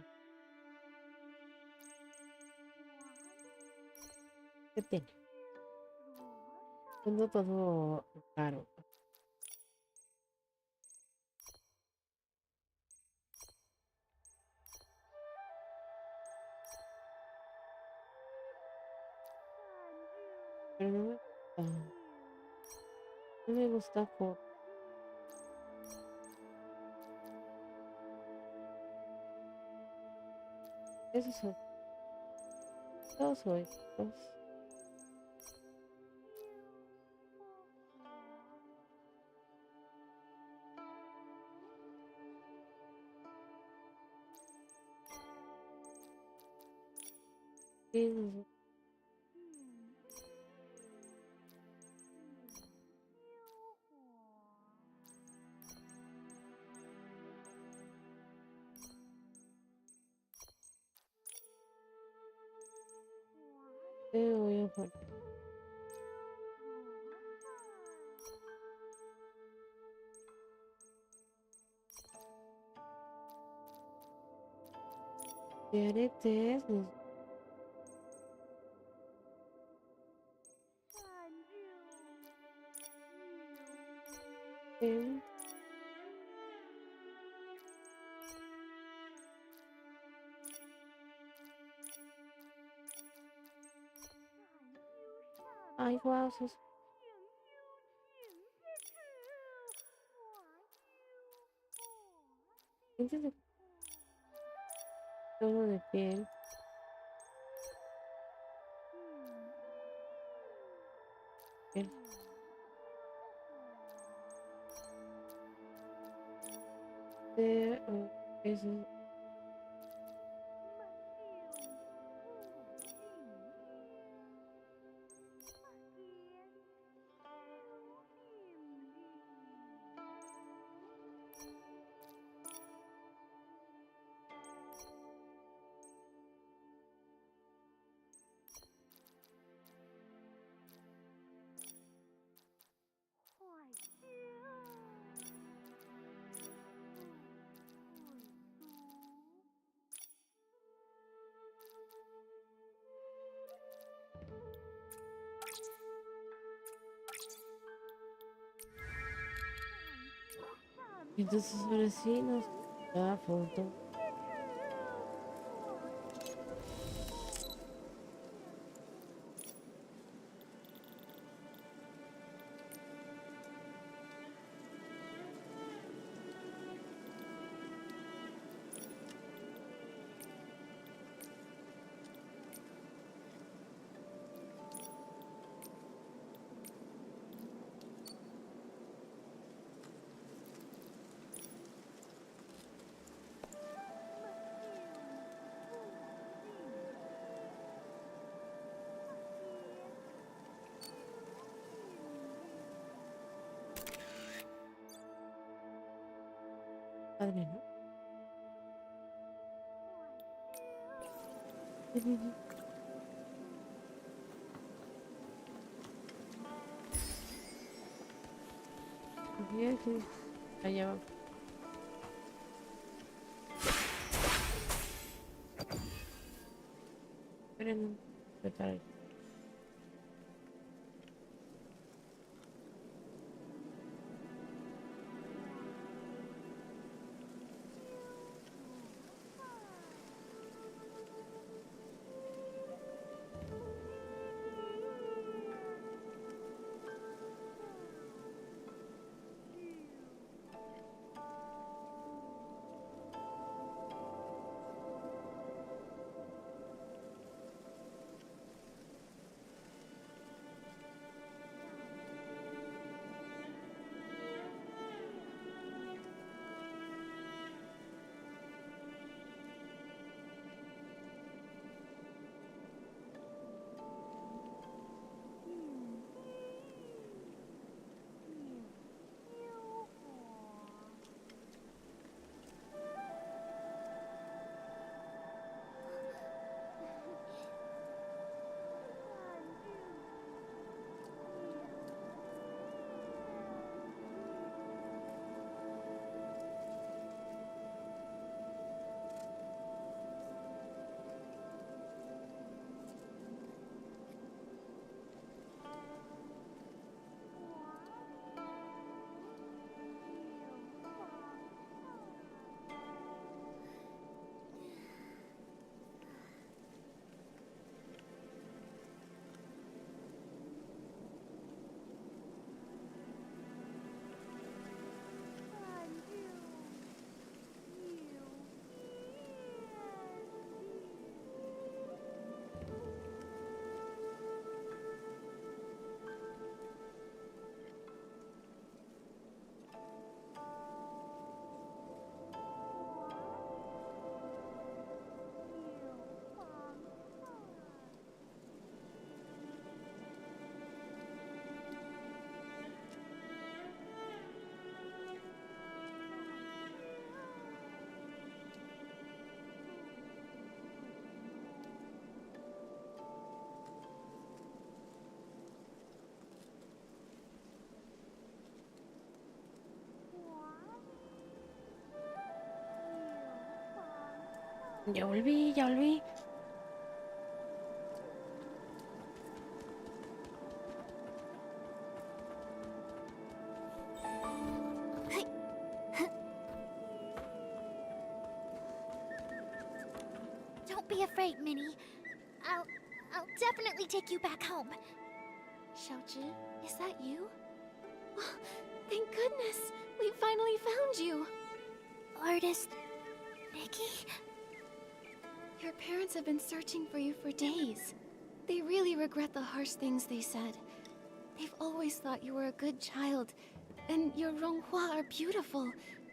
¿Qué tiene? Siendo todo raro. Pero no me gusta. No me gusta por... Esos son todos o estos. Sí, no sé. Te voy a poner. De aretes, no sé. Ay, guau, esos dientes de tono de piel. Piel. De, esos. Entonces ahora sí nos da foto. Padre, ¿no? Bien, sí. Allá va. Esperen, preparar. Ya volví, ya volví. Don't be afraid, Minnie. I'll definitely take you back home. Xiaozhi, is that you? Oh, thank goodness! We finally found you! Artist Nikki? Your parents have been searching for you for days. They really regret the harsh things they said. They've always thought you were a good child, and your Ronghua are beautiful,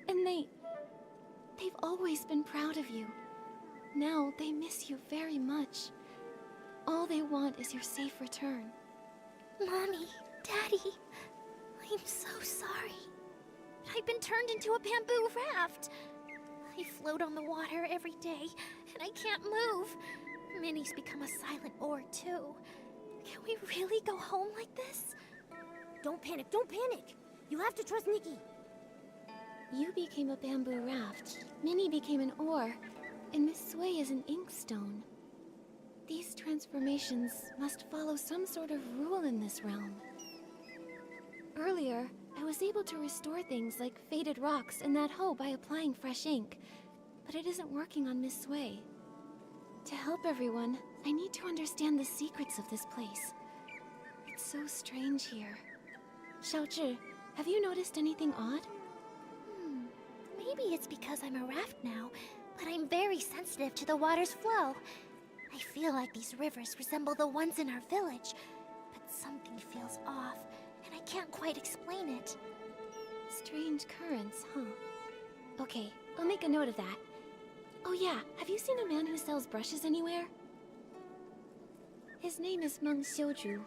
and they've always been proud of you. Now they miss you very much. All they want is your safe return. Mommy, Daddy, I'm so sorry. I've been turned into a bamboo raft. I float on the water every day, and I can't move. Minnie's become a silent oar, too. Can we really go home like this? Don't panic, don't panic! You have to trust Nikki. You became a bamboo raft, Minnie became an oar, and Miss Sui is an inkstone. These transformations must follow some sort of rule in this realm. Earlier, I was able to restore things like faded rocks in that hoe by applying fresh ink, but it isn't working on Miss Sui. To help everyone, I need to understand the secrets of this place. It's so strange here. Xiaozhi, have you noticed anything odd? Maybe it's because I'm a raft now, but I'm very sensitive to the water's flow. I feel like these rivers resemble the ones in our village, but something feels off, and I can't quite explain it. Strange currents, huh? Okay, I'll make a note of that. Oh yeah, have you seen a man who sells brushes anywhere? His name is Meng Xiuzhu.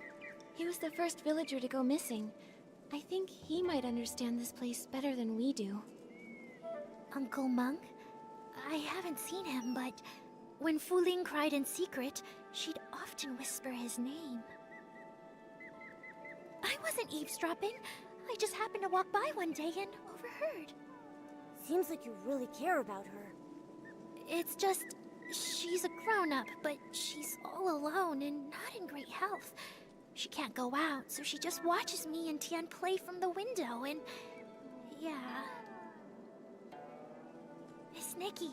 He was the first villager to go missing. I think he might understand this place better than we do. Uncle Meng? I haven't seen him, but when Fu Ling cried in secret, she'd often whisper his name. I wasn't eavesdropping. I just happened to walk by one day and overheard. Seems like you really care about her. It's just, she's a grown-up, but she's all alone and not in great health. She can't go out, so she just watches me and Tian play from the window, and yeah. Miss Nikki,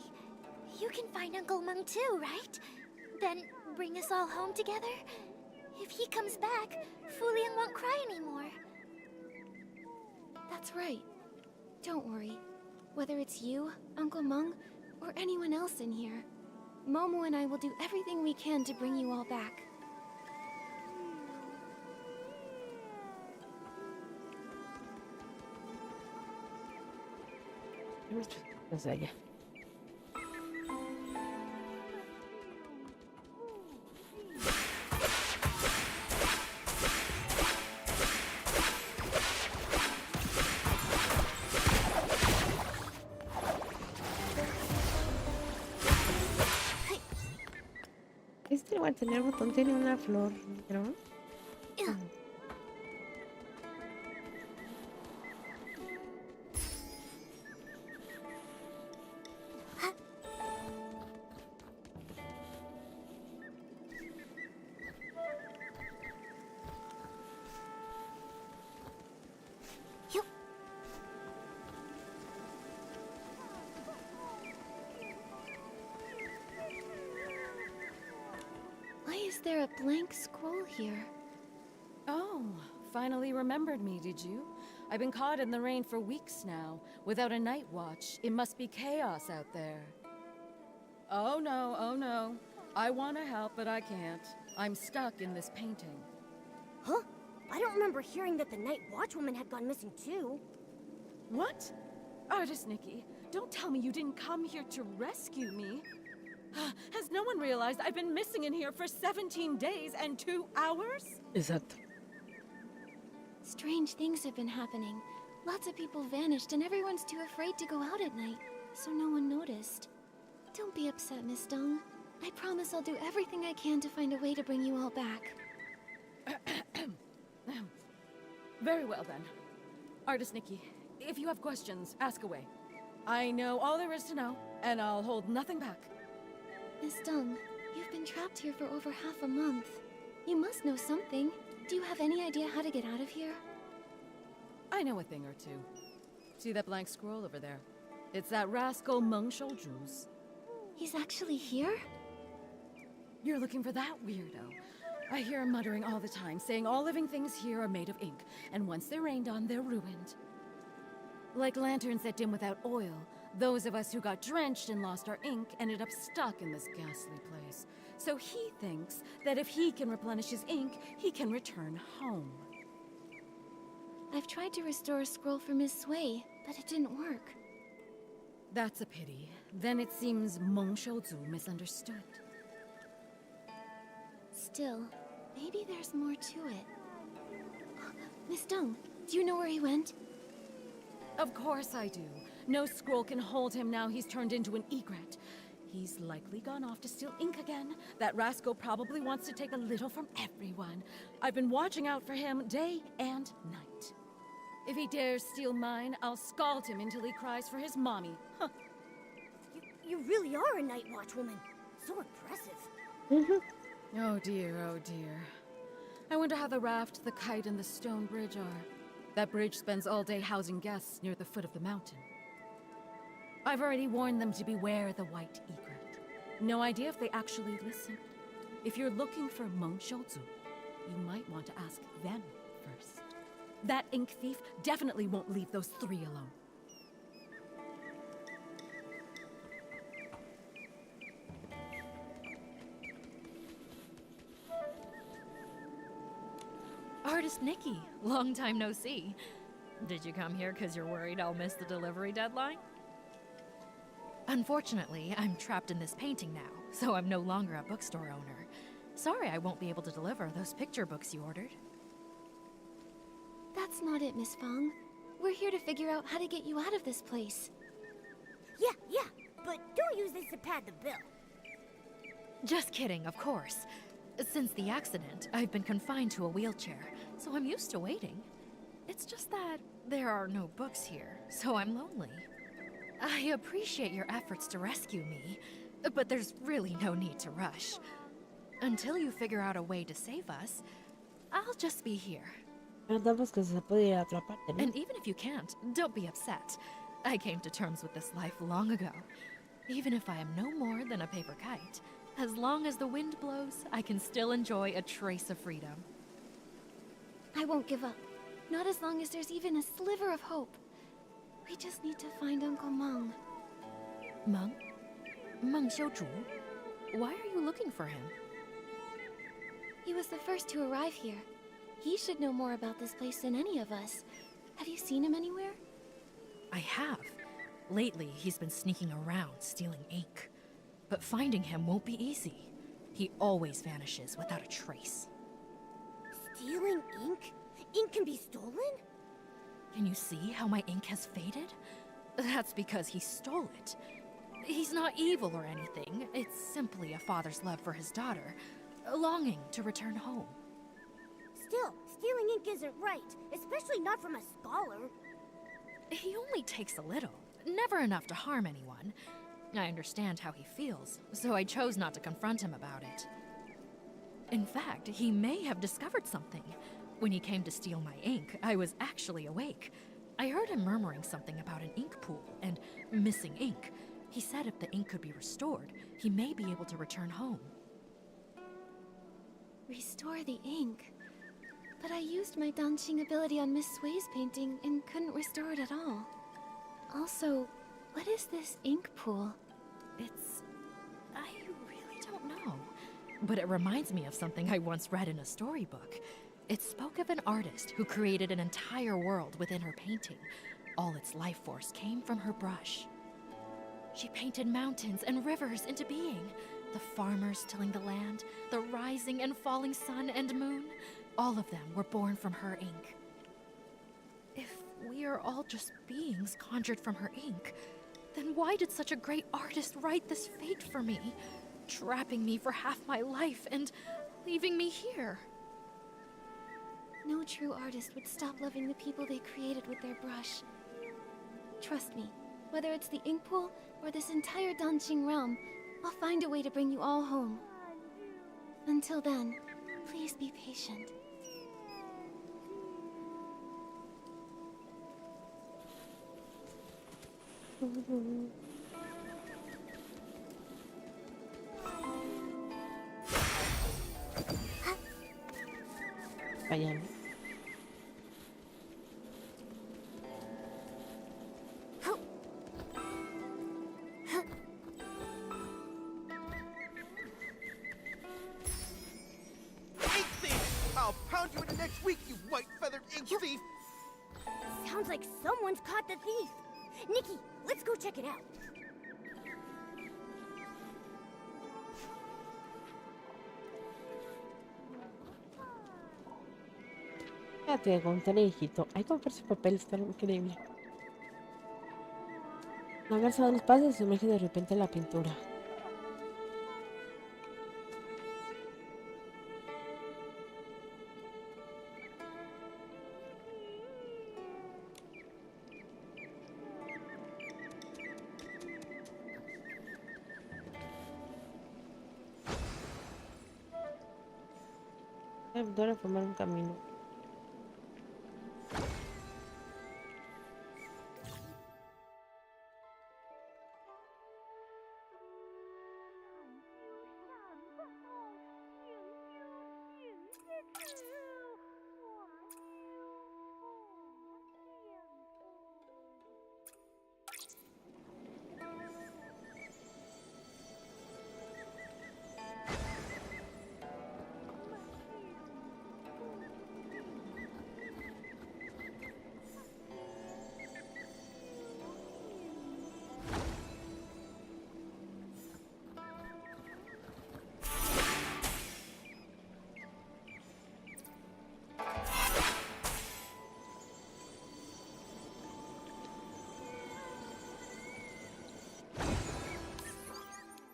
you can find Uncle Meng too, right? Then bring us all home together? If he comes back, Fu Ling won't cry anymore. That's right. Don't worry. Whether it's you, Uncle Meng, or anyone else in here, Momo and I will do everything we can to bring you all back. Pues allá. Este lugar tener el botón tiene una flor, ¿no? Why is there a blank scroll here? Oh, finally remembered me, did you? I've been caught in the rain for weeks now. Without a night watch, it must be chaos out there. Oh no. I want to help, but I can't. I'm stuck in this painting. Huh? I don't remember hearing that the night watchwoman had gone missing too. What? Artist Nikki, don't tell me you didn't come here to rescue me. Has no one realized I've been missing in here for 17 days and 2 hours? Exacto. Strange things have been happening. Lots of people vanished and everyone's too afraid to go out at night, so no one noticed. Don't be upset, Miss Dong. I promise I'll do everything I can to find a way to bring you all back. Very well then. Artist Nikki, if you have questions, ask away. I know all there is to know, and I'll hold nothing back. Miss Dung, you've been trapped here for over half a month. You must know something. Do you have any idea how to get out of here? I know a thing or two. See that blank scroll over there? It's that rascal Meng Shouju's. He's actually here? You're looking for that weirdo. I hear him muttering all the time, saying all living things here are made of ink, and once they're rained on, they're ruined. Like lanterns that dim without oil, those of us who got drenched and lost our ink ended up stuck in this ghastly place. So he thinks that if he can replenish his ink, he can return home. I've tried to restore a scroll for Miss Sui, but it didn't work. That's a pity. Then it seems Meng Shouzu misunderstood. Still, maybe there's more to it. Miss Dung, do you know where he went? Of course I do. No scroll can hold him now he's turned into an egret. He's likely gone off to steal ink again. That rascal probably wants to take a little from everyone. I've been watching out for him day and night. If he dares steal mine, I'll scald him until he cries for his mommy. Huh. You really are a night watch woman. So impressive. Oh dear, oh dear. I wonder how the raft, the kite, and the stone bridge are. That bridge spends all day housing guests near the foot of the mountain. I've already warned them to beware the white egret. No idea if they actually listen. If you're looking for Meng Shouzu, you might want to ask them first. That ink thief definitely won't leave those three alone. Artist Nikki, long time no see. Did you come here because you're worried I'll miss the delivery deadline? Unfortunately, I'm trapped in this painting now, so I'm no longer a bookstore owner. Sorry I won't be able to deliver those picture books you ordered. That's not it, Miss Fong. We're here to figure out how to get you out of this place. Yeah, but don't use this to pad the bill. Just kidding, of course. Since the accident, I've been confined to a wheelchair, so I'm used to waiting. It's just that there are no books here, so I'm lonely. I appreciate your efforts to rescue me, but there's really no need to rush. Until you figure out a way to save us, I'll just be here. And even if you can't, don't be upset. I came to terms with this life long ago. Even if I am no more than a paper kite, as long as the wind blows, I can still enjoy a trace of freedom. I won't give up. Not as long as there's even a sliver of hope. We just need to find Uncle Meng. Meng? Meng Xiuzhu? Why are you looking for him? He was the first to arrive here. He should know more about this place than any of us. Have you seen him anywhere? I have. Lately, he's been sneaking around, stealing ink. But finding him won't be easy. He always vanishes without a trace. Stealing ink? Ink can be stolen? Can you see how my ink has faded? That's because he stole it. He's not evil or anything. It's simply a father's love for his daughter, a longing to return home. Still, stealing ink isn't right, especially not from a scholar. He only takes a little, never enough to harm anyone. I understand how he feels, so I chose not to confront him about it. In fact, he may have discovered something. When he came to steal my ink, I was actually awake. I heard him murmuring something about an ink pool and missing ink. He said if the ink could be restored, he may be able to return home. Restore the ink? But I used my dancing ability on Miss Sui's painting and couldn't restore it at all. Also, what is this ink pool? I really don't know. But it reminds me of something I once read in a storybook. It spoke of an artist who created an entire world within her painting. All its life force came from her brush. She painted mountains and rivers into being. The farmers tilling the land, the rising and falling sun and moon, all of them were born from her ink. If we are all just beings conjured from her ink, then why did such a great artist write this fate for me, trapping me for half my life and leaving me here? No true artist would stop loving the people they created with their brush. Trust me, whether it's the ink pool or this entire dancing realm, I'll find a way to bring you all home. Until then, please be patient. Acompáñame. Ink thief! I'll pound you into next week, you white-feathered ink thief! Sounds like someone's caught the thief. Nikki, let's go check it out. Ya te contaré, hijito. Ay, comprar ese papel, está increíble. No avanza unos pasos y se sumerge de repente en la pintura. Voy a empezar a formar un camino.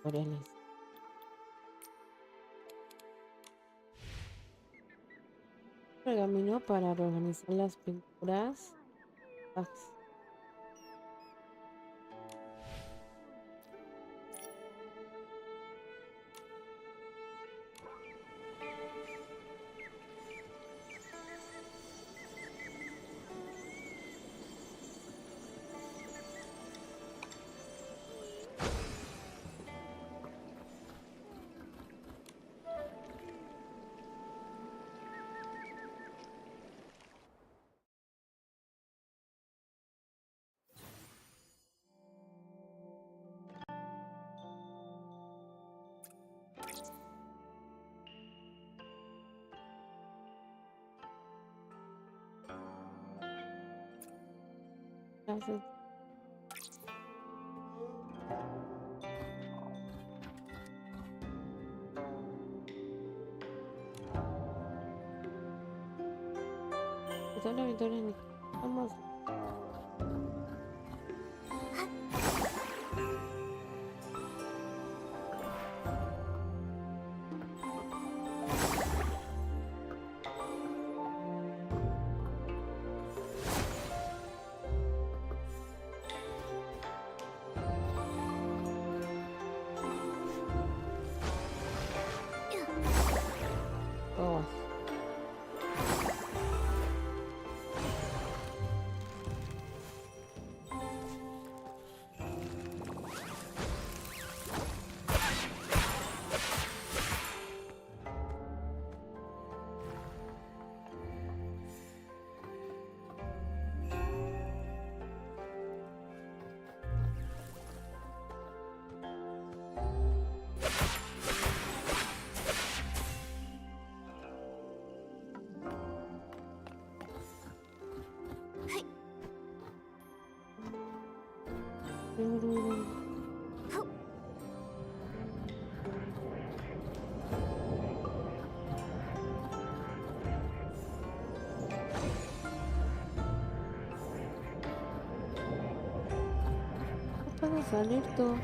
Tutoriales. Pergamino para reorganizar las pinturas. Gracias. Vamos. Vamos. No puedo salir tú.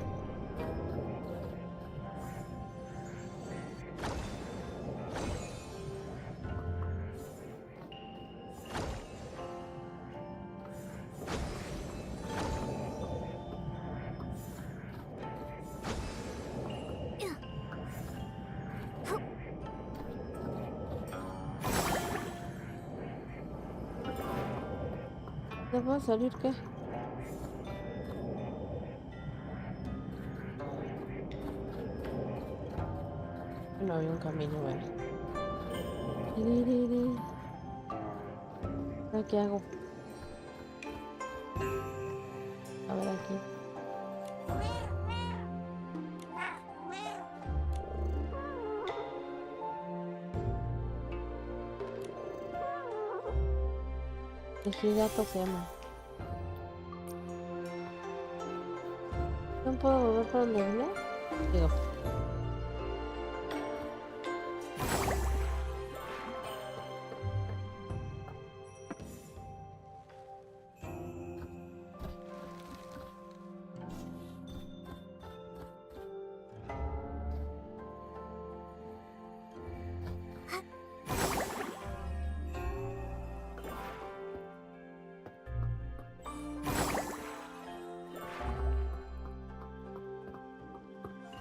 ¿Ya va a salir qué? No había un camino, ¿verdad? Tiririri. ¿Ahora qué hago? A ver aquí. El gato se llama. ¿No puedo volver para donde vine? Digo.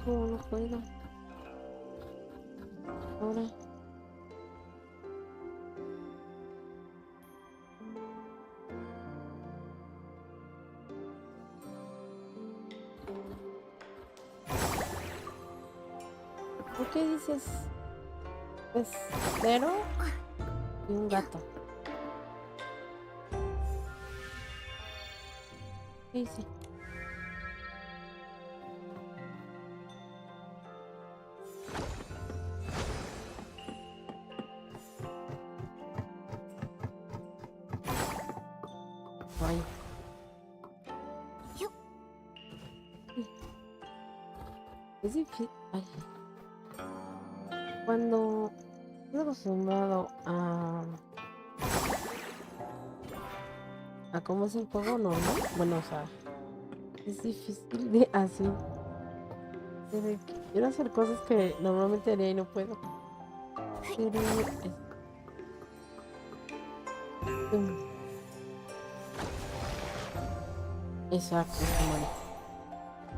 No puedo. Ahora. ¿Por qué dices? Es cero y un gato. ¿Qué hice? Ay. Es difícil. Ay. Cuando estoy acostumbrado a cómo es el juego normal, bueno, o sea, es difícil de así. De que quiero hacer cosas que normalmente haría y no puedo. Pero exacto, se muere.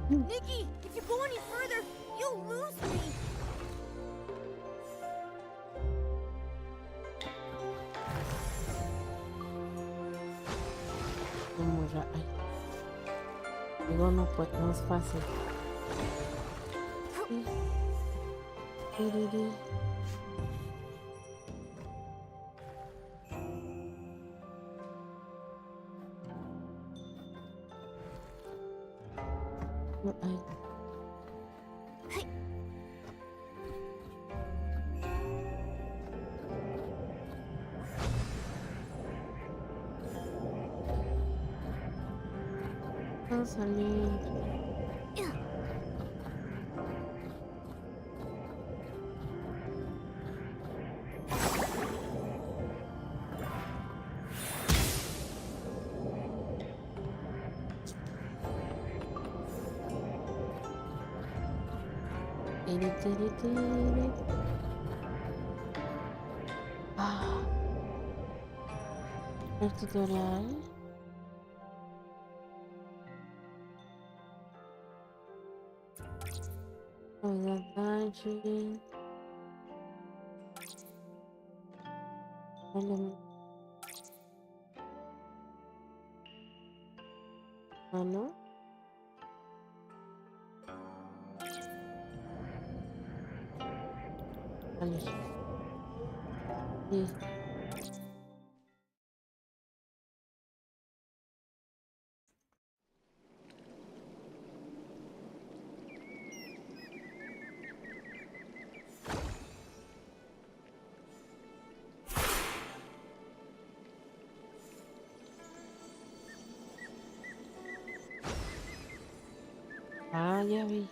Nikki, if you go any further, you'll lose me. Ay. Digo, no, pues no es fácil. Tiriri. Ay. Vamos a salir. Tiri, tiri, tiri. El tutorial. Dungeon. ¿No? Vale. Sí. Ah, ya vi.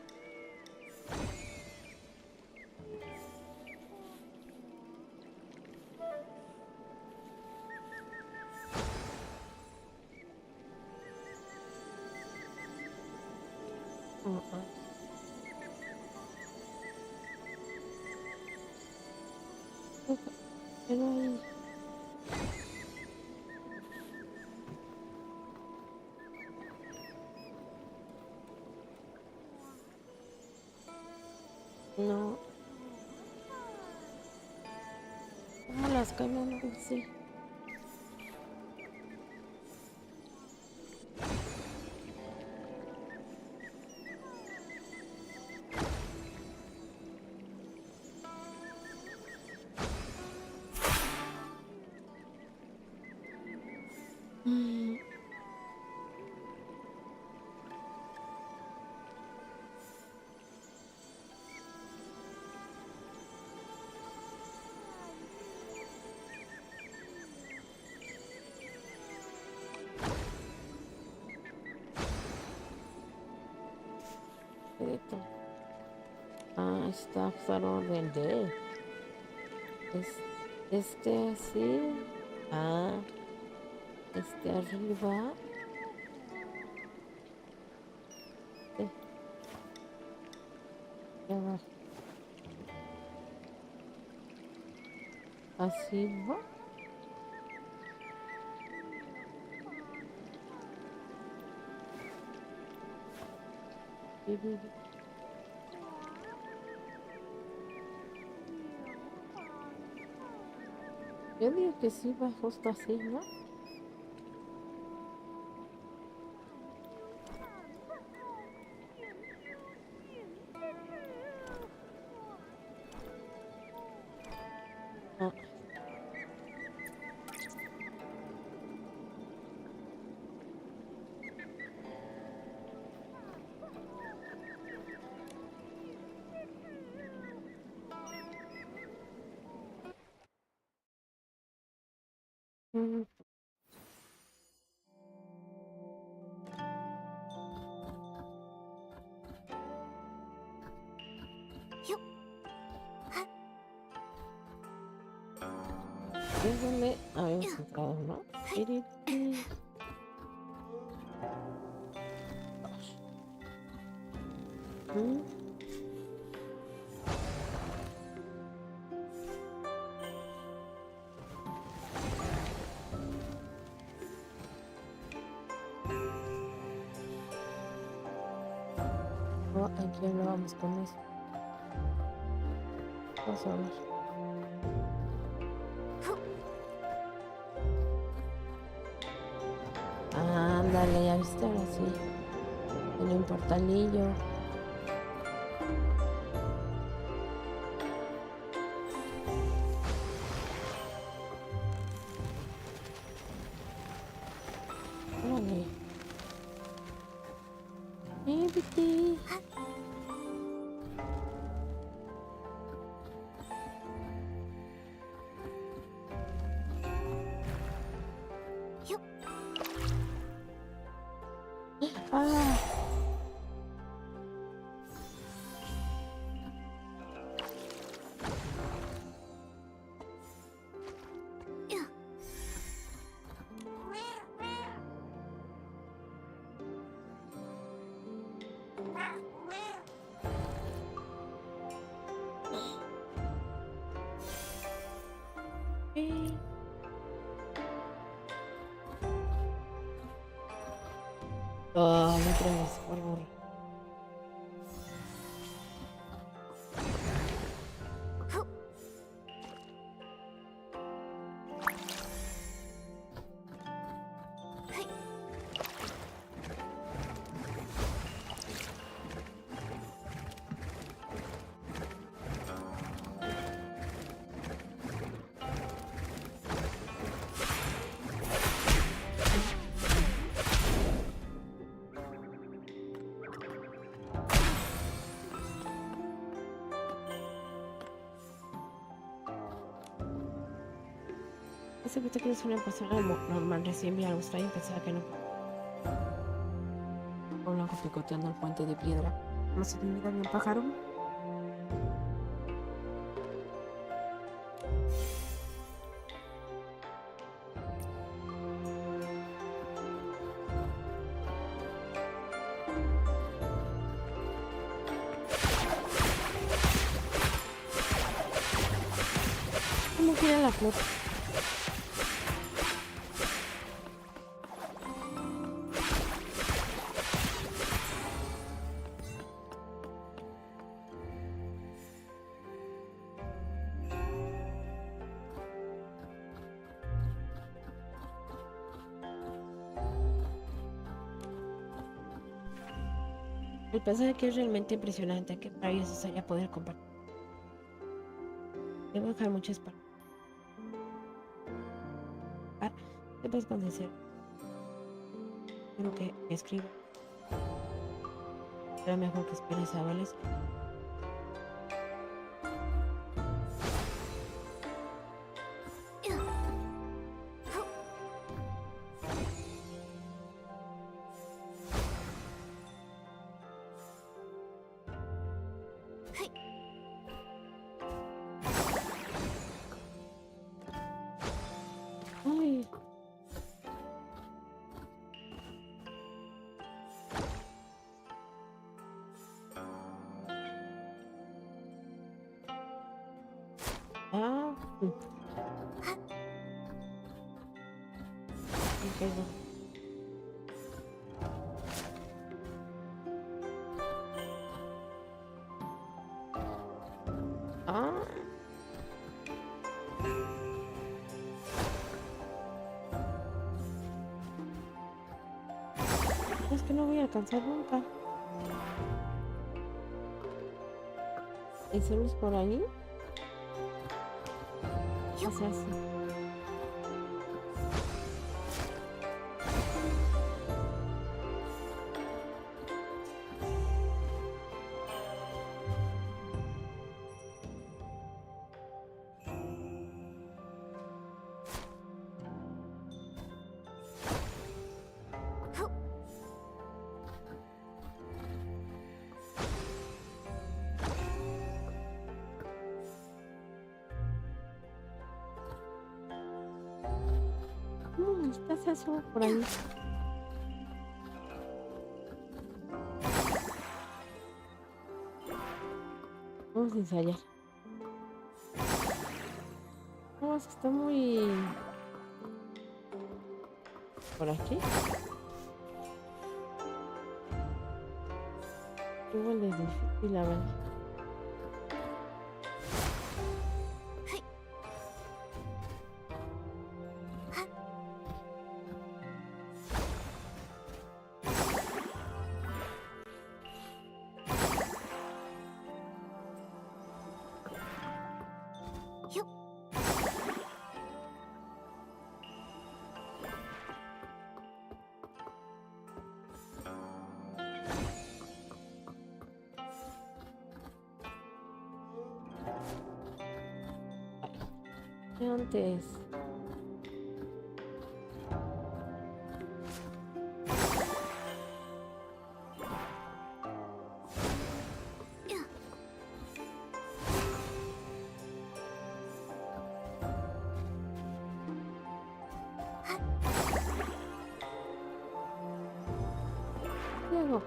Pero ahí. No. ¿Cómo las cambian? Sí. secreto. Ah, está por orden de. Este así. Ah, este arriba. Abajo. Así va. Yo digo que sí va justo así, ¿no? Ah. Mm. Es donde habíamos entrado, ¿no? No, aquí hablábamos con eso. Vamos a ver. Ándale, ya viste, ahora sí. Tiene un portalillo. Órale. Viti. Ah. Oh, otra vez, por favor. Ese que que es una persona normal, recién vi algo extraño y pensaba que no. Un blanco picoteando el puente de piedra. ¿No se te mira bien, pájaro? ¿Cómo gira la flor? El pasaje aquí es realmente impresionante. Qué maravilloso sería poder compartir. Debo dejar mucho espacio. Te puedes convencer. Creo que escribo. Será mejor que esperes a Vales. Ah. Ok, no. Ah. Es que no voy a alcanzar nunca. ¿Y solo es por ahí? ¿Qué se hace? ¿Qué hace eso por ahí? Vamos a ensayar. No, es que está muy... por aquí. Igual es difícil, la verdad. Antes. Luego.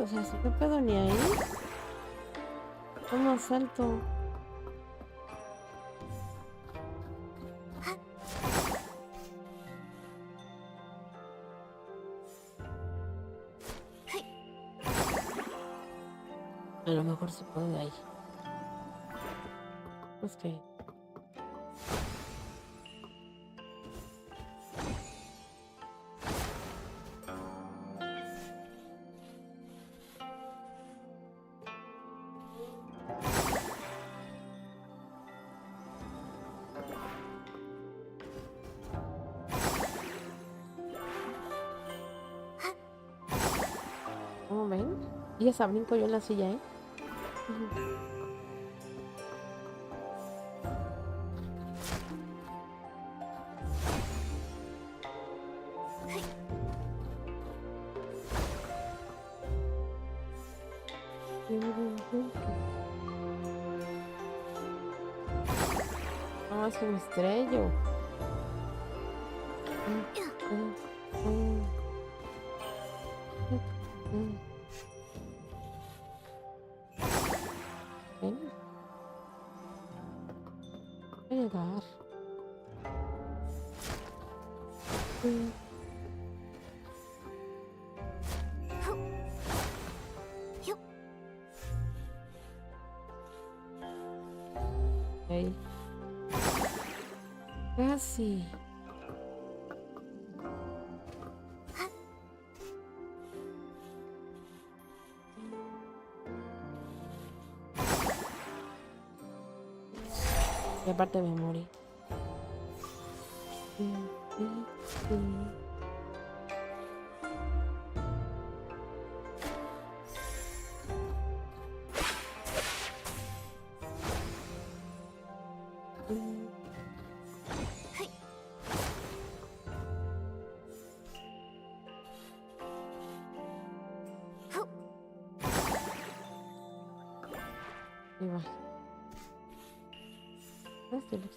O sea, si no puedo ni ahí. ¿Cómo salto? A lo mejor se puede de ahí. Es que... ¿Cómo ven? Y esa brinco yo en la silla, ¿eh? No, es que me estrello. Ven. Voy a llegar. Hey. casi. Y aparte me morí. Y va. Este lo sé.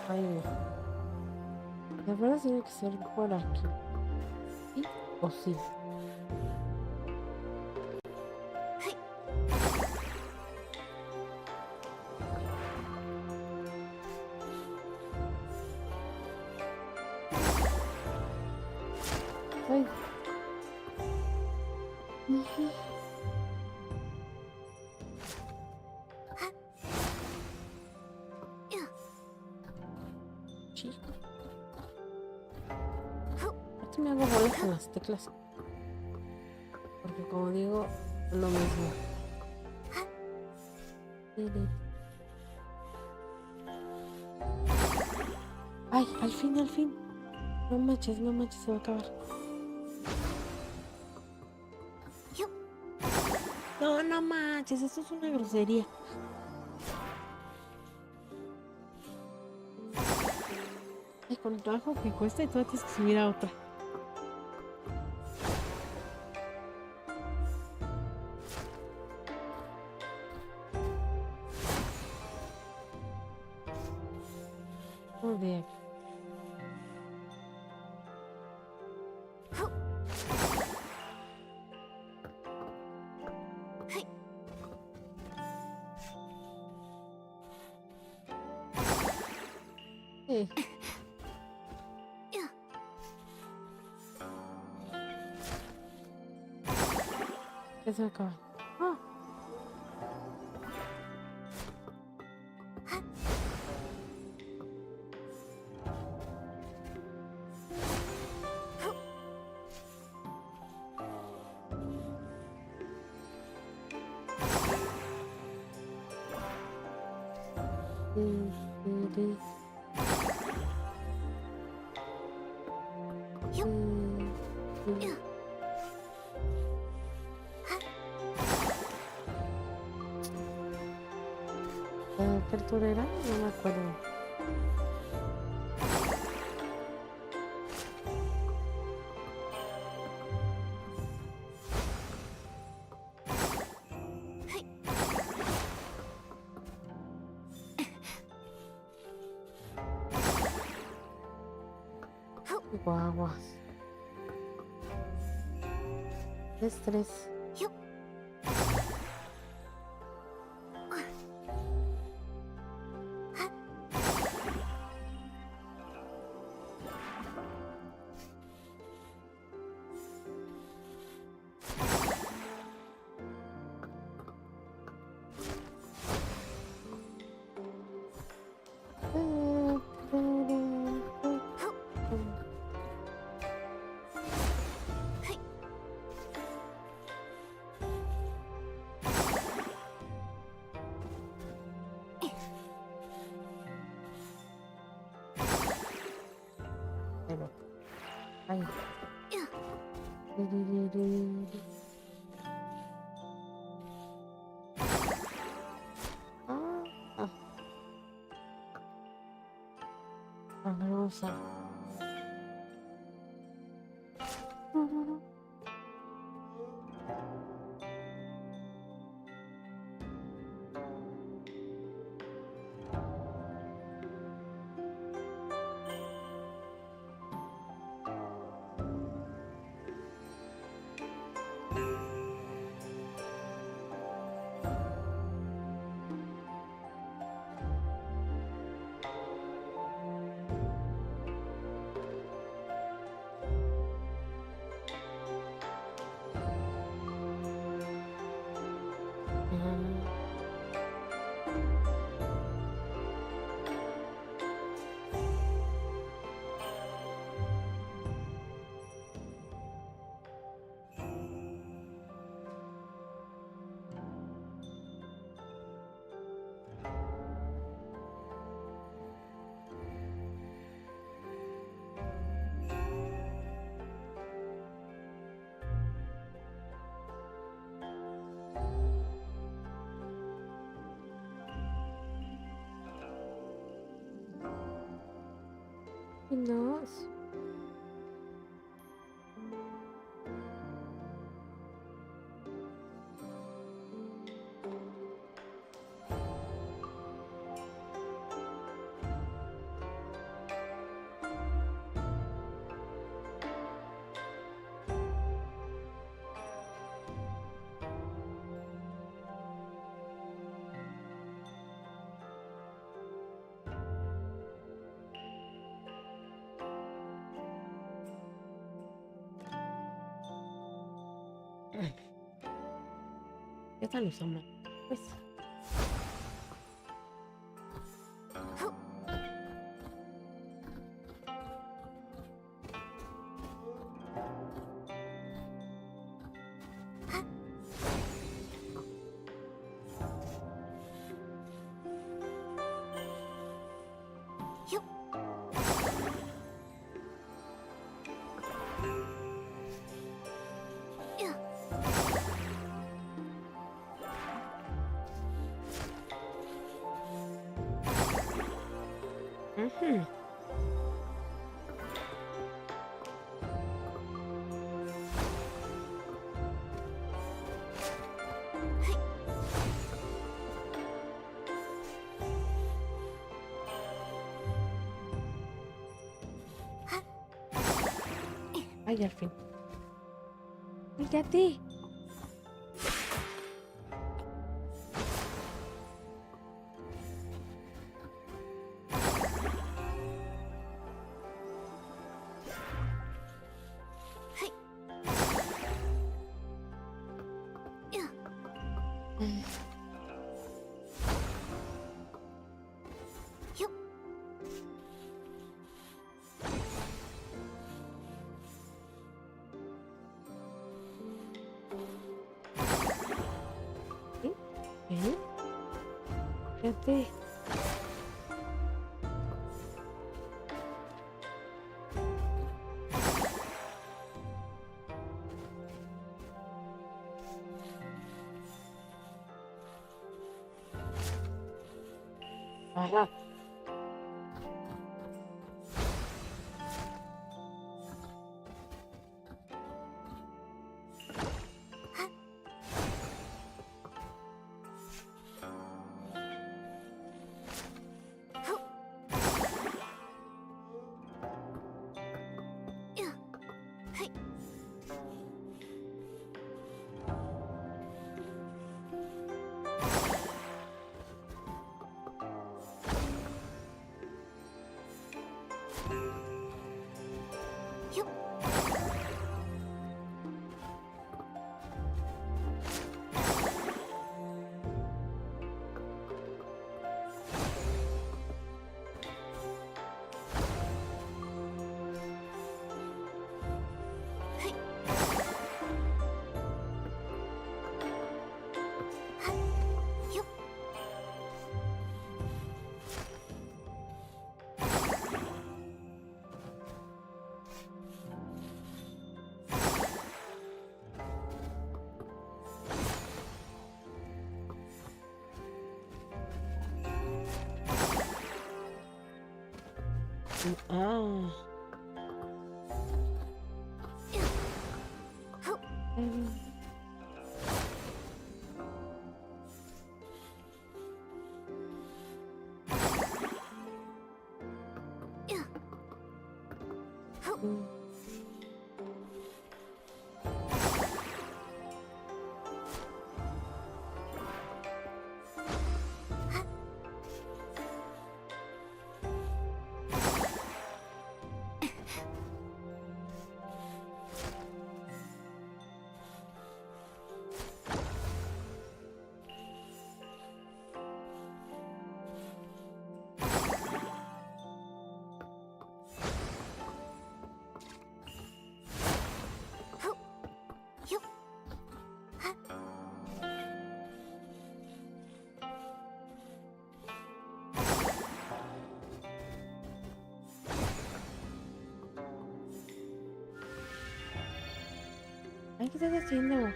Ay, la verdad tiene que ser por aquí. ¿Sí o sí? Ay. Sí. Ahorita me hago bolas con las teclas. Porque como digo, es lo mismo. Ay, al fin, al fin. No manches, se va a acabar. No, no manches, esto es una grosería. Ay, con el trabajo que cuesta y tú tienes que subir a otra. Joder. Sí. Ya se acaba. Ah. ¿Qué altura era? No me acuerdo. Guaguas. Estrés. Ay. Vamos a... No. ¿Qué tal los hombres? Pues. Ujú. Ay, al fin. Fíjate. ¿Eh? Fíjate. Ajá. Ah. Ay, ¿qué estás haciendo?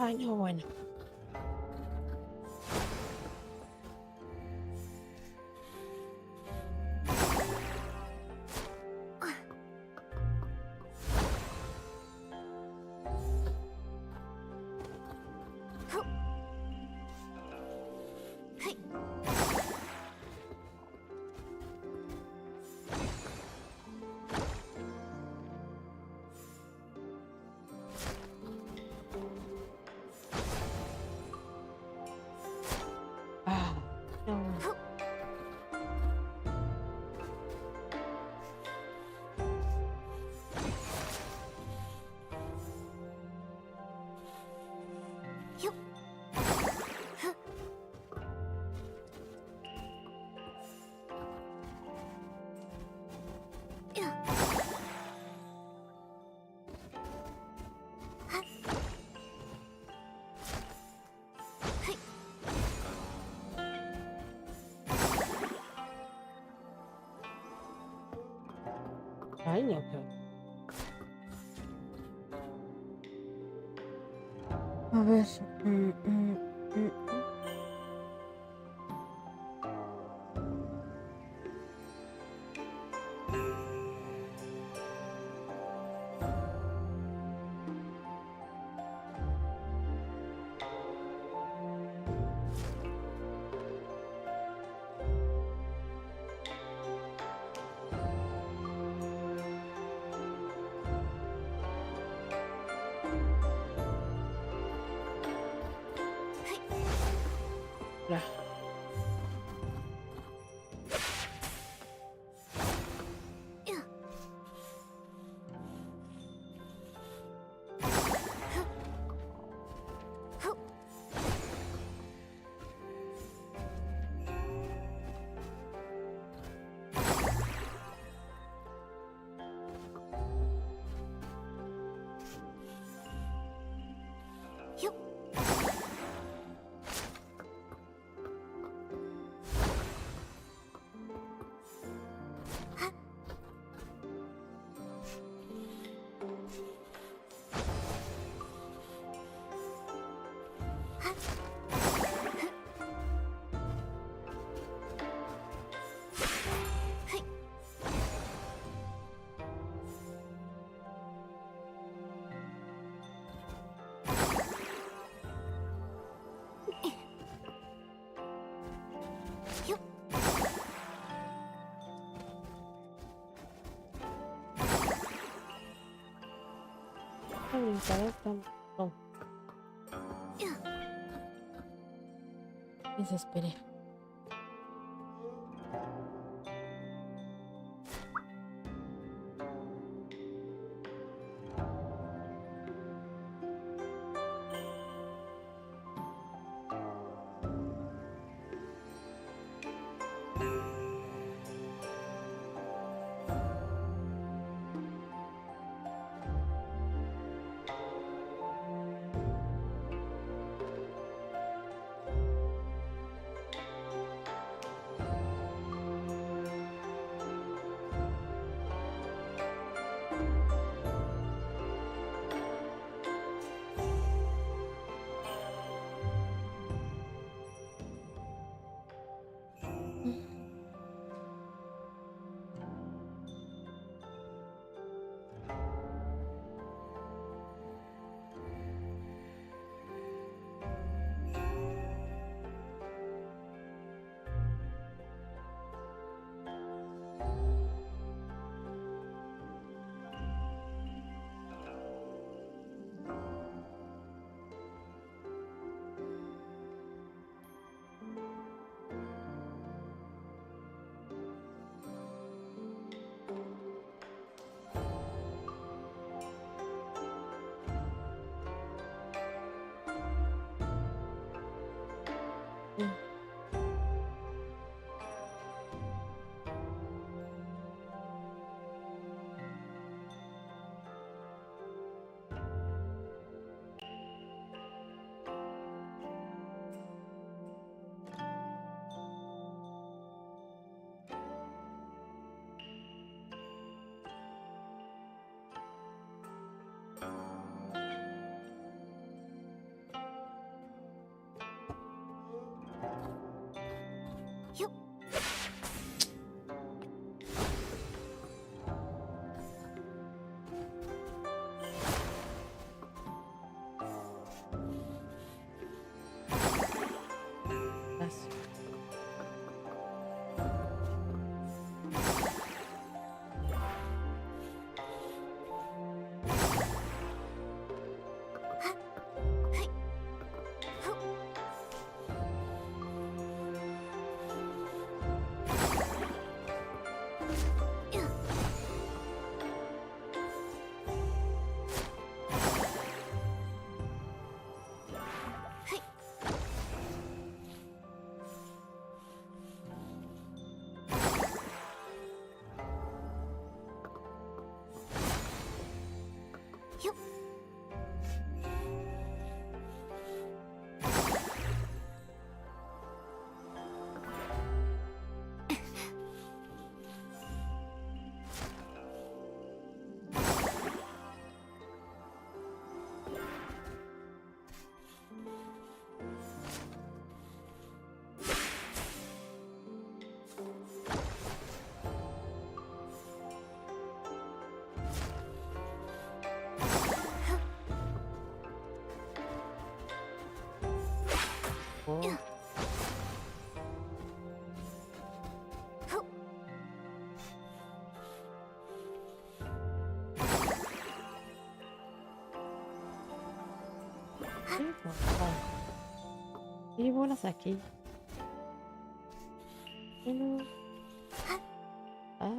Ay, no, bueno. Ah, no. Ay, no, pero... A ver. Ya. No. Desesperé. Y bolas aquí. Bueno. Ah.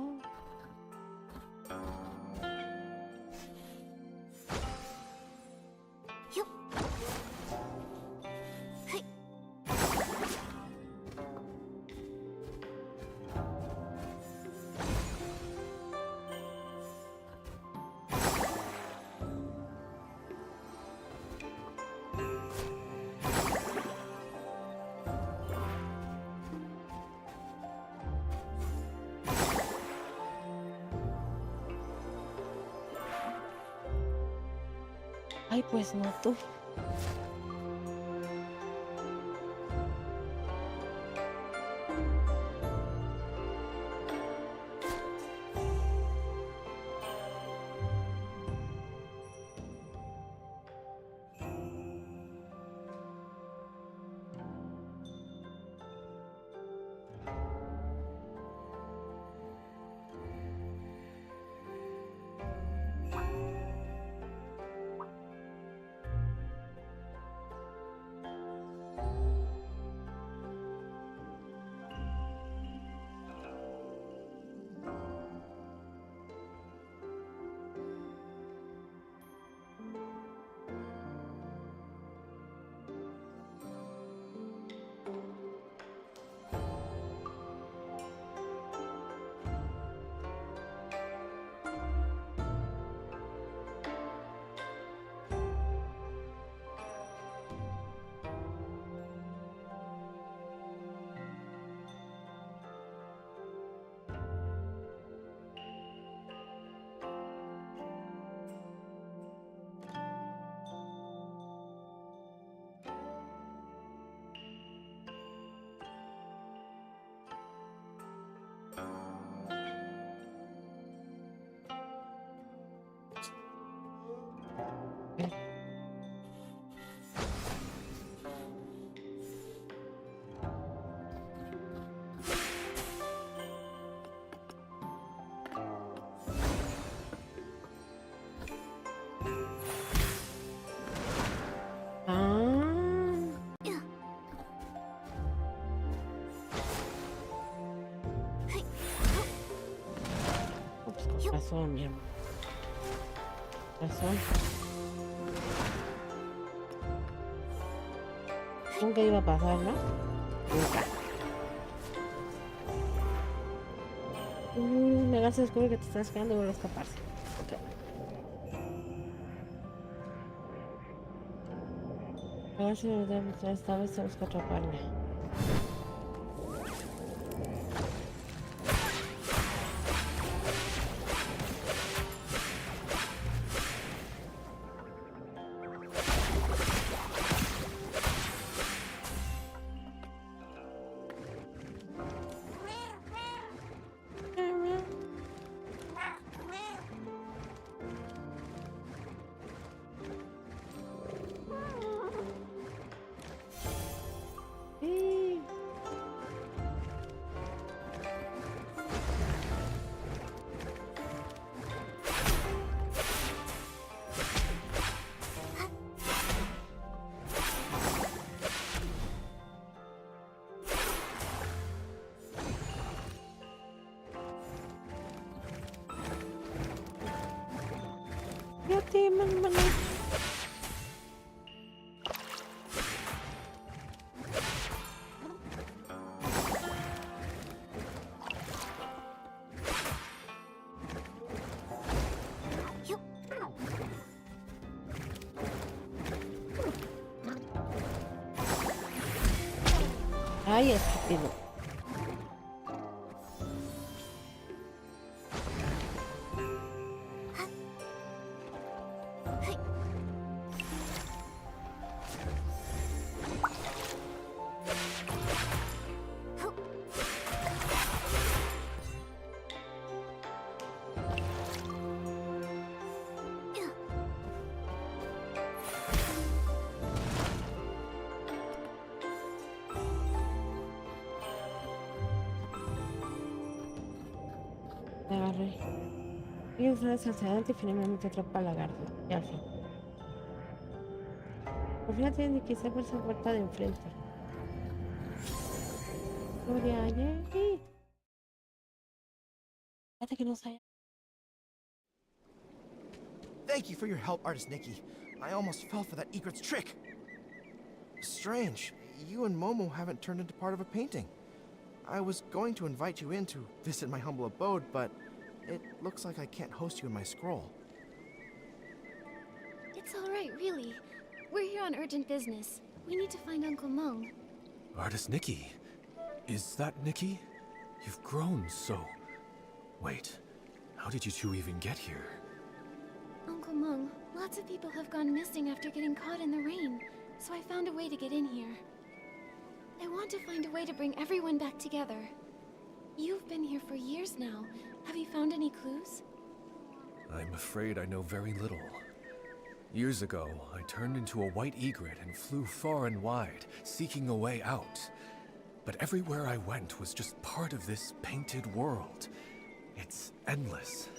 Ay, pues no tú. Razón, mi hermano. Razón. Nunca iba a pasar, ¿no? Nunca. Me vas a descubrir que te estás quedando y vuelve a escaparse. Okay. A ver si esta vez se busca atraparla. Fíjate, man. Ay, estúpido. Me agarré. Y sabes hacia adelante y finalmente atrapa al lagarto. Y al fin. Por fin tienen que quizá por esa puerta de enfrente. Historia, yay. Fíjate que no sabía. Thank you for your help, Artist Nikki. I almost fell for that egret's trick. Strange. You and Momo haven't turned into part of a painting. I was going to invite you in to visit my humble abode, but it looks like I can't host you in my scroll. It's all right, really. We're here on urgent business. We need to find Uncle Mung. Artist Nikki. Is that Nikki? You've grown so... Wait, how did you two even get here? Uncle Mung, lots of people have gone missing after getting caught in the rain, so I found a way to get in here. I want to find a way to bring everyone back together. You've been here for years now. Have you found any clues? I'm afraid I know very little. Years ago, I turned into a white egret and flew far and wide, seeking a way out. But everywhere I went was just part of this painted world. It's endless,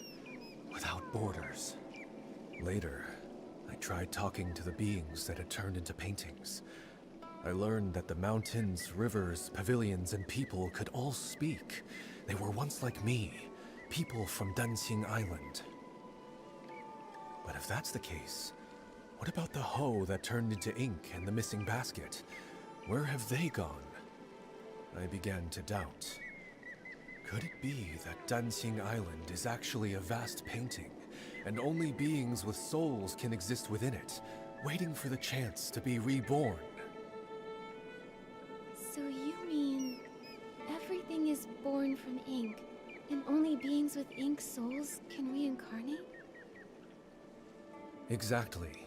without borders. Later, I tried talking to the beings that had turned into paintings. I learned that the mountains, rivers, pavilions, and people could all speak. They were once like me, people from Dancing Island. But if that's the case, what about the hoe that turned into ink and the missing basket? Where have they gone? I began to doubt. Could it be that Dancing Island is actually a vast painting, and only beings with souls can exist within it, waiting for the chance to be reborn? So you mean everything is born from ink, and only beings with ink souls can reincarnate? Exactly.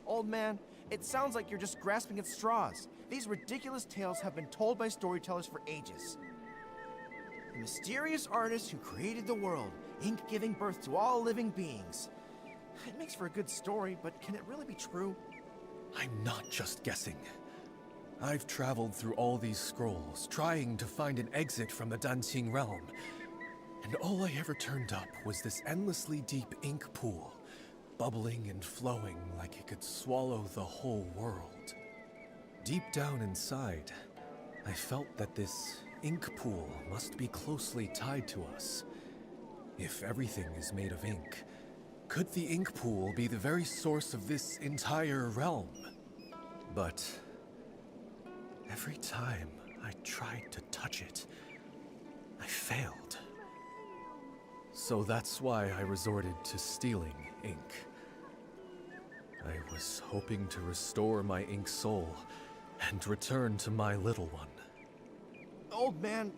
Old man, it sounds like you're just grasping at straws. These ridiculous tales have been told by storytellers for ages. The mysterious artist who created the world, ink giving birth to all living beings. It makes for a good story, but can it really be true? I'm not just guessing. I've traveled through all these scrolls, trying to find an exit from the Dancing realm. And all I ever turned up was this endlessly deep ink pool, bubbling and flowing like it could swallow the whole world. Deep down inside, I felt that this ink pool must be closely tied to us. If everything is made of ink, could the ink pool be the very source of this entire realm? But every time I tried to touch it, I failed. So that's why I resorted to stealing ink. I was hoping to restore my ink soul and return to my little one. Old man,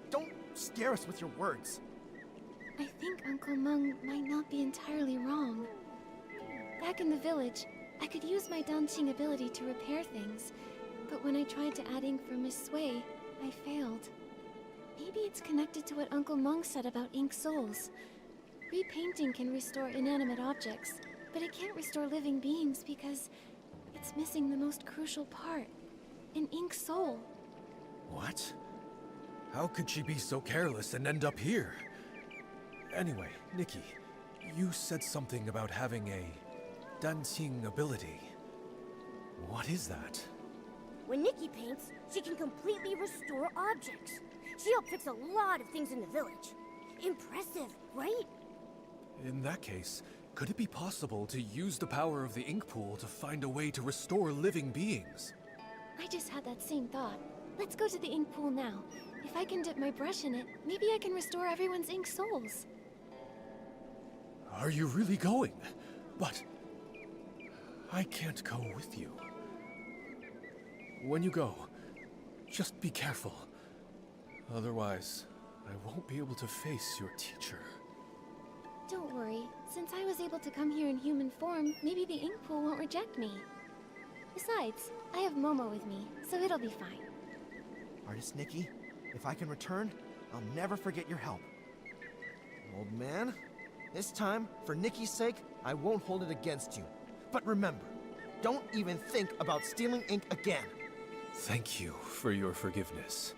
don't scare us with your words. I think Uncle Mung might not be entirely wrong. Back in the village, I could use my dancing ability to repair things, but when I tried to add ink for Miss Sui, I failed. Maybe it's connected to what Uncle Mung said about ink souls. Repainting can restore inanimate objects, but it can't restore living beings because it's missing the most crucial part, an ink soul. What? How could she be so careless and end up here? Anyway, Nikki, you said something about having a dancing ability. What is that? When Nikki paints, she can completely restore objects. She helped fix a lot of things in the village. Impressive, right? In that case, could it be possible to use the power of the ink pool to find a way to restore living beings? I just had that same thought. Let's go to the ink pool now. If I can dip my brush in it, maybe I can restore everyone's ink souls. Are you really going? But I can't go with you. When you go, Just be careful. Otherwise, I won't be able to face your teacher. Don't worry. Since I was able to come here in human form, maybe the ink pool won't reject me. Besides, I have Momo with me, so it'll be fine. Artist Nikki, if I can return, I'll never forget your help. Old man, this time, for Nikki's sake, I won't hold it against you. But remember, don't even think about stealing ink again. Thank you for your forgiveness.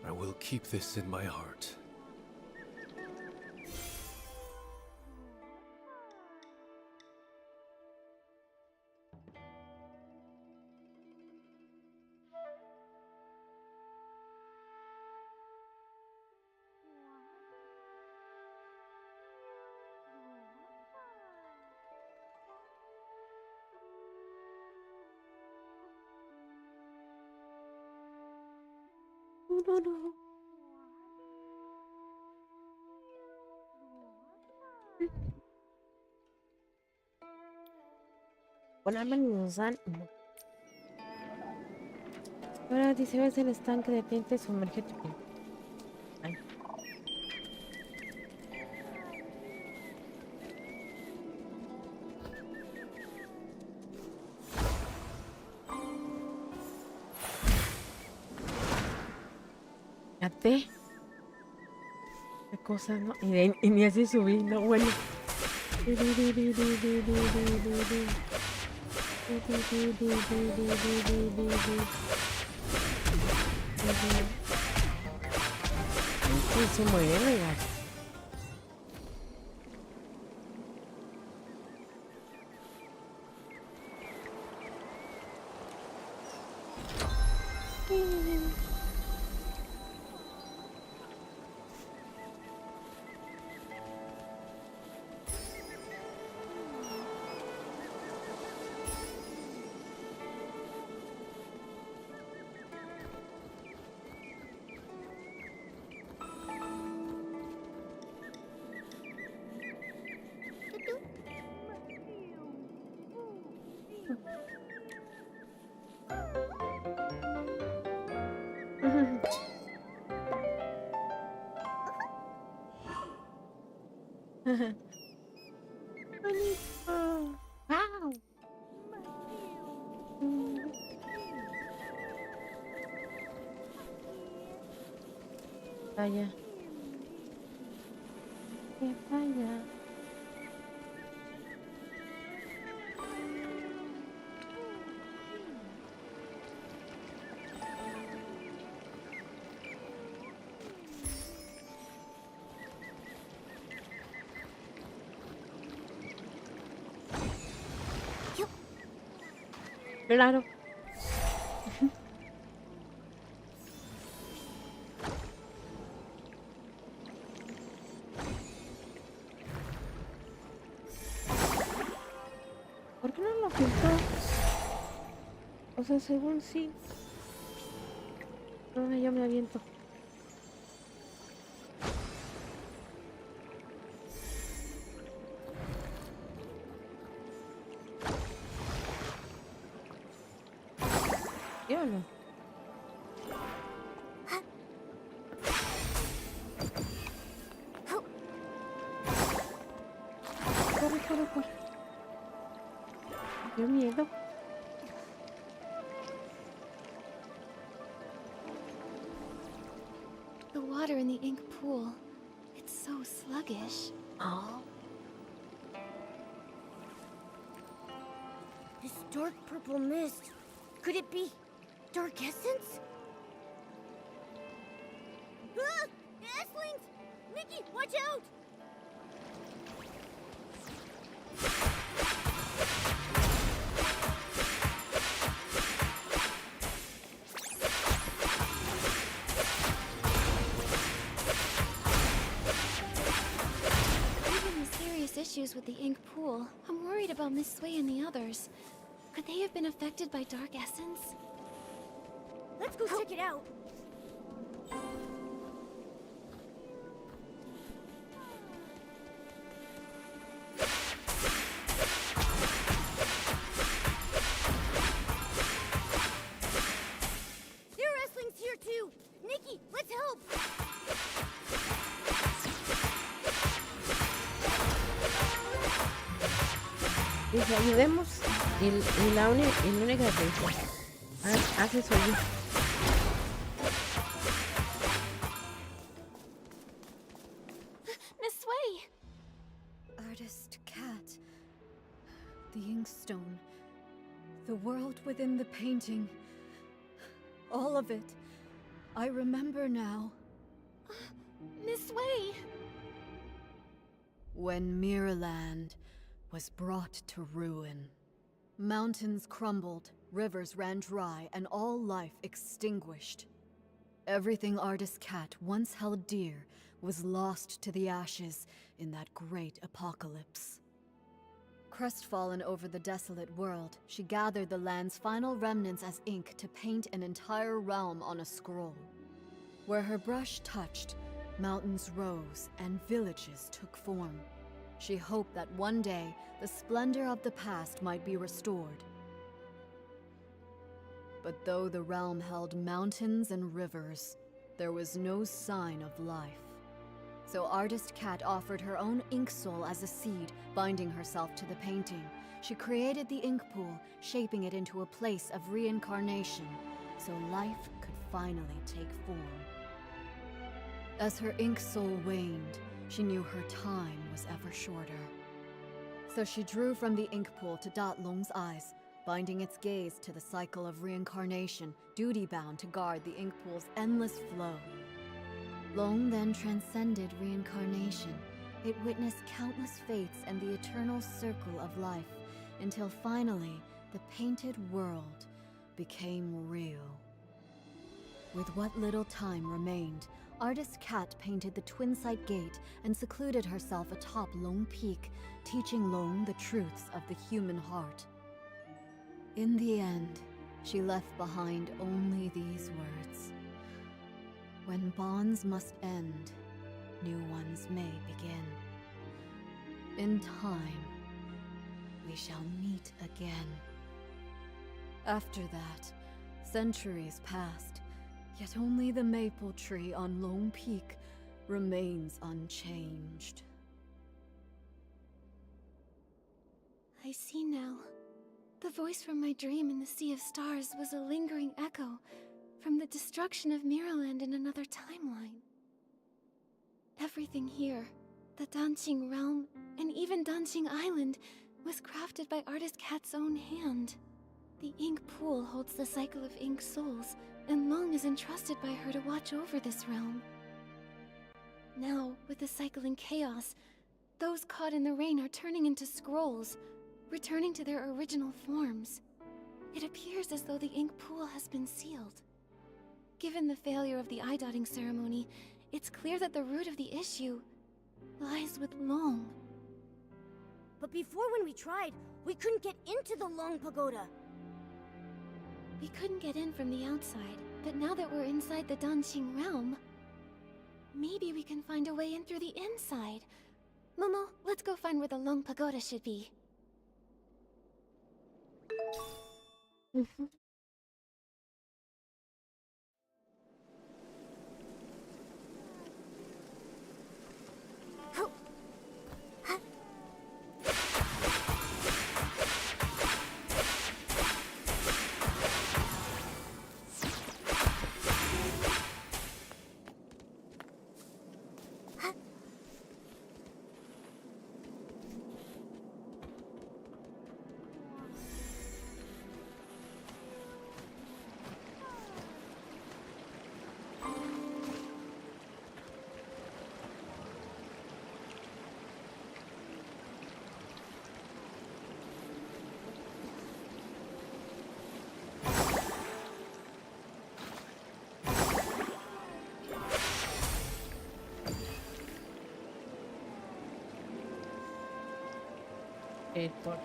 I will keep this in my heart. No. Ponerme en Luzán. No. Ahora dice, ves el estanque, detente, sumérgete. Ay. Fíjate. Qué cosas, ¿no? Y ni así subí, no, bueno. Sí, muy bien, oiga. Wow. Vaya. Que vaya. Claro. ¿Por qué no lo pintó? O sea, según sí. No, yo me aviento. ¿Sí o no? Corre. Qué miedo. The water in the ink pool. It's so sluggish. Oh. This dark purple mist. Could it be dark essence? Ah! Esslings! Nikki, watch out! Given the serious issues with the ink pool, I'm worried about Miss Sway and the others. Could they have been affected by dark essence? Let's go check it out. There, Esslings! Dice, ayudemos. Y la única que dice, hace soy yo. Miss Sway! Artist Cat. The inkstone. The world within the painting. All of it. I remember now. Miss Sway! When Mirrorland was brought to ruin, mountains crumbled, rivers ran dry, and all life extinguished. Everything Artist Cat once held dear was lost to the ashes in that great apocalypse. Crestfallen over the desolate world, she gathered the land's final remnants as ink to paint an entire realm on a scroll. Where her brush touched, mountains rose and villages took form. She hoped that one day, the splendor of the past might be restored. But though the realm held mountains and rivers, there was no sign of life. So Artist Cat offered her own ink soul as a seed, binding herself to the painting. She created the ink pool, shaping it into a place of reincarnation, so life could finally take form. As her ink soul waned, she knew her time was ever shorter. So she drew from the ink pool to dot Long's eyes, binding its gaze to the cycle of reincarnation, duty-bound to guard the ink pool's endless flow. Long then transcended reincarnation. It witnessed countless fates and the eternal circle of life, until finally, the painted world became real. With what little time remained, Artist Cat painted the Twinside Gate and secluded herself atop Long Peak, teaching Long the truths of the human heart. In the end, she left behind only these words. When bonds must end, new ones may begin. In time, we shall meet again. After that, centuries passed, yet only the maple tree on Long Peak remains unchanged. I see now. The voice from my dream in the Sea of Stars was a lingering echo from the destruction of Mirrorland in another timeline. Everything here, the Danqing realm, and even Danqing Island, was crafted by Artist Cat's own hand. The ink pool holds the cycle of ink souls, and Long is entrusted by her to watch over this realm. Now, with the cycle in chaos, those caught in the rain are turning into scrolls, returning to their original forms. It appears as though the ink pool has been sealed. Given the failure of the eye-dotting ceremony, it's clear that the root of the issue lies with Long. But before, when we tried, we couldn't get into the Long Pagoda. We couldn't get in from the outside, but now that we're inside the Danqing realm, maybe we can find a way in through the inside. Momo, let's go find where the Long Pagoda should be. Esto.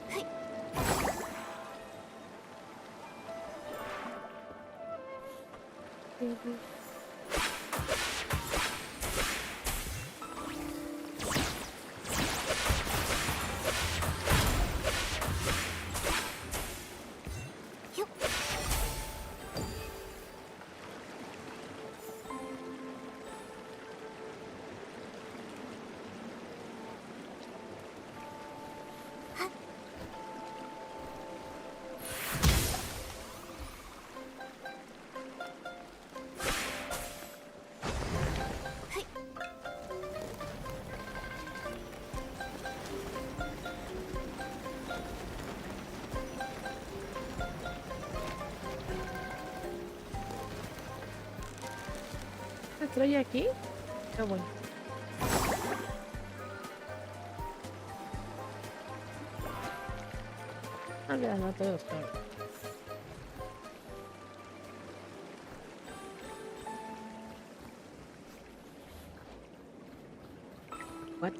estrella aquí? Ah, bueno. Ah, mira, no todos, claro. What?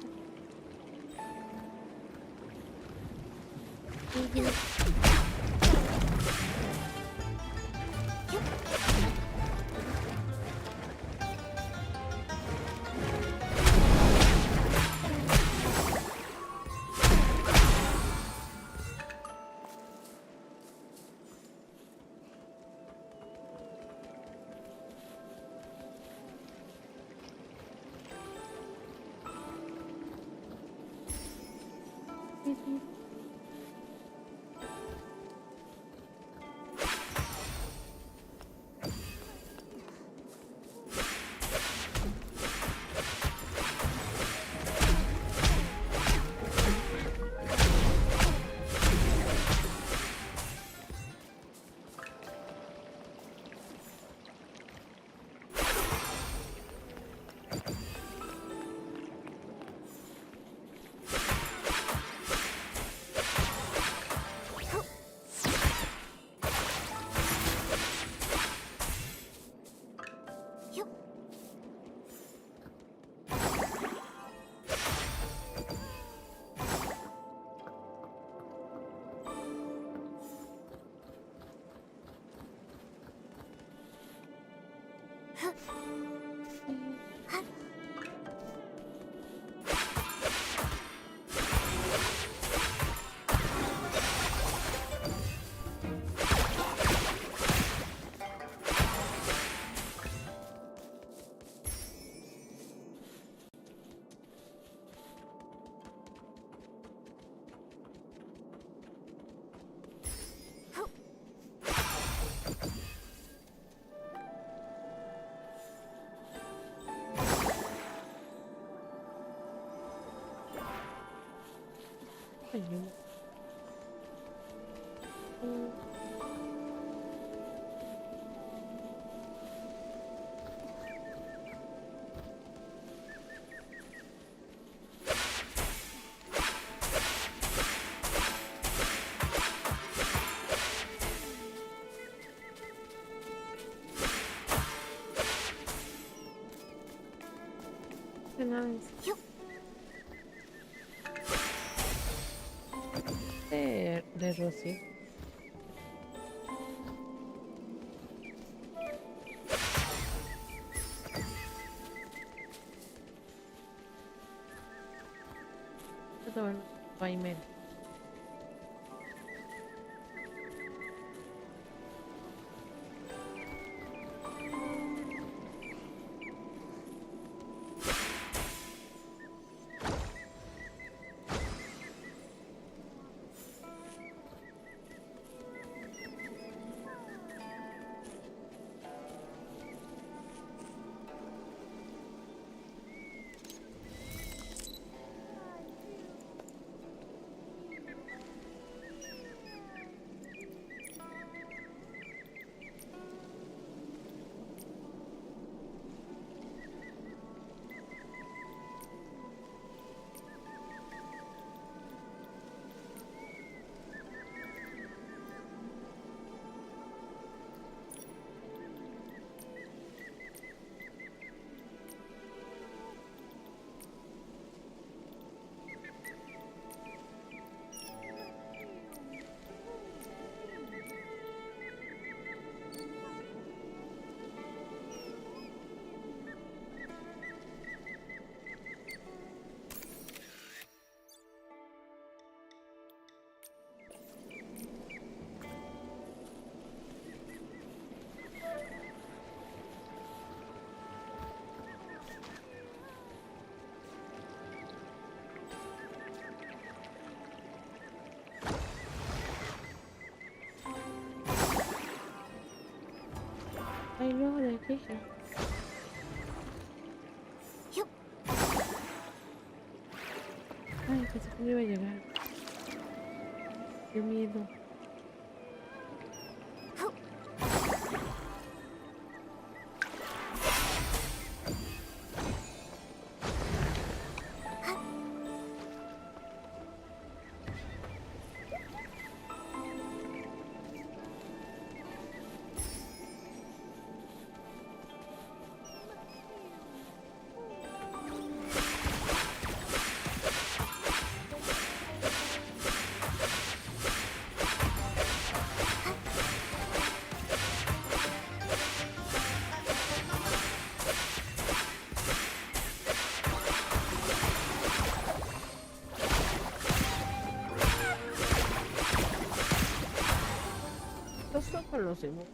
De Rosy. Bueno, Paimel. Ay, luego de aquí. Ay, pensé que no iba a llegar. Qué miedo. Conocemos.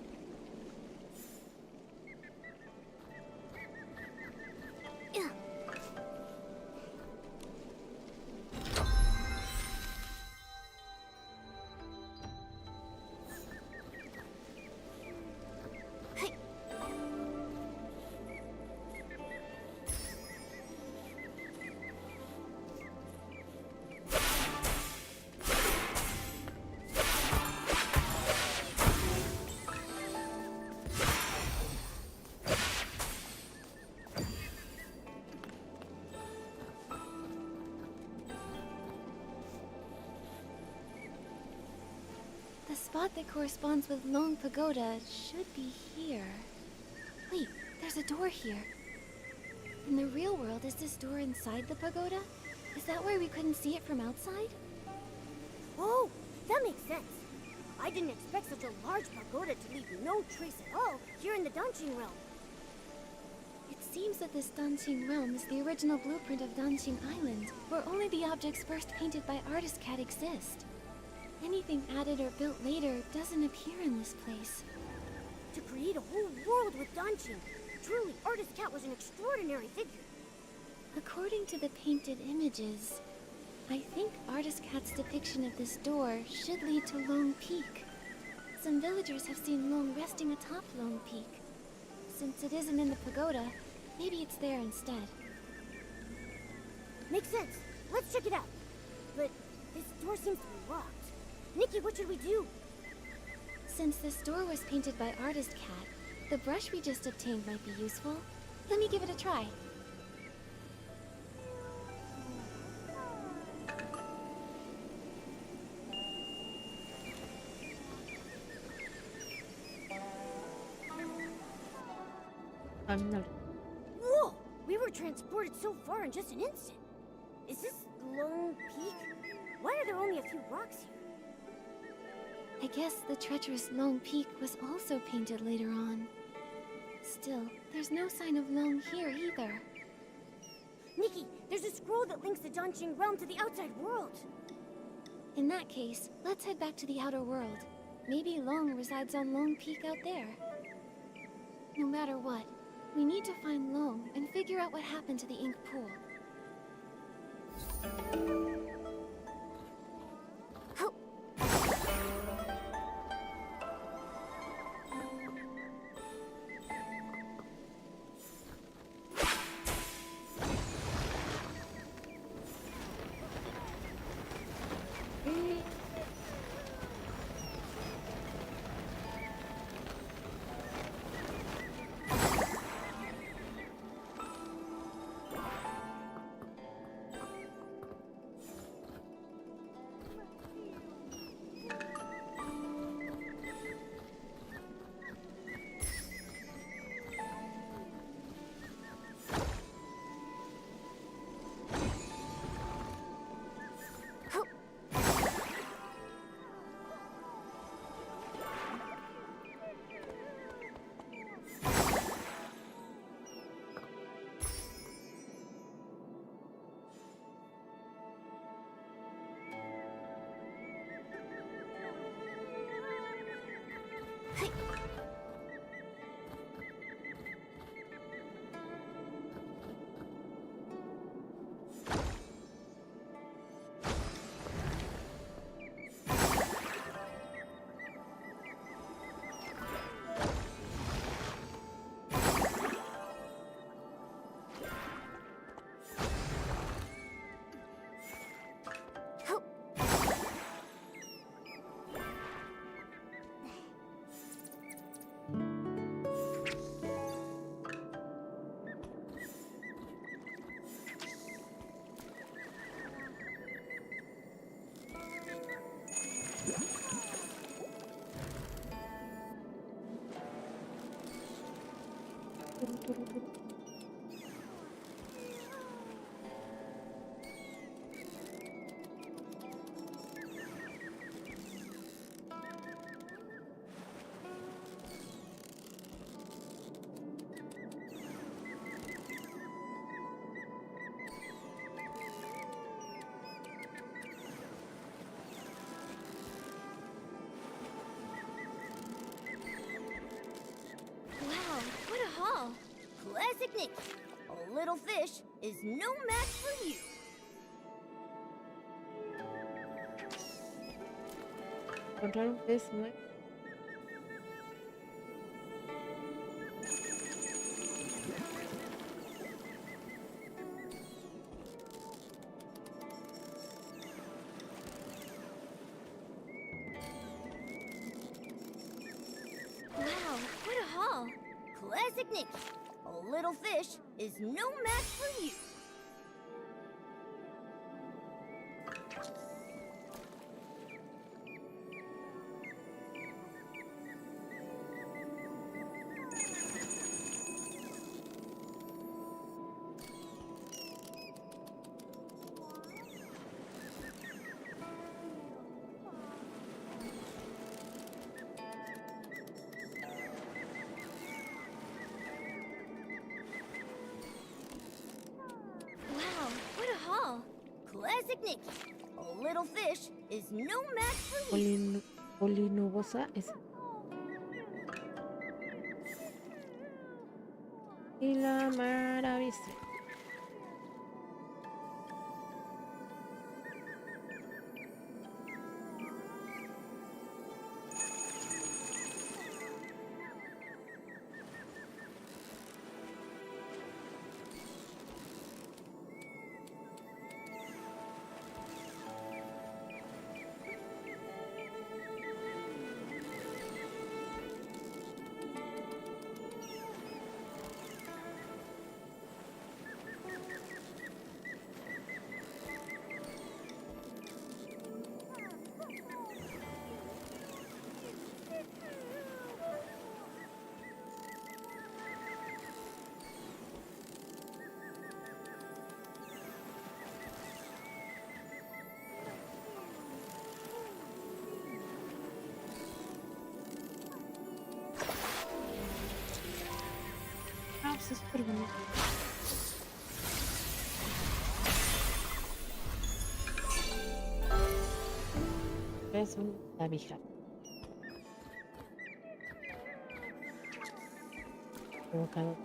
The spot that corresponds with Long Pagoda should be here. Wait, there's a door here. In the real world, is this door inside the pagoda? Is that why we couldn't see it from outside? Oh, that makes sense. I didn't expect such a large pagoda to leave no trace at all here in the Danqing realm. It seems that this Danqing realm is the original blueprint of Danqing Island, where only the objects first painted by Artist Cat exist. Anything added or built later doesn't appear in this place. To create a whole world with Danqing, truly, Artist Cat was an extraordinary figure. According to the painted images, I think Artist Cat's depiction of this door should lead to Long Peak. Some villagers have seen Long resting atop Long Peak. Since it isn't in the pagoda, maybe it's there instead. Makes sense. Let's check it out. But this door seems to be locked. Nikki, what should we do? Since this door was painted by Artist Cat, the brush we just obtained might be useful. Let me give it a try. Whoa! We were transported so far in just an instant. Is this Long Peak? Why are there only a few rocks here? I guess the treacherous Long Peak was also painted later on. Still, there's no sign of Long here either. Nikki, there's a scroll that links the Danqing realm to the outside world. In that case, let's head back to the outer world. Maybe Long resides on Long Peak out there. No matter what, we need to find Long and figure out what happened to the ink pool. Classic Nikki. A little fish is no match for you. Encontrar un pez nuevo. Wow, what a haul. Classic Nikki. A little fish is no match for you. Wow, what a haul. Classic Nikki. A little fish is no match for you. Polinubosa es. Y la maravilla. Ah, pues es súper bonito. Es una abija. Provocado.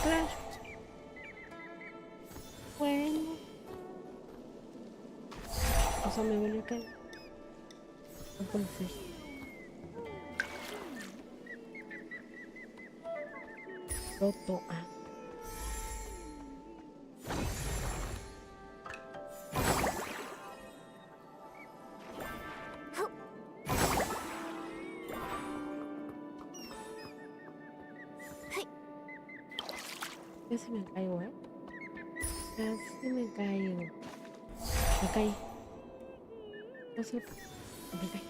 Claro. Bueno. O sea, me volvió a caer. No puede ser. Roto. Ah. Casi me caigo, ¿eh? Casi me caigo. Me caí. No sé. Me caí.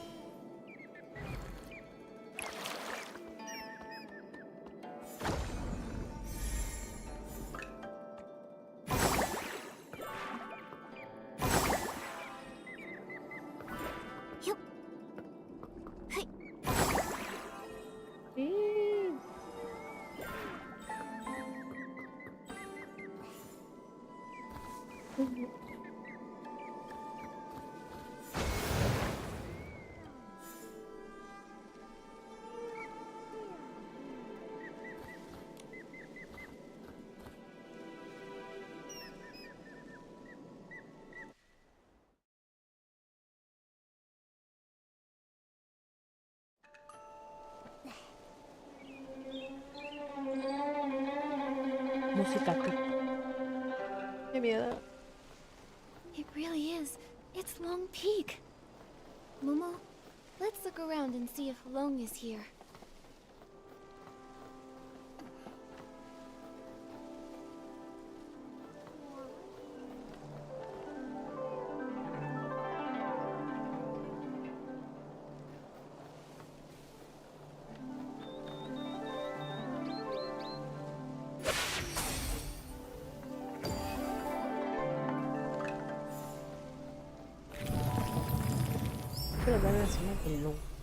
Música. Qué miedo. It really is. It's Long Peak. Momo, let's look around and see if Long is here. las van a decir que no.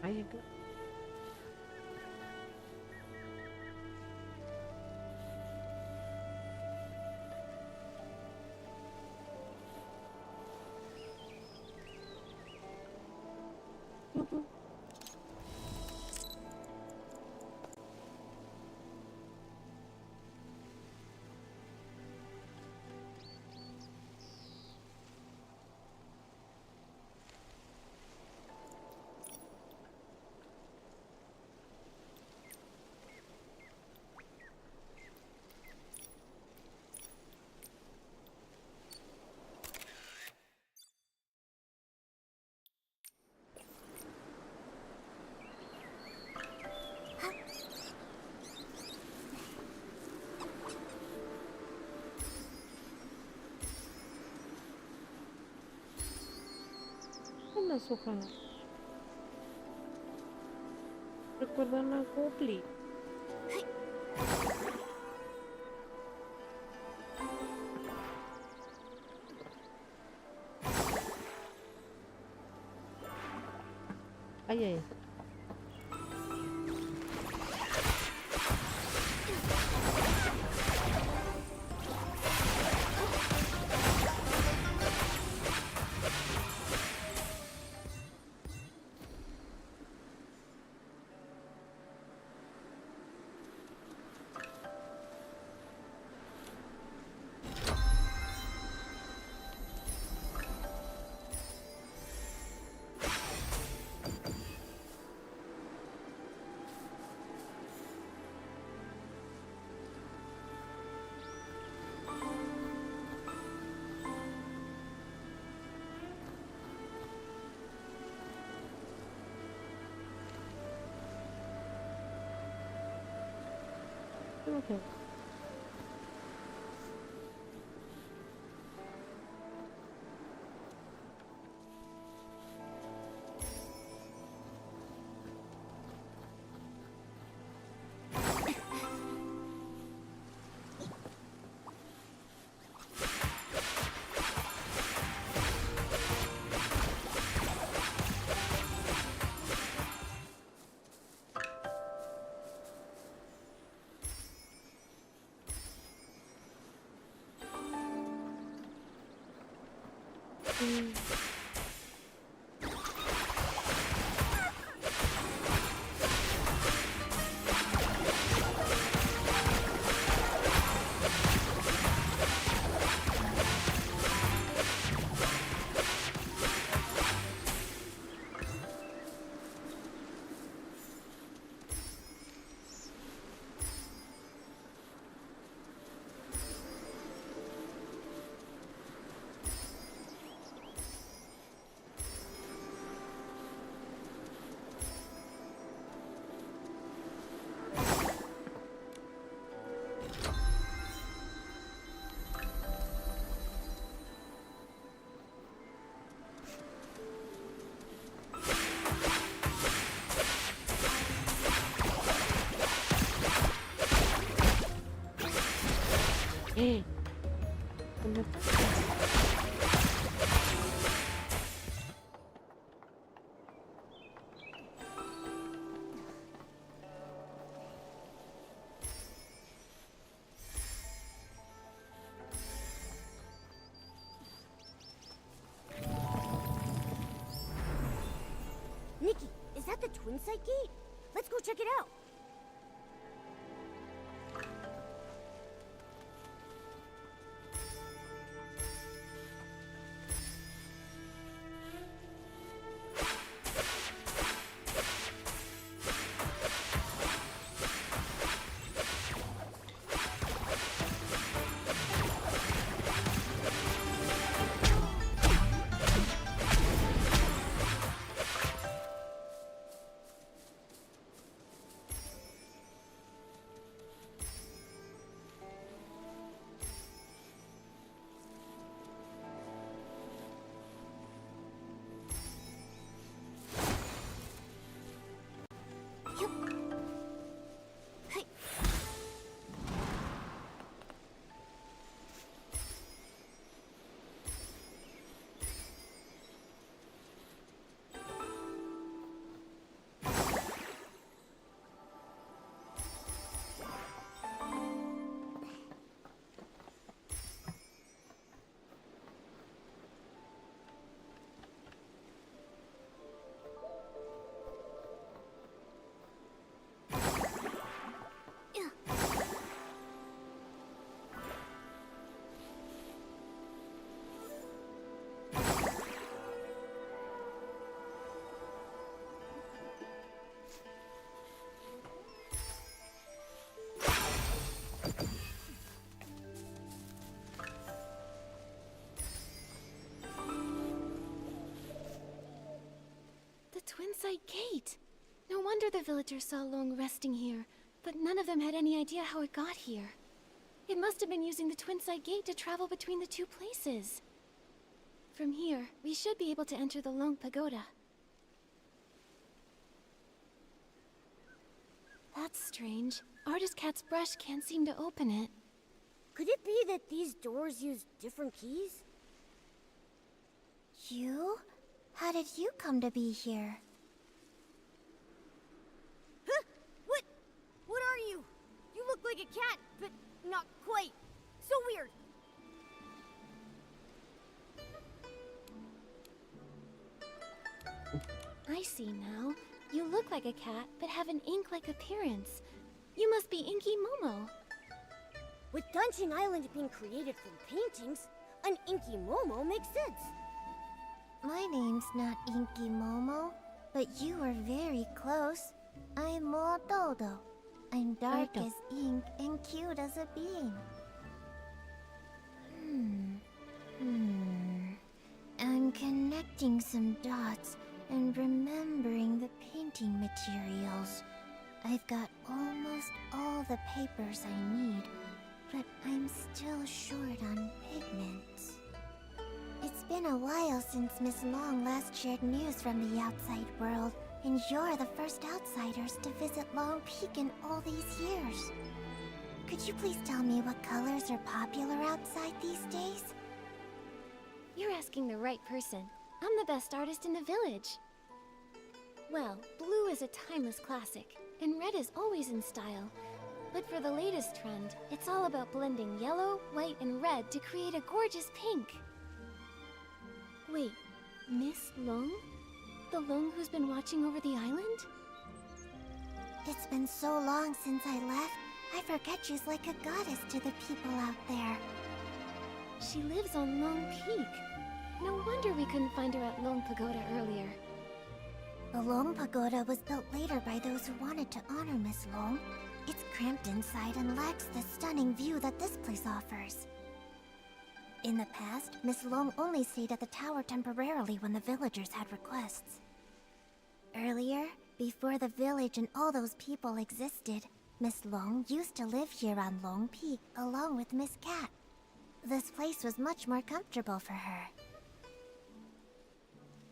Ay, acá. Unas hojas. Recuerdan a Goblin. Ay, ay. Okay. Nikki, is that the twin site gate? Let's go check it out. Twinside Gate! No wonder the villagers saw Long resting here, but none of them had any idea how it got here. It must have been using the Twinside Gate to travel between the two places. From here, we should be able to enter the Long Pagoda. That's strange. Artist Cat's brush can't seem to open it. Could it be that these doors use different keys? You? How did you come to be here? Huh? What? What are you? You look like a cat, but not quite. So weird. I see now. You look like a cat, but have an ink-like appearance. You must be Inky Momo. With Dungeon Island being created from paintings, an Inky Momo makes sense. My name's not Inky Momo, but you were very close. I'm Mo Dodo. I'm dark as ink and cute as a bean. I'm connecting some dots and remembering the painting materials. I've got almost all the papers I need, but I'm still short on pigments. It's been a while since Miss Long last shared news from the outside world, and you're the first outsiders to visit Long Peak in all these years. Could you please tell me what colors are popular outside these days? You're asking the right person. I'm the best artist in the village. Well, blue is a timeless classic, and red is always in style. But for the latest trend, it's all about blending yellow, white, and red to create a gorgeous pink. Wait, Miss Long? The Long who's been watching over the island? It's been so long since I left, I forget she's like a goddess to the people out there. She lives on Long Peak. No wonder we couldn't find her at Long Pagoda earlier. The Long Pagoda was built later by those who wanted to honor Miss Long. It's cramped inside and lacks the stunning view that this place offers. In the past, Miss Long only stayed at the tower temporarily when the villagers had requests. Earlier, before the village and all those people existed, Miss Long used to live here on Long Peak along with Miss Cat. This place was much more comfortable for her.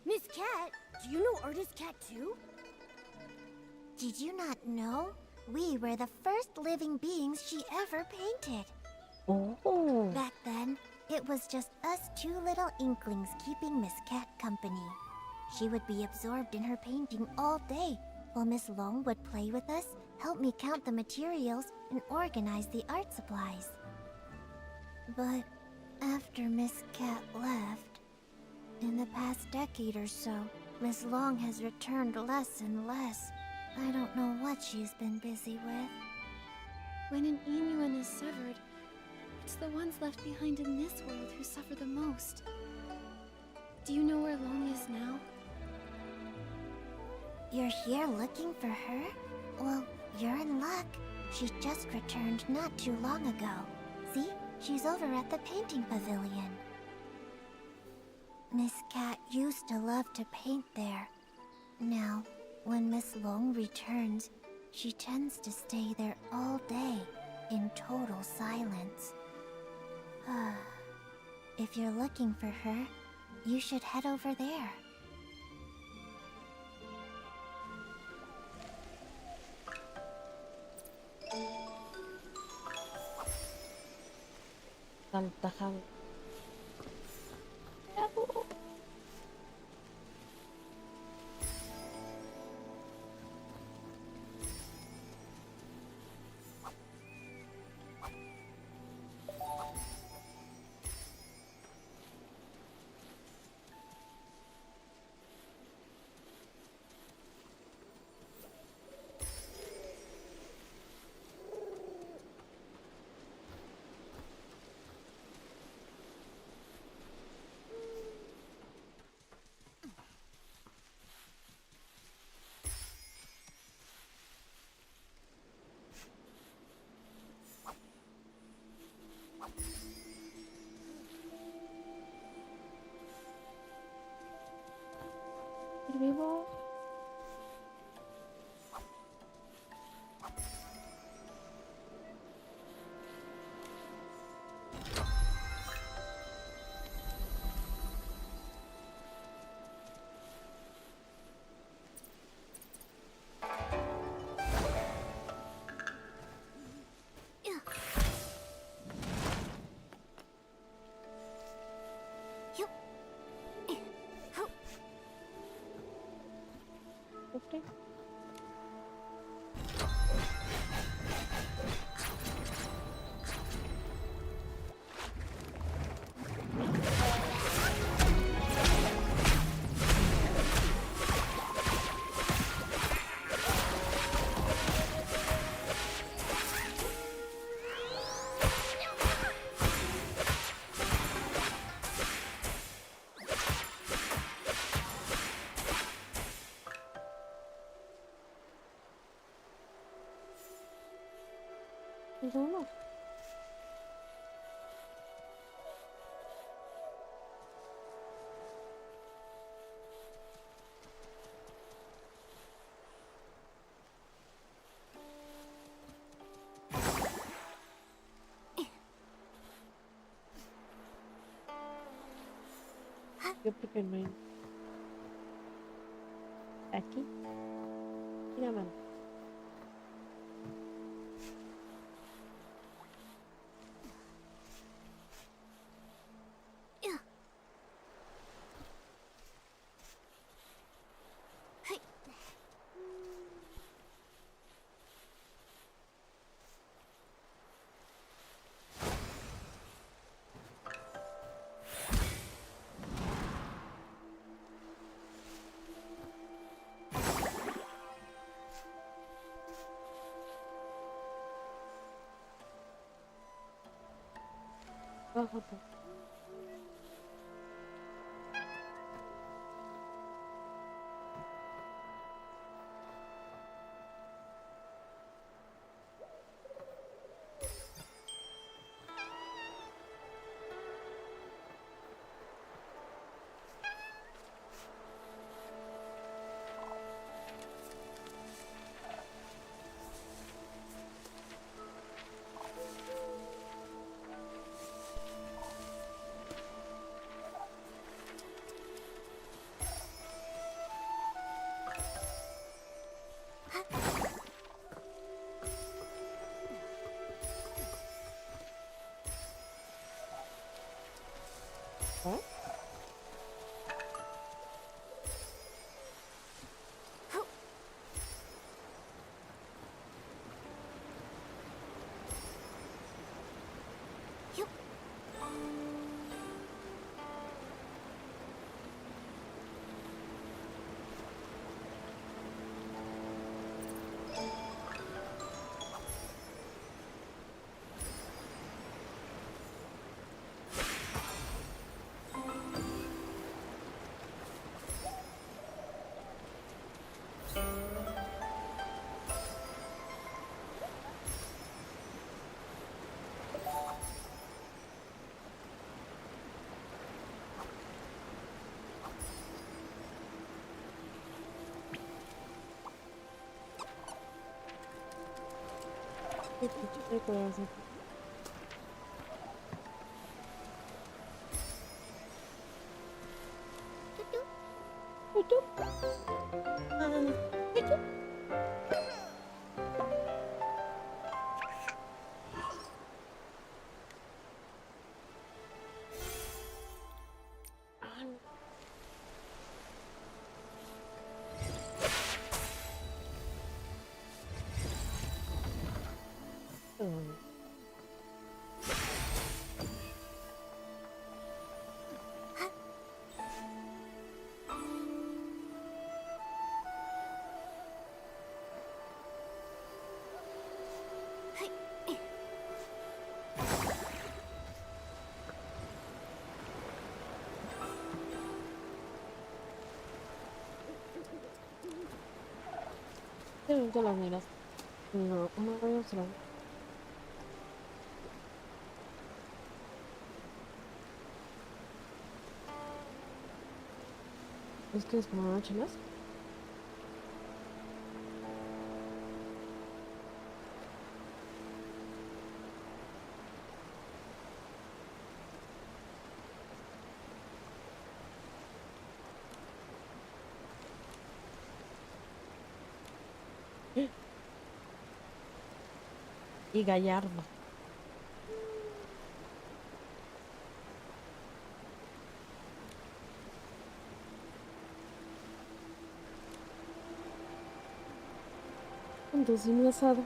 Miss Cat? Do you know Artist Cat too? Did you not know? We were the first living beings she ever painted. Oh. Back then, it was just us two little inklings keeping Miss Cat company. She would be absorbed in her painting all day, while Miss Long would play with us, help me count the materials, and organize the art supplies. But after Miss Cat left, in the past decade or so, Miss Long has returned less and less. I don't know what she's been busy with. When an Inuan is severed, it's the ones left behind in this world who suffer the most. Do you know where Long is now? You're here looking for her? Well, you're in luck. She just returned not too long ago. See? She's over at the painting pavilion. Miss Cat used to love to paint there. Now, when Miss Long returns, she tends to stay there all day, in total silence. If you're looking for her, you should head over there. Kantahan. Uno. Yo primero. Aquí. Mira, mano. Bájate. ¿Eh? ¿Qué puedo hacer? Te las miras. No, no voy a mostrar. ¿Es que es como chinas? Y Gallardo. Entonces mi asado.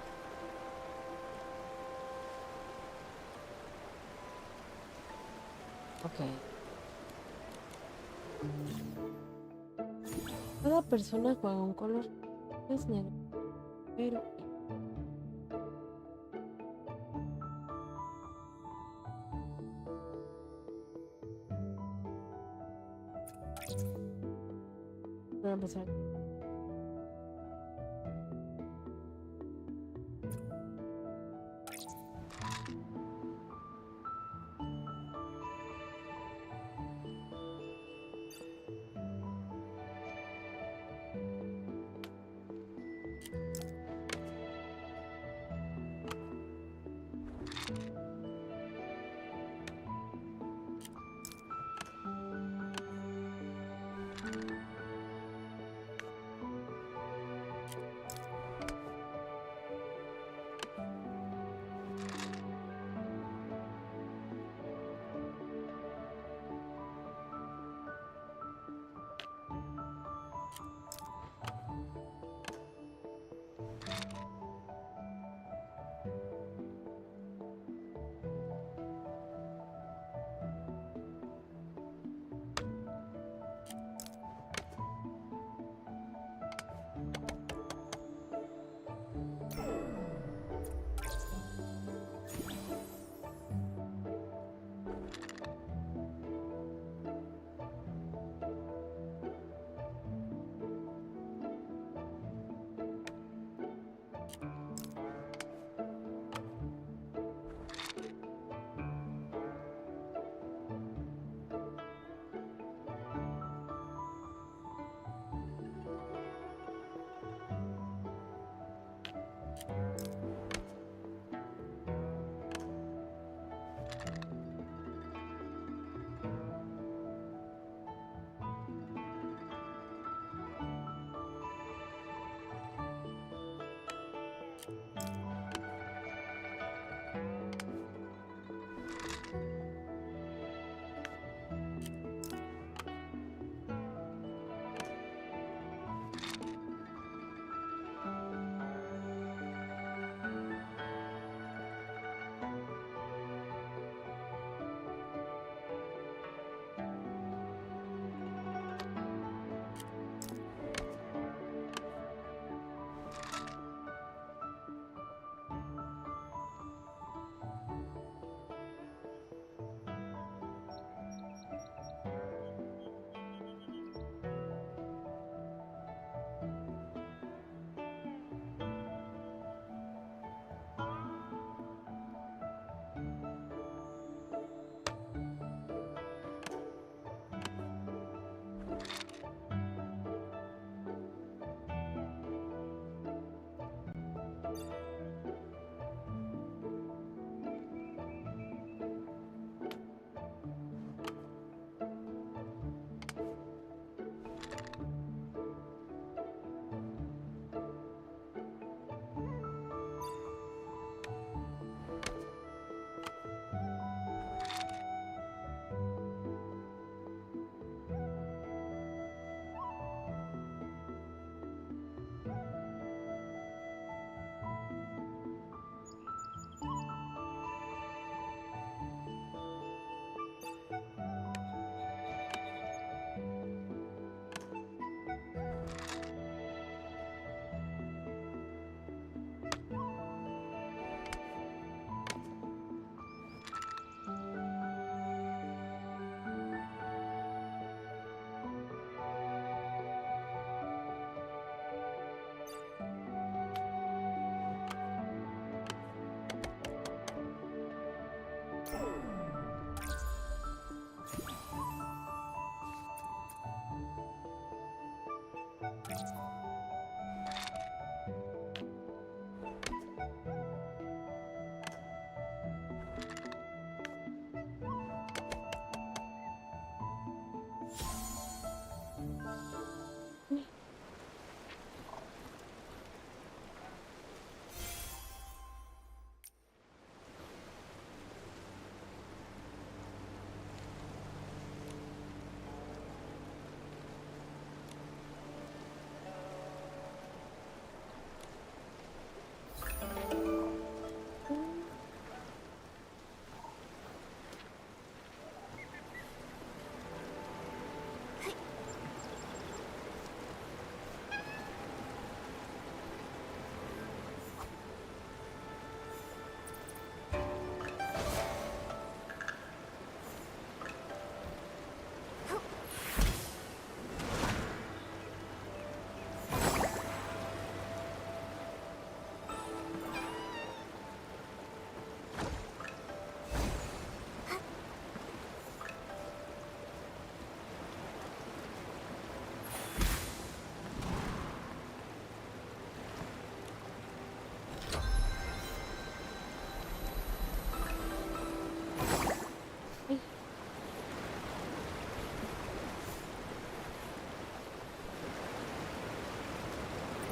Ok. Cada persona juega un color. Es negro. Pero... voy a empezar.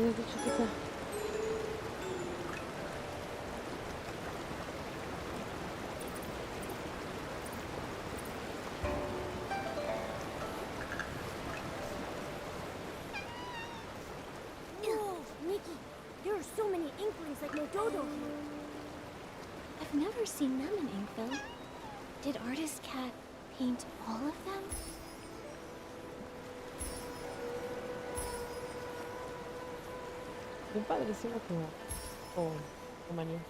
desde chiquita. Whoa, Nikki, there are so many inklings like no dodo here. I've never seen them in Inkville. Did Artist Cat paint all of them? Bien padrísimo o manía.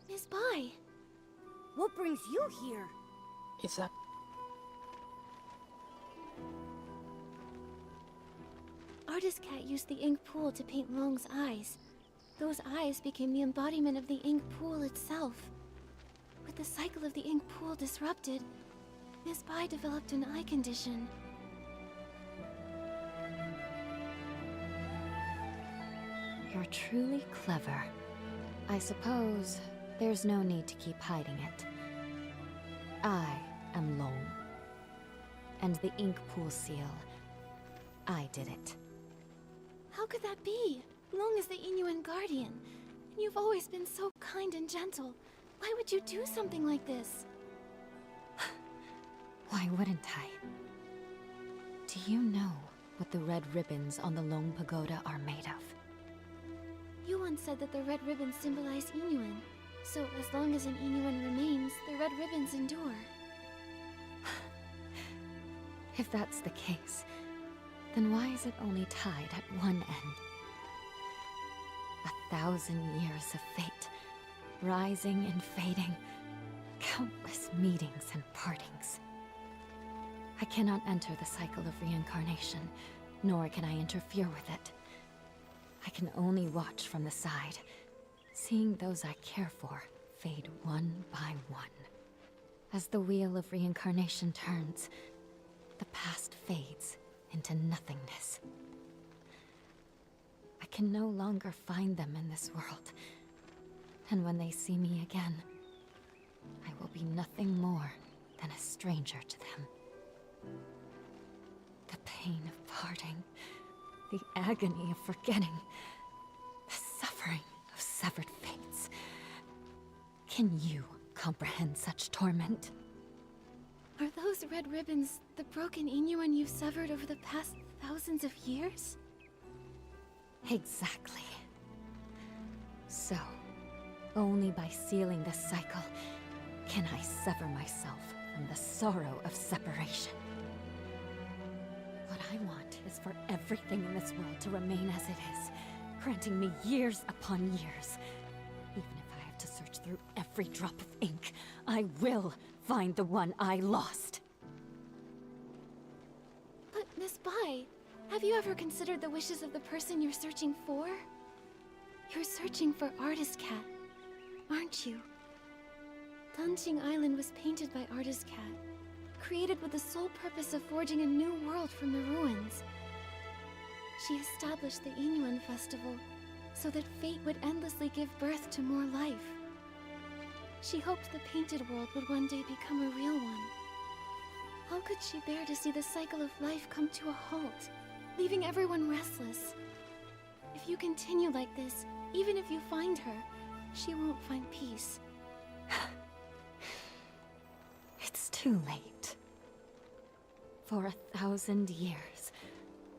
Miss Bai, What brings you here? Esa. Artist Cat used the ink pool to paint Long's eyes. Those eyes became the embodiment of the ink pool itself. With the cycle of the ink pool disrupted, Miss Bai developed an eye condition. You're truly clever. I suppose there's no need to keep hiding it. I am Long. And the ink pool seal, I did it. How could that be? Long is the Inuan guardian, and you've always been so kind and gentle. Why would you do something like this? Why wouldn't I? Do you know what the red ribbons on the Long Pagoda are made of? You once said that the red ribbons symbolize Inuan. So as long as an Inuan remains, the red ribbons endure. If that's the case, then why is it only tied at one end? 1,000 years of fate, rising and fading, countless meetings and partings. I cannot enter the cycle of reincarnation, nor can I interfere with it. I can only watch from the side, seeing those I care for fade one by one. As the wheel of reincarnation turns, the past fades into nothingness. I can no longer find them in this world, and when they see me again, I will be nothing more than a stranger to them. The pain of parting, the agony of forgetting, the suffering of severed fates. Can you comprehend such torment? Are those red ribbons the broken Inuan you've severed over the past thousands of years? Exactly. So, only by sealing the cycle can I sever myself from the sorrow of separation. What I want is for everything in this world to remain as it is, granting me years upon years. Even if I have to search through every drop of ink, I will find the one I lost. But Miss Bai, have you ever considered the wishes of the person you're searching for? You're searching for Artist Cat, aren't you? Danqing Island was painted by Artist Cat, created with the sole purpose of forging a new world from the ruins. She established the Inuan Festival so that fate would endlessly give birth to more life. She hoped the painted world would one day become a real one. How could she bear to see the cycle of life come to a halt, leaving everyone restless? If you continue like this, even if you find her, she won't find peace. It's too late. For 1,000 years,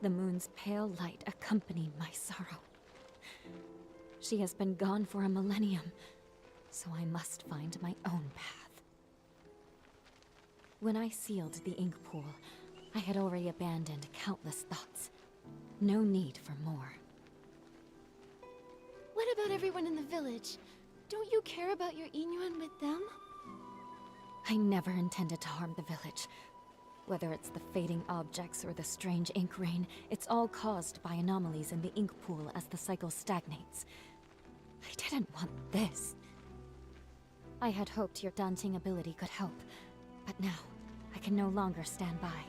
the moon's pale light accompanied my sorrow. She has been gone for a millennium, so I must find my own path. When I sealed the ink pool, I had already abandoned countless thoughts. No need for more. What about everyone in the village? Don't you care about your Inuan with them? I never intended to harm the village. Whether it's the fading objects or the strange ink rain, it's all caused by anomalies in the ink pool as the cycle stagnates. I didn't want this. I had hoped your dancing ability could help, but now I can no longer stand by.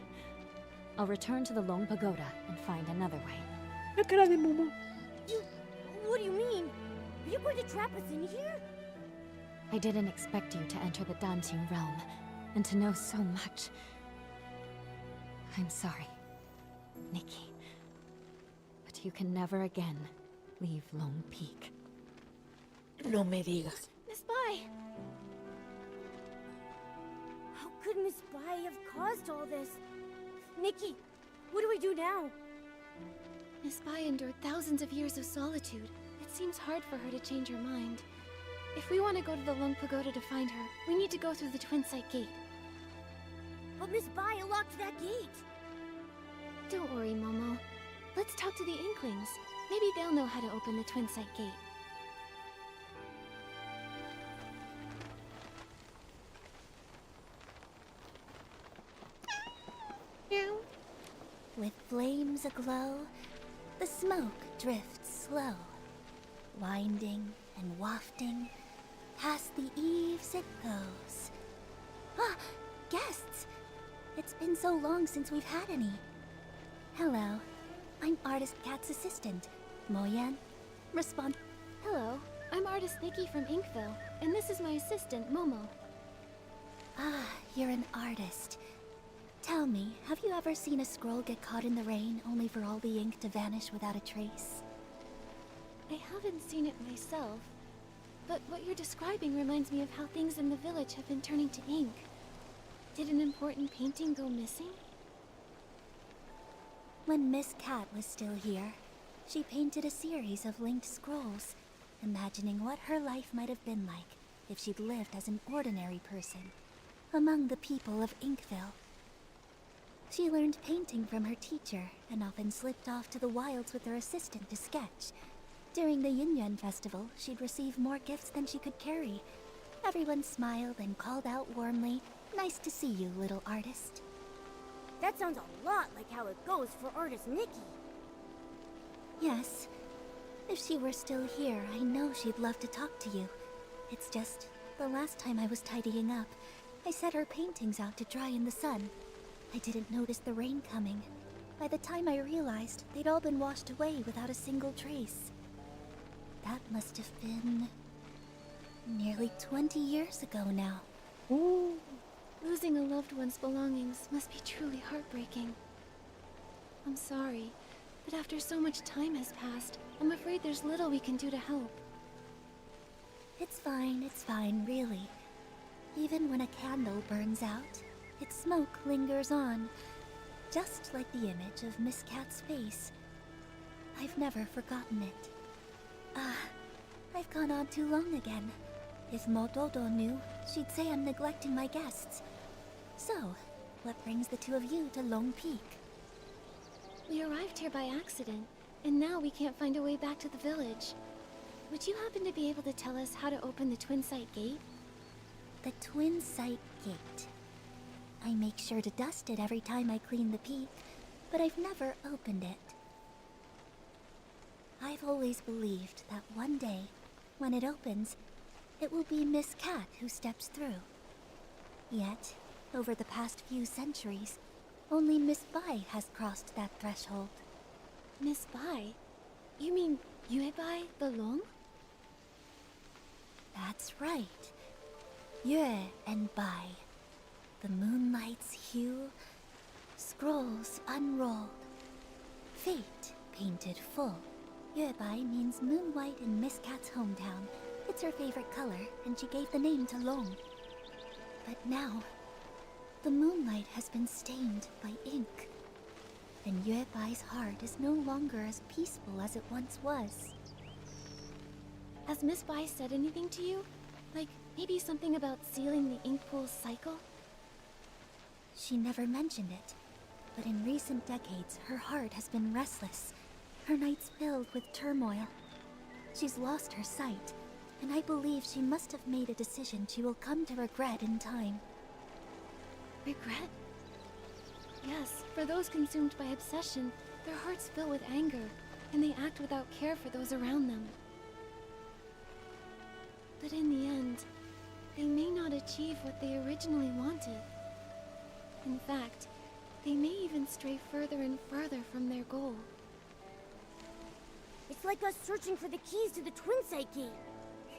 I'll return to the Long Pagoda and find another way. La cara de Momo. What do you mean? Are you going to trap us in here? I didn't expect you to enter the dancing realm, and to know so much. I'm sorry, Nikki. But you can never again leave Lone Peak. No me digas. Miss Bai! How could Miss Bai have caused all this? Nikki, what do we do now? Miss Bai endured thousands of years of solitude. It seems hard for her to change her mind. If we want to go to the Long Pagoda to find her, we need to go through the Twin Sight Gate. But Miss Bai locked that gate. Don't worry, Momo. Let's talk to the Inklings. Maybe they'll know how to open the Twin Sight Gate. With flames aglow, the smoke drifts slow, winding and wafting, past the eaves it goes. Ah, guests! It's been so long since we've had any. Hello, I'm Artist Cat's assistant, Moyan. Respond. Hello, I'm Artist Nikki from Inkville, and this is my assistant, Momo. Ah, you're an artist. Tell me, have you ever seen a scroll get caught in the rain only for all the ink to vanish without a trace? I haven't seen it myself, but what you're describing reminds me of how things in the village have been turning to ink. Did an important painting go missing? When Miss Cat was still here, she painted a series of linked scrolls, imagining what her life might have been like if she'd lived as an ordinary person among the people of Inkville. She learned painting from her teacher and often slipped off to the wilds with her assistant to sketch. During the Yunyuan festival, she'd receive more gifts than she could carry. Everyone smiled and called out warmly, "Nice to see you, little artist." That sounds a lot like how it goes for artist Nikki. Yes. If she were still here, I know she'd love to talk to you. It's just, the last time I was tidying up, I set her paintings out to dry in the sun. I didn't notice the rain coming. By the time I realized, they'd all been washed away without a single trace. That must have been nearly 20 years ago now. Ooh. Losing a loved one's belongings must be truly heartbreaking. I'm sorry, but after so much time has passed, I'm afraid there's little we can do to help. It's fine, really. Even when a candle burns out, its smoke lingers on, just like the image of Miss Cat's face. I've never forgotten it. I've gone on too long again. If Mododo knew, she'd say I'm neglecting my guests. So, what brings the two of you to Lone Peak? We arrived here by accident, and now we can't find a way back to the village. Would you happen to be able to tell us how to open the Twin Sight Gate? The Twin Sight Gate. I make sure to dust it every time I clean the peak, but I've never opened it. I've always believed that one day, when it opens, it will be Miss Cat who steps through. Yet, over the past few centuries, only Miss Bai has crossed that threshold. Miss Bai? You mean Yue Bai the Long? That's right. Yue and Bai. The moonlight's hue, scrolls unrolled, fate painted full. Yue Bai means moon white in Miss Cat's hometown. It's her favorite color, and she gave the name to Long. But now, the moonlight has been stained by ink, and Yue Bai's heart is no longer as peaceful as it once was. Has Miss Bai said anything to you? Like, maybe something about sealing the ink pool's cycle? She never mentioned it, but in recent decades, her heart has been restless, her nights filled with turmoil. She's lost her sight, and I believe she must have made a decision she will come to regret in time. Regret? Yes, for those consumed by obsession, their hearts fill with anger, and they act without care for those around them. But in the end, they may not achieve what they originally wanted. In fact, they may even stray further and further from their goal. It's like us searching for the keys to the Twin Site Gate.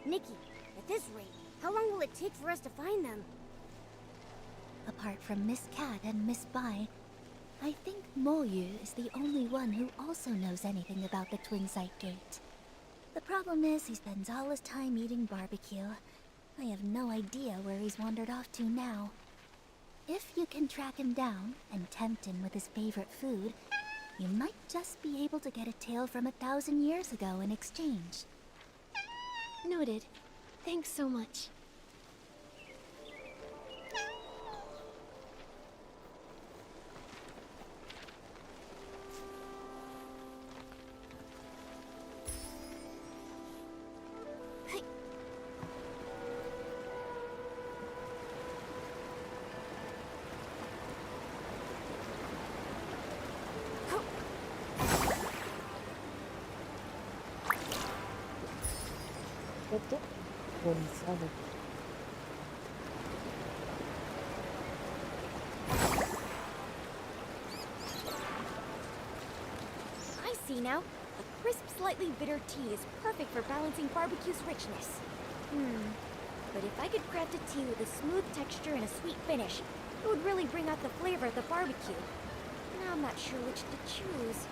Nikki, at this rate, how long will it take for us to find them? Apart from Miss Cat and Miss Bai, I think Moyu is the only one who also knows anything about the Twin Site Gate. The problem is he spends all his time eating barbecue. I have no idea where he's wandered off to now. If you can track him down and tempt him with his favorite food, you might just be able to get a tale from 1,000 years ago in exchange. Noted. Thanks so much. Foto actualizado. I see now. A crisp, slightly bitter tea is perfect for balancing barbecue's richness. But if I could craft a tea with a smooth texture and a sweet finish, it would really bring out the flavor of the barbecue. Now I'm not sure which to choose.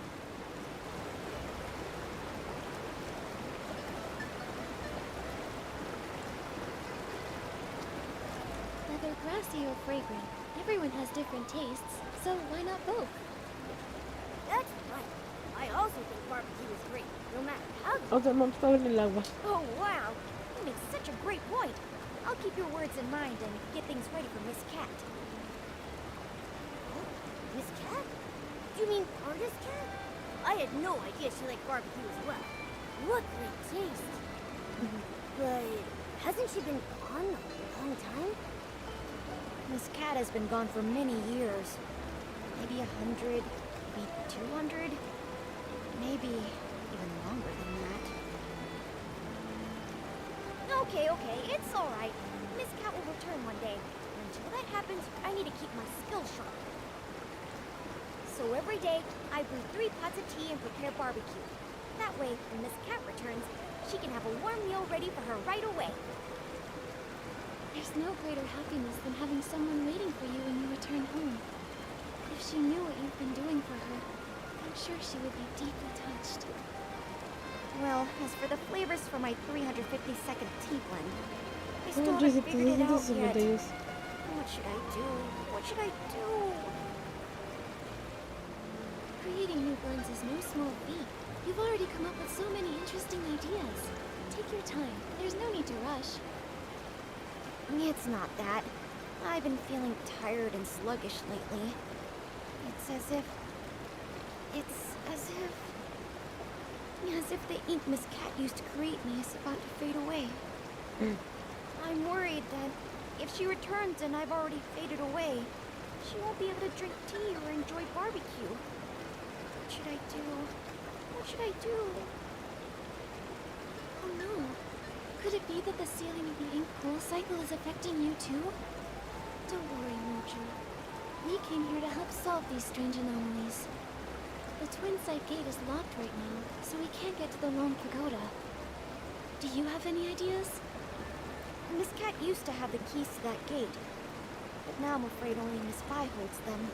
Whether grassy or fragrant, everyone has different tastes, so why not both? That's right. I also think barbecue is great, no matter how you... Otra no estaba en el agua. Oh, wow. You make such a great point. I'll keep your words in mind and get things ready for Miss Cat. Oh, Miss Cat? Do you mean Artist Cat? I had no idea she liked barbecue as well. What great taste. But hasn't she been gone a long time? Miss Cat has been gone for many years. Maybe 100, maybe 200, maybe even longer than that. Okay, it's all right. Miss Cat will return one day. Until that happens, I need to keep my skills sharp. So every day, I brew 3 pots of tea and prepare barbecue. That way, when Miss Cat returns, she can have a warm meal ready for her right away. There's no greater happiness than having someone waiting for you when you return home. If she knew what you've been doing for her, I'm sure she would be deeply touched. Well, as for the flavors for my 352nd tea blend, I still Oh, haven't figured it out yet. 352. What should I do? What should I do? Creating new blends is no small feat. You've already come up with so many interesting ideas. Take your time. There's no need to rush. It's not that. I've been feeling tired and sluggish lately. It's as if the ink Miss Cat used to create me is about to fade away. I'm worried that if she returns and I've already faded away, she won't be able to drink tea or enjoy barbecue. What should I do? What should I do? Oh no. Could it be that the sealing of the ink pool cycle is affecting you too? Don't worry, Moju. We came here to help solve these strange anomalies. The Twin Site Gate is locked right now, so we can't get to the Lone Pagoda. Do you have any ideas? Miss Cat used to have the keys to that gate, but now I'm afraid only Miss Bai holds them.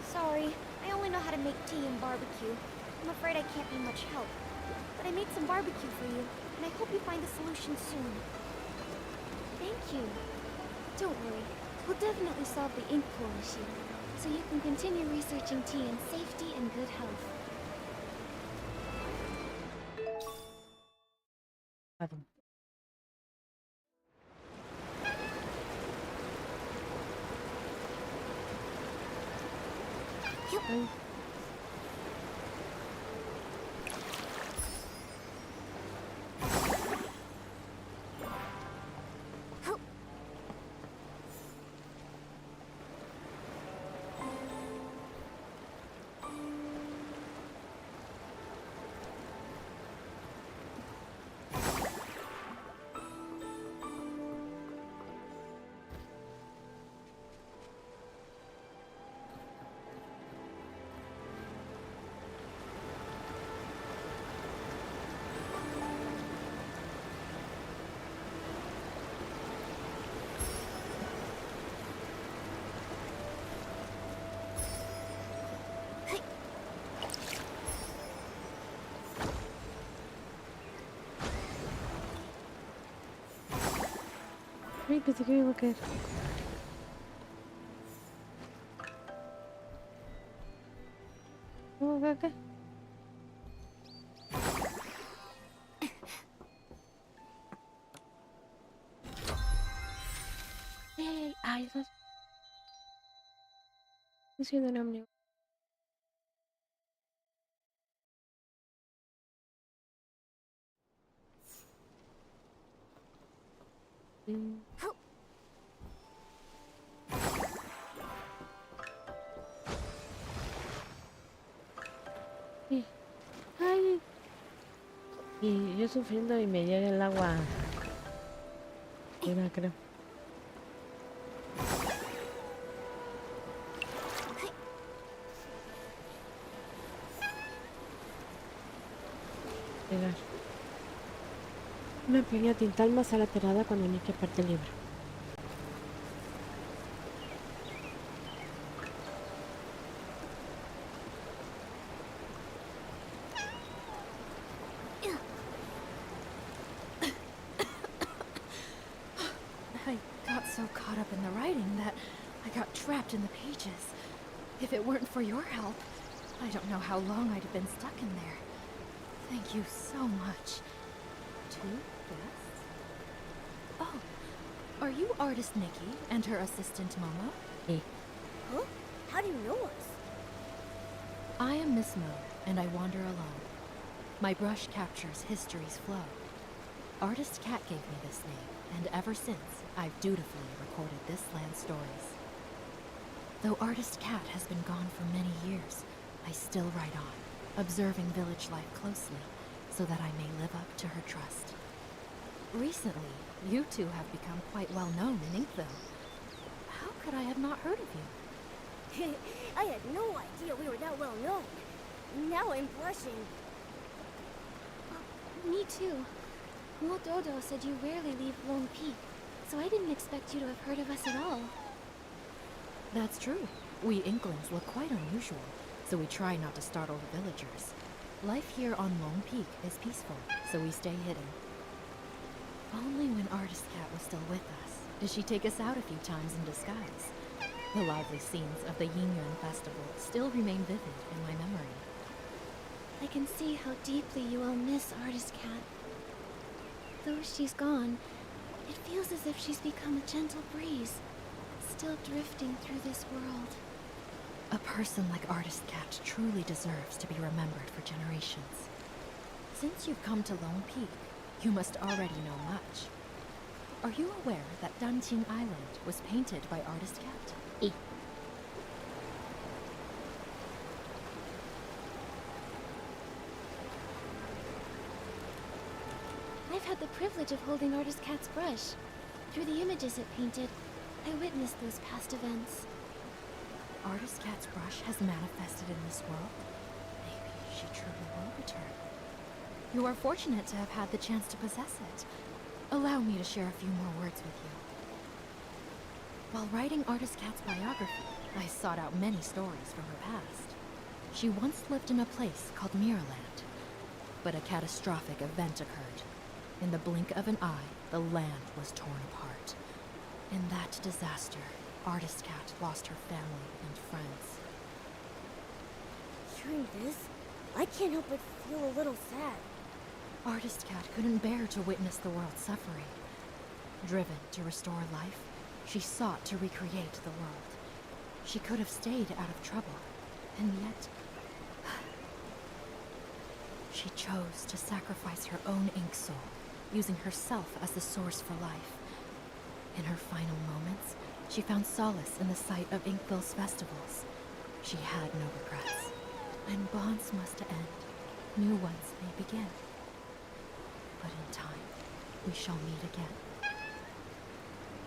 Sorry, I only know how to make tea and barbecue. I'm afraid I can't be much help. But I made some barbecue for you, and I hope you find the solution soon. Thank you. Don't worry, we'll definitely solve the ink pool issue, so you can continue researching tea in safety and good health. Ay, pensé que me iba a caer. ¿Cómo acá? Ay, eso es... Estoy siendo un hambre. Sí. Ay. Y yo sufriendo y me llega el agua. Mira, creo. Llegar. Una pequeña tintal más alaterada cuando Nikki parte el libro. I got so caught up in the writing that I got trapped in the pages. If it weren't for your help, I don't know how long I'd have been stuck in there. Thank you so much. 2 guests? Oh, are you artist Nikki and her assistant Momo? Hey. Huh? How do you know us? I am Miss Mo, and I wander alone. My brush captures history's flow. Artist Cat gave me this name, and ever since, I've dutifully recorded this land's stories. Though Artist Cat has been gone for many years, I still write on, observing village life closely, so that I may live up to her trust. Recently, you two have become quite well known in Inkville. How could I have not heard of you? I had no idea we were that well known. Now I'm blushing. Me too. Dodo said you rarely leave Lone Peak, so I didn't expect you to have heard of us at all. That's true. We Inklings look quite unusual, so we try not to startle the villagers. Life here on Lone Peak is peaceful, so we stay hidden. Only when Artist Cat was still with us did she take us out a few times in disguise. The lively scenes of the Yingyuan festival still remain vivid in my memory. I can see how deeply you all miss Artist Cat. Though she's gone, it feels as if she's become a gentle breeze, still drifting through this world. A person like Artist Cat truly deserves to be remembered for generations. Since you've come to Lone Peak, you must already know much. Are you aware that Danqing Island was painted by Artist Cat? I've had the privilege of holding Artist Cat's brush. Through the images it painted, I witnessed those past events. Artist Cat's brush has manifested in this world. Maybe she truly will return. You are fortunate to have had the chance to possess it. Allow me to share a few more words with you. While writing Artist Cat's biography, I sought out many stories from her past. She once lived in a place called Mirrorland, but a catastrophic event occurred. In the blink of an eye, the land was torn apart. In that disaster, Artist Cat lost her family and friends. Hearing this, I can't help but feel a little sad. Artist Cat couldn't bear to witness the world suffering. Driven to restore life, she sought to recreate the world. She could have stayed out of trouble, and yet... she chose to sacrifice her own ink soul, using herself as the source for life. In her final moments, she found solace in the sight of Inkville's festivals. She had no regrets. When bonds must end, new ones may begin. But in time, we shall meet again.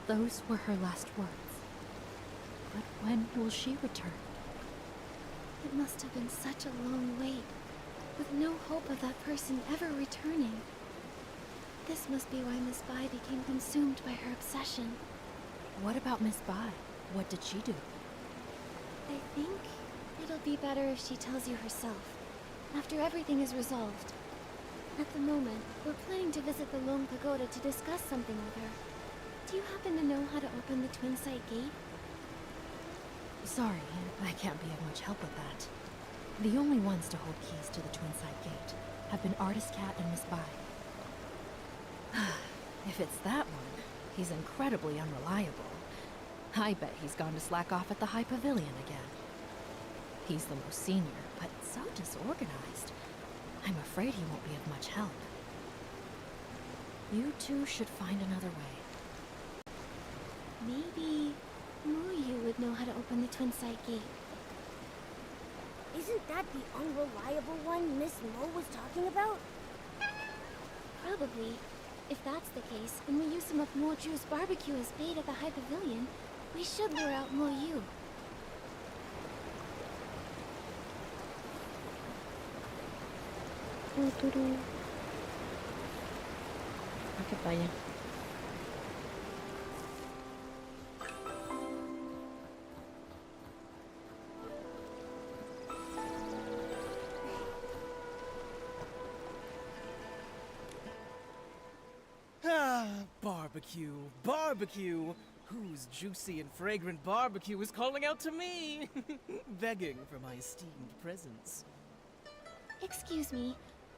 Those were her last words. But when will she return? It must have been such a long wait, with no hope of that person ever returning. This must be why Miss Bai became consumed by her obsession. What about Miss Bai? What did she do? I think it'll be better if she tells you herself, after everything is resolved. At the moment, we're planning to visit the Lone Pagoda to discuss something with her. Do you happen to know how to open the twin site gate? Sorry, I can't be of much help with that. The only ones to hold keys to the twin site gate have been Artist Cat and Miss Bai. If it's that one, he's incredibly unreliable. I bet he's gone to slack off at the High Pavilion again. He's the most senior, but so disorganized. I'm afraid he won't be of much help. You two should find another way. Maybe Muyu would know how to open the twin site gate. Isn't that the unreliable one Miss Mo was talking about? Probably. If that's the case, and we use some of Moju's barbecue as bait at the High Pavilion, we should lure out Muyu. Que vaya. Barbecue, barbecue! Whose juicy and fragrant barbecue is calling out to me? Begging for my esteemed presence. Excuse me,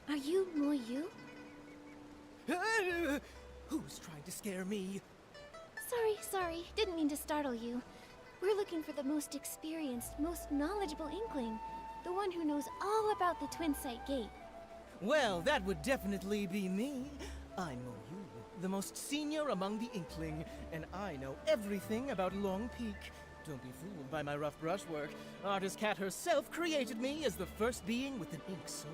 are you Muyu? Who's trying to scare me? Sorry, didn't mean to startle you. We're looking for the most experienced, most knowledgeable Inkling. The one who knows all about the Twin Site Gate. Well, that would definitely be me. I'm Moyu, the most senior among the Inkling, and I know everything about Long Peak. Don't be fooled by my rough brushwork. Artist Cat herself created me as the first being with an ink soul.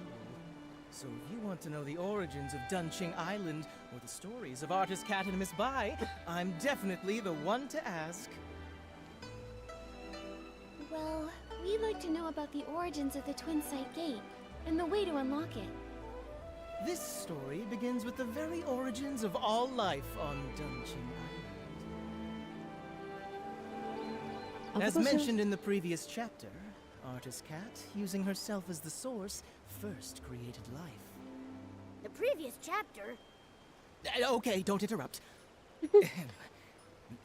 So if you want to know the origins of Dunqing Island, or the stories of Artist Cat and Miss Bai, I'm definitely the one to ask. Well, we'd like to know about the origins of the Twin Site Gate, and the way to unlock it. This story begins with the very origins of all life on Dunqing Island. As mentioned in the previous chapter, Artist Cat, using herself as the source, first created life. The previous chapter? Okay, don't interrupt. The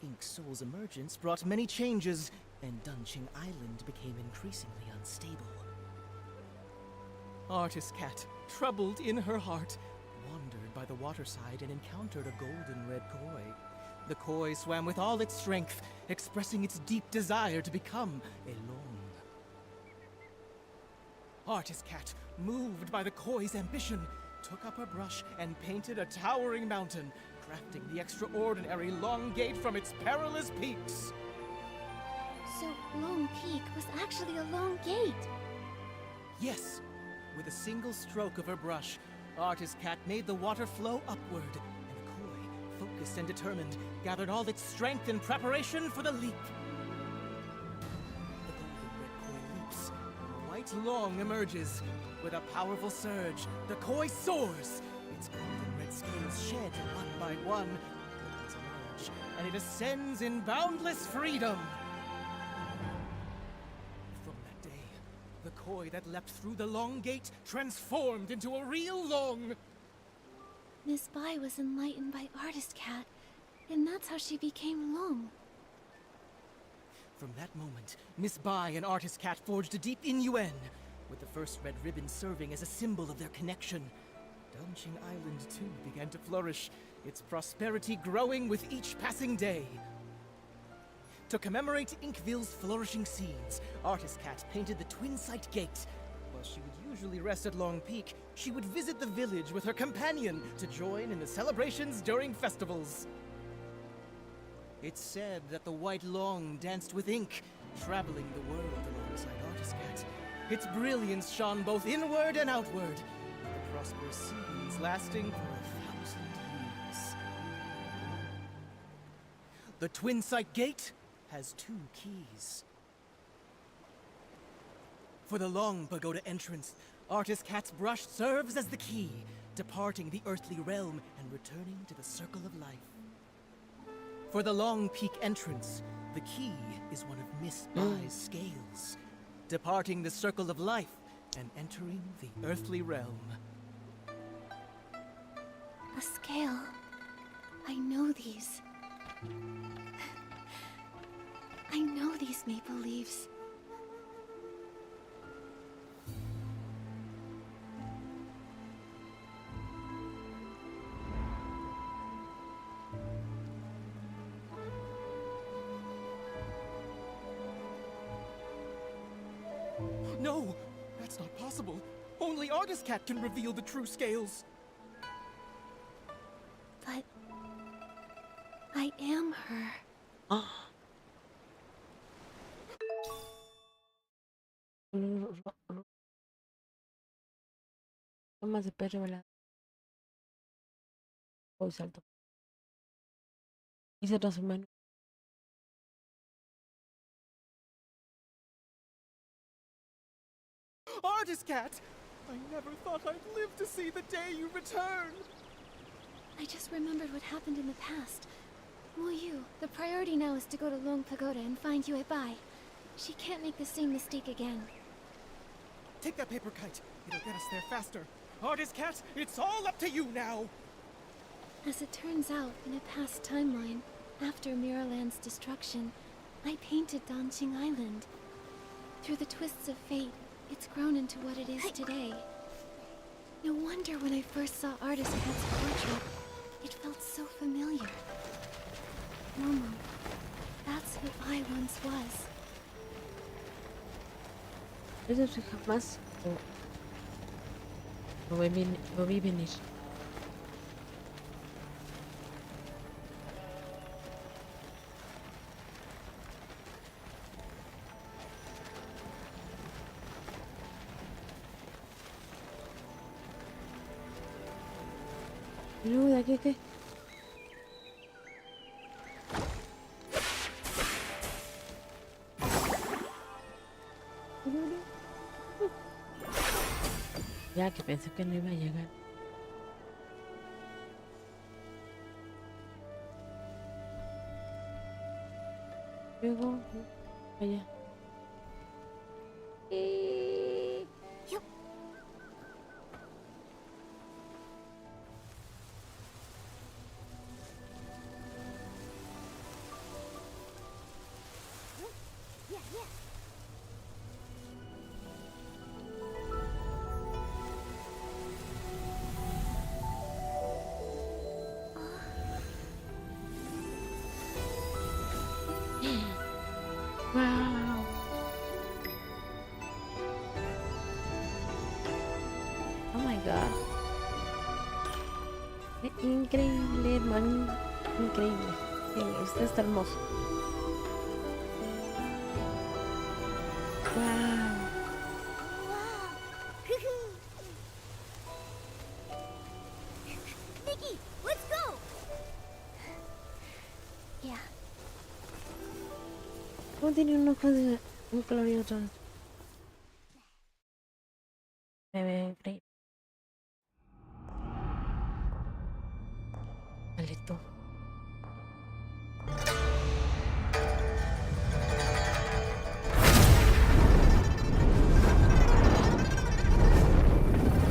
Ink Soul's emergence brought many changes, and Dunqing Island became increasingly unstable. Artist Cat, troubled in her heart, wandered by the waterside and encountered a golden red koi. The koi swam with all its strength, expressing its deep desire to become a long. Artist Cat, moved by the koi's ambition, took up her brush and painted a towering mountain, crafting the extraordinary Long Gate from its perilous peaks. So Long Peak was actually a long gate. Yes. With a single stroke of her brush, Artist Cat made the water flow upward, and the koi, focused and determined, gathered all its strength in preparation for the leap. The golden red koi leaps, and the white long emerges. With a powerful surge, the koi soars. Its golden red scales shed one by one. It emerge, and it ascends in boundless freedom. The koi that leapt through the Long Gate transformed into a real long. Miss Bai was enlightened by Artist Cat, and that's how she became Long. From that moment, Miss Bai and Artist Cat forged a deep innuendo, with the first red ribbon serving as a symbol of their connection. Dunqing Island, too, began to flourish, its prosperity growing with each passing day. To commemorate Inkville's flourishing scenes, Artist Cat painted the Twin Site Gate. While she would usually rest at Long Peak, she would visit the village with her companion to join in the celebrations during festivals. It's said that the White Long danced with ink, traveling the world alongside Artist Cat. Its brilliance shone both inward and outward, with the prosperous scenes lasting for 1,000 years. The Twin Site Gate has 2 keys. For the Long Pagoda entrance, Artist Cat's brush serves as the key, departing the earthly realm and returning to the circle of life. For the Long Peak entrance, the key is one of Miss Bai's scales, departing the circle of life and entering the earthly realm. A scale. I know these. I know these maple leaves. No! That's not possible. Only Artist Cat can reveal the true scales. But I am her. Tomas de pez revelado. Hoy salto. Y se transforma en... Artist Cat! I never thought I'd live to see the day you return! I just remembered what happened in the past. Wu Yu, the priority now is to go to Long Pagoda and find Yue Bai. She can't make the same mistake again. Take that paper kite. It'll get us there faster. Artist Cat, it's all up to you now! As it turns out, in a past timeline, after Miraland's destruction, I painted Danqing Island. Through the twists of fate, it's grown into what it is today. No wonder when I first saw Artist Cat's portrait, it felt so familiar. Momo, that's who I once was. Eso sí, jamás lo vi venir. ¿Y luego de aquí qué? Ya que pensé que no iba a llegar. Luego, allá. Wow. Oh my god. Increíble, hermano. Increíble. Este está hermoso. Wow. Nikki, let's go! Yeah. ¿Cómo tiene un ojo de un color y otro? Me veo increíble. Vale, tú.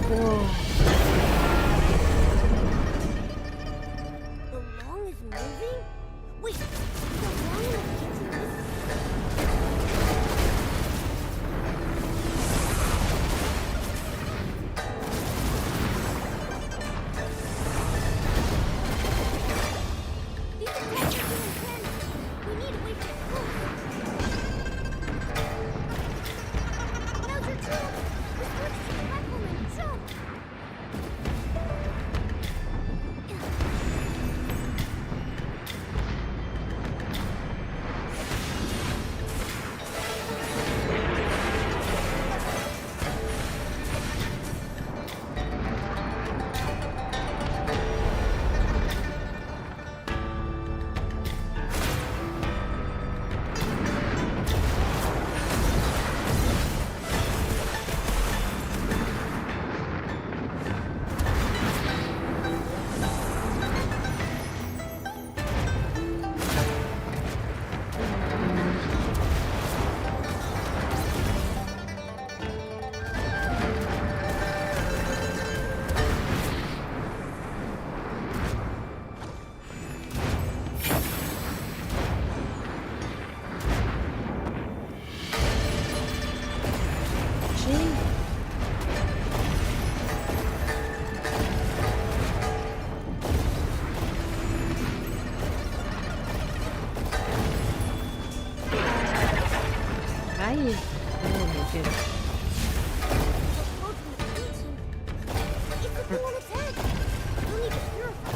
Wow. The long is moving? Wait, the long is No me quiero. It's a full attack. You'll need to purify.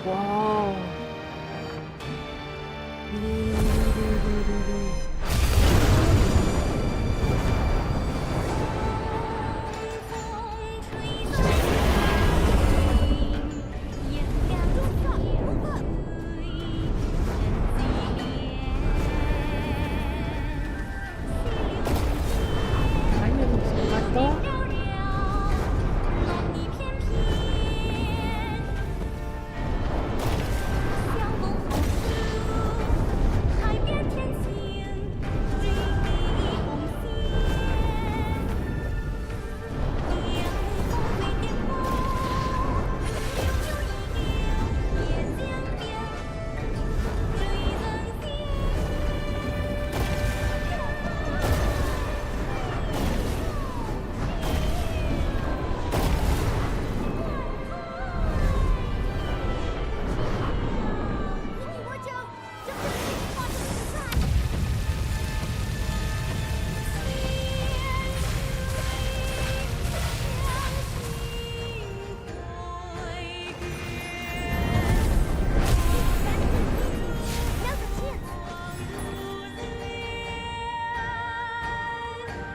Wow. Ay, me mató.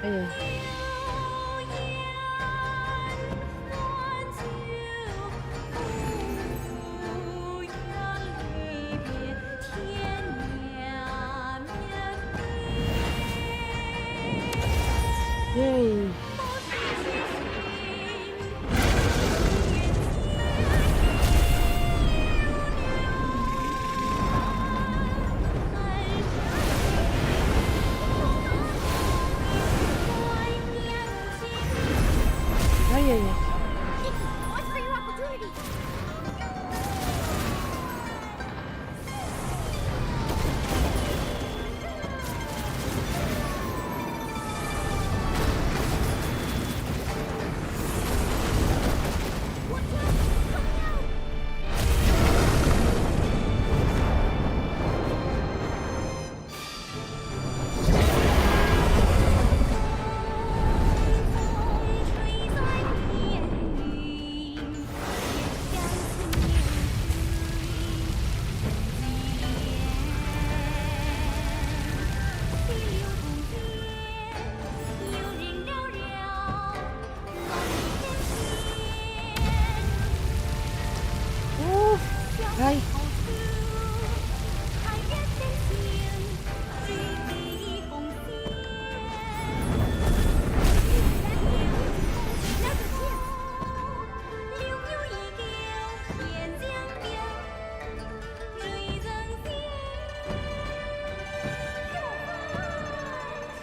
Ay, ay. Yay. Ay, ay, ay. Watch for your opportunity. Ay.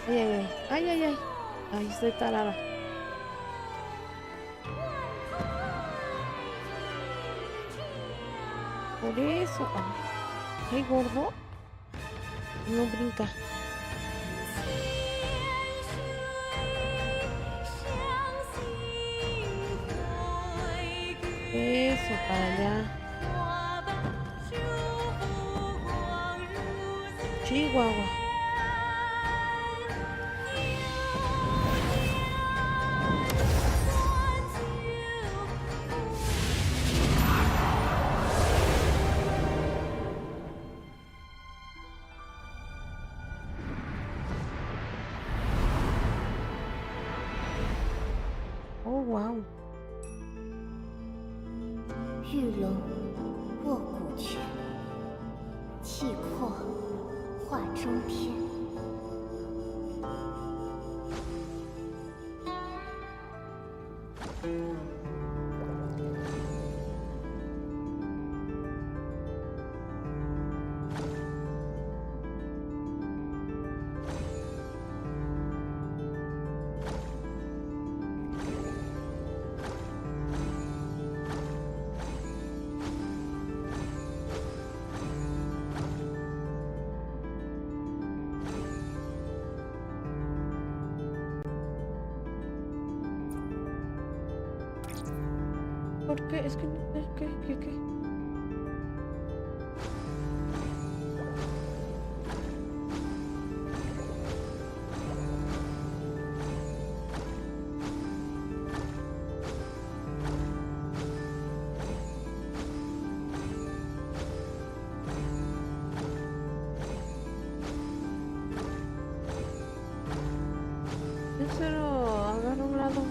Ay, ay, ay. Ay, ay, ay. Ay, estoy tarada. Por eso. Ay, gordo. No brinca. Eso, para allá. Chihuahua. Oh, wow. 玉龙卧古泉，气魄化中天。¿Por qué? Es que no sé. ¿Qué? Pero agarra un lado.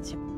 canción.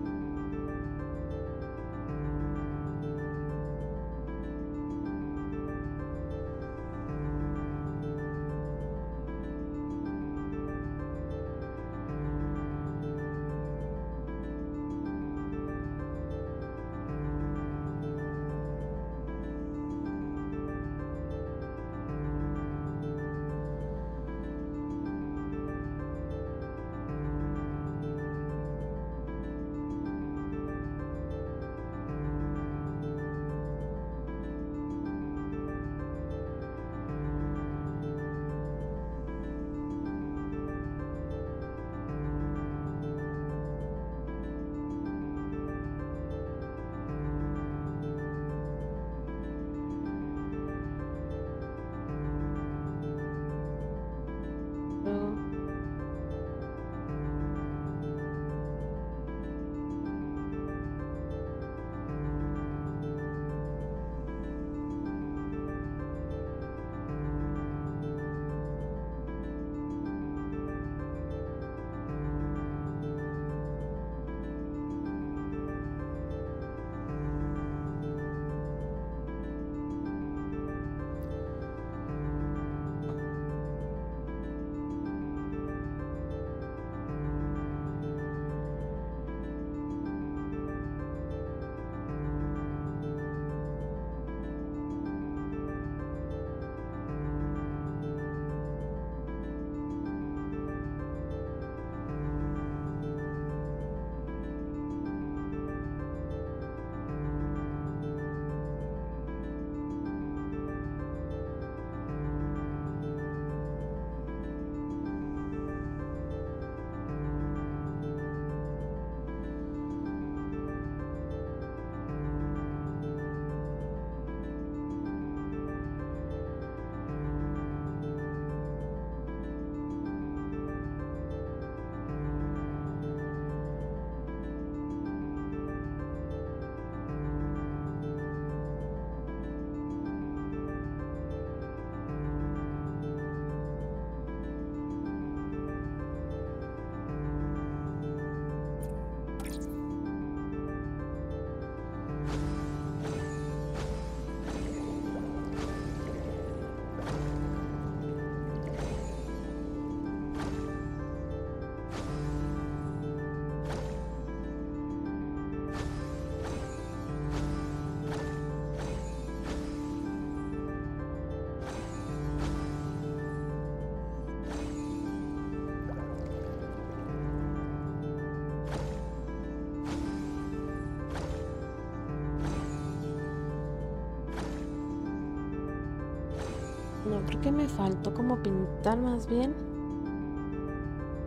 No, creo que me faltó como pintar más bien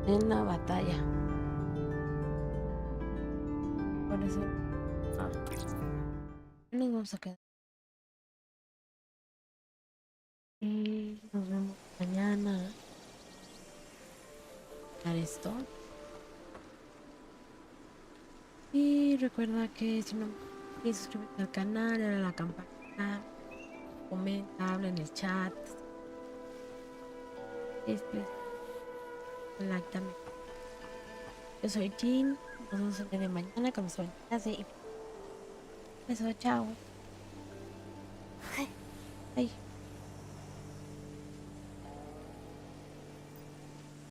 en la batalla. Por eso nos vamos a quedar. Y nos vemos mañana. Para esto. Y recuerda que si no quieres suscribirte al canal, dale a la campana, comenta, habla en el chat. Like también. Yo soy Jean. Nos vemos el día de mañana con nuestra clase. Y beso, chao. Bye.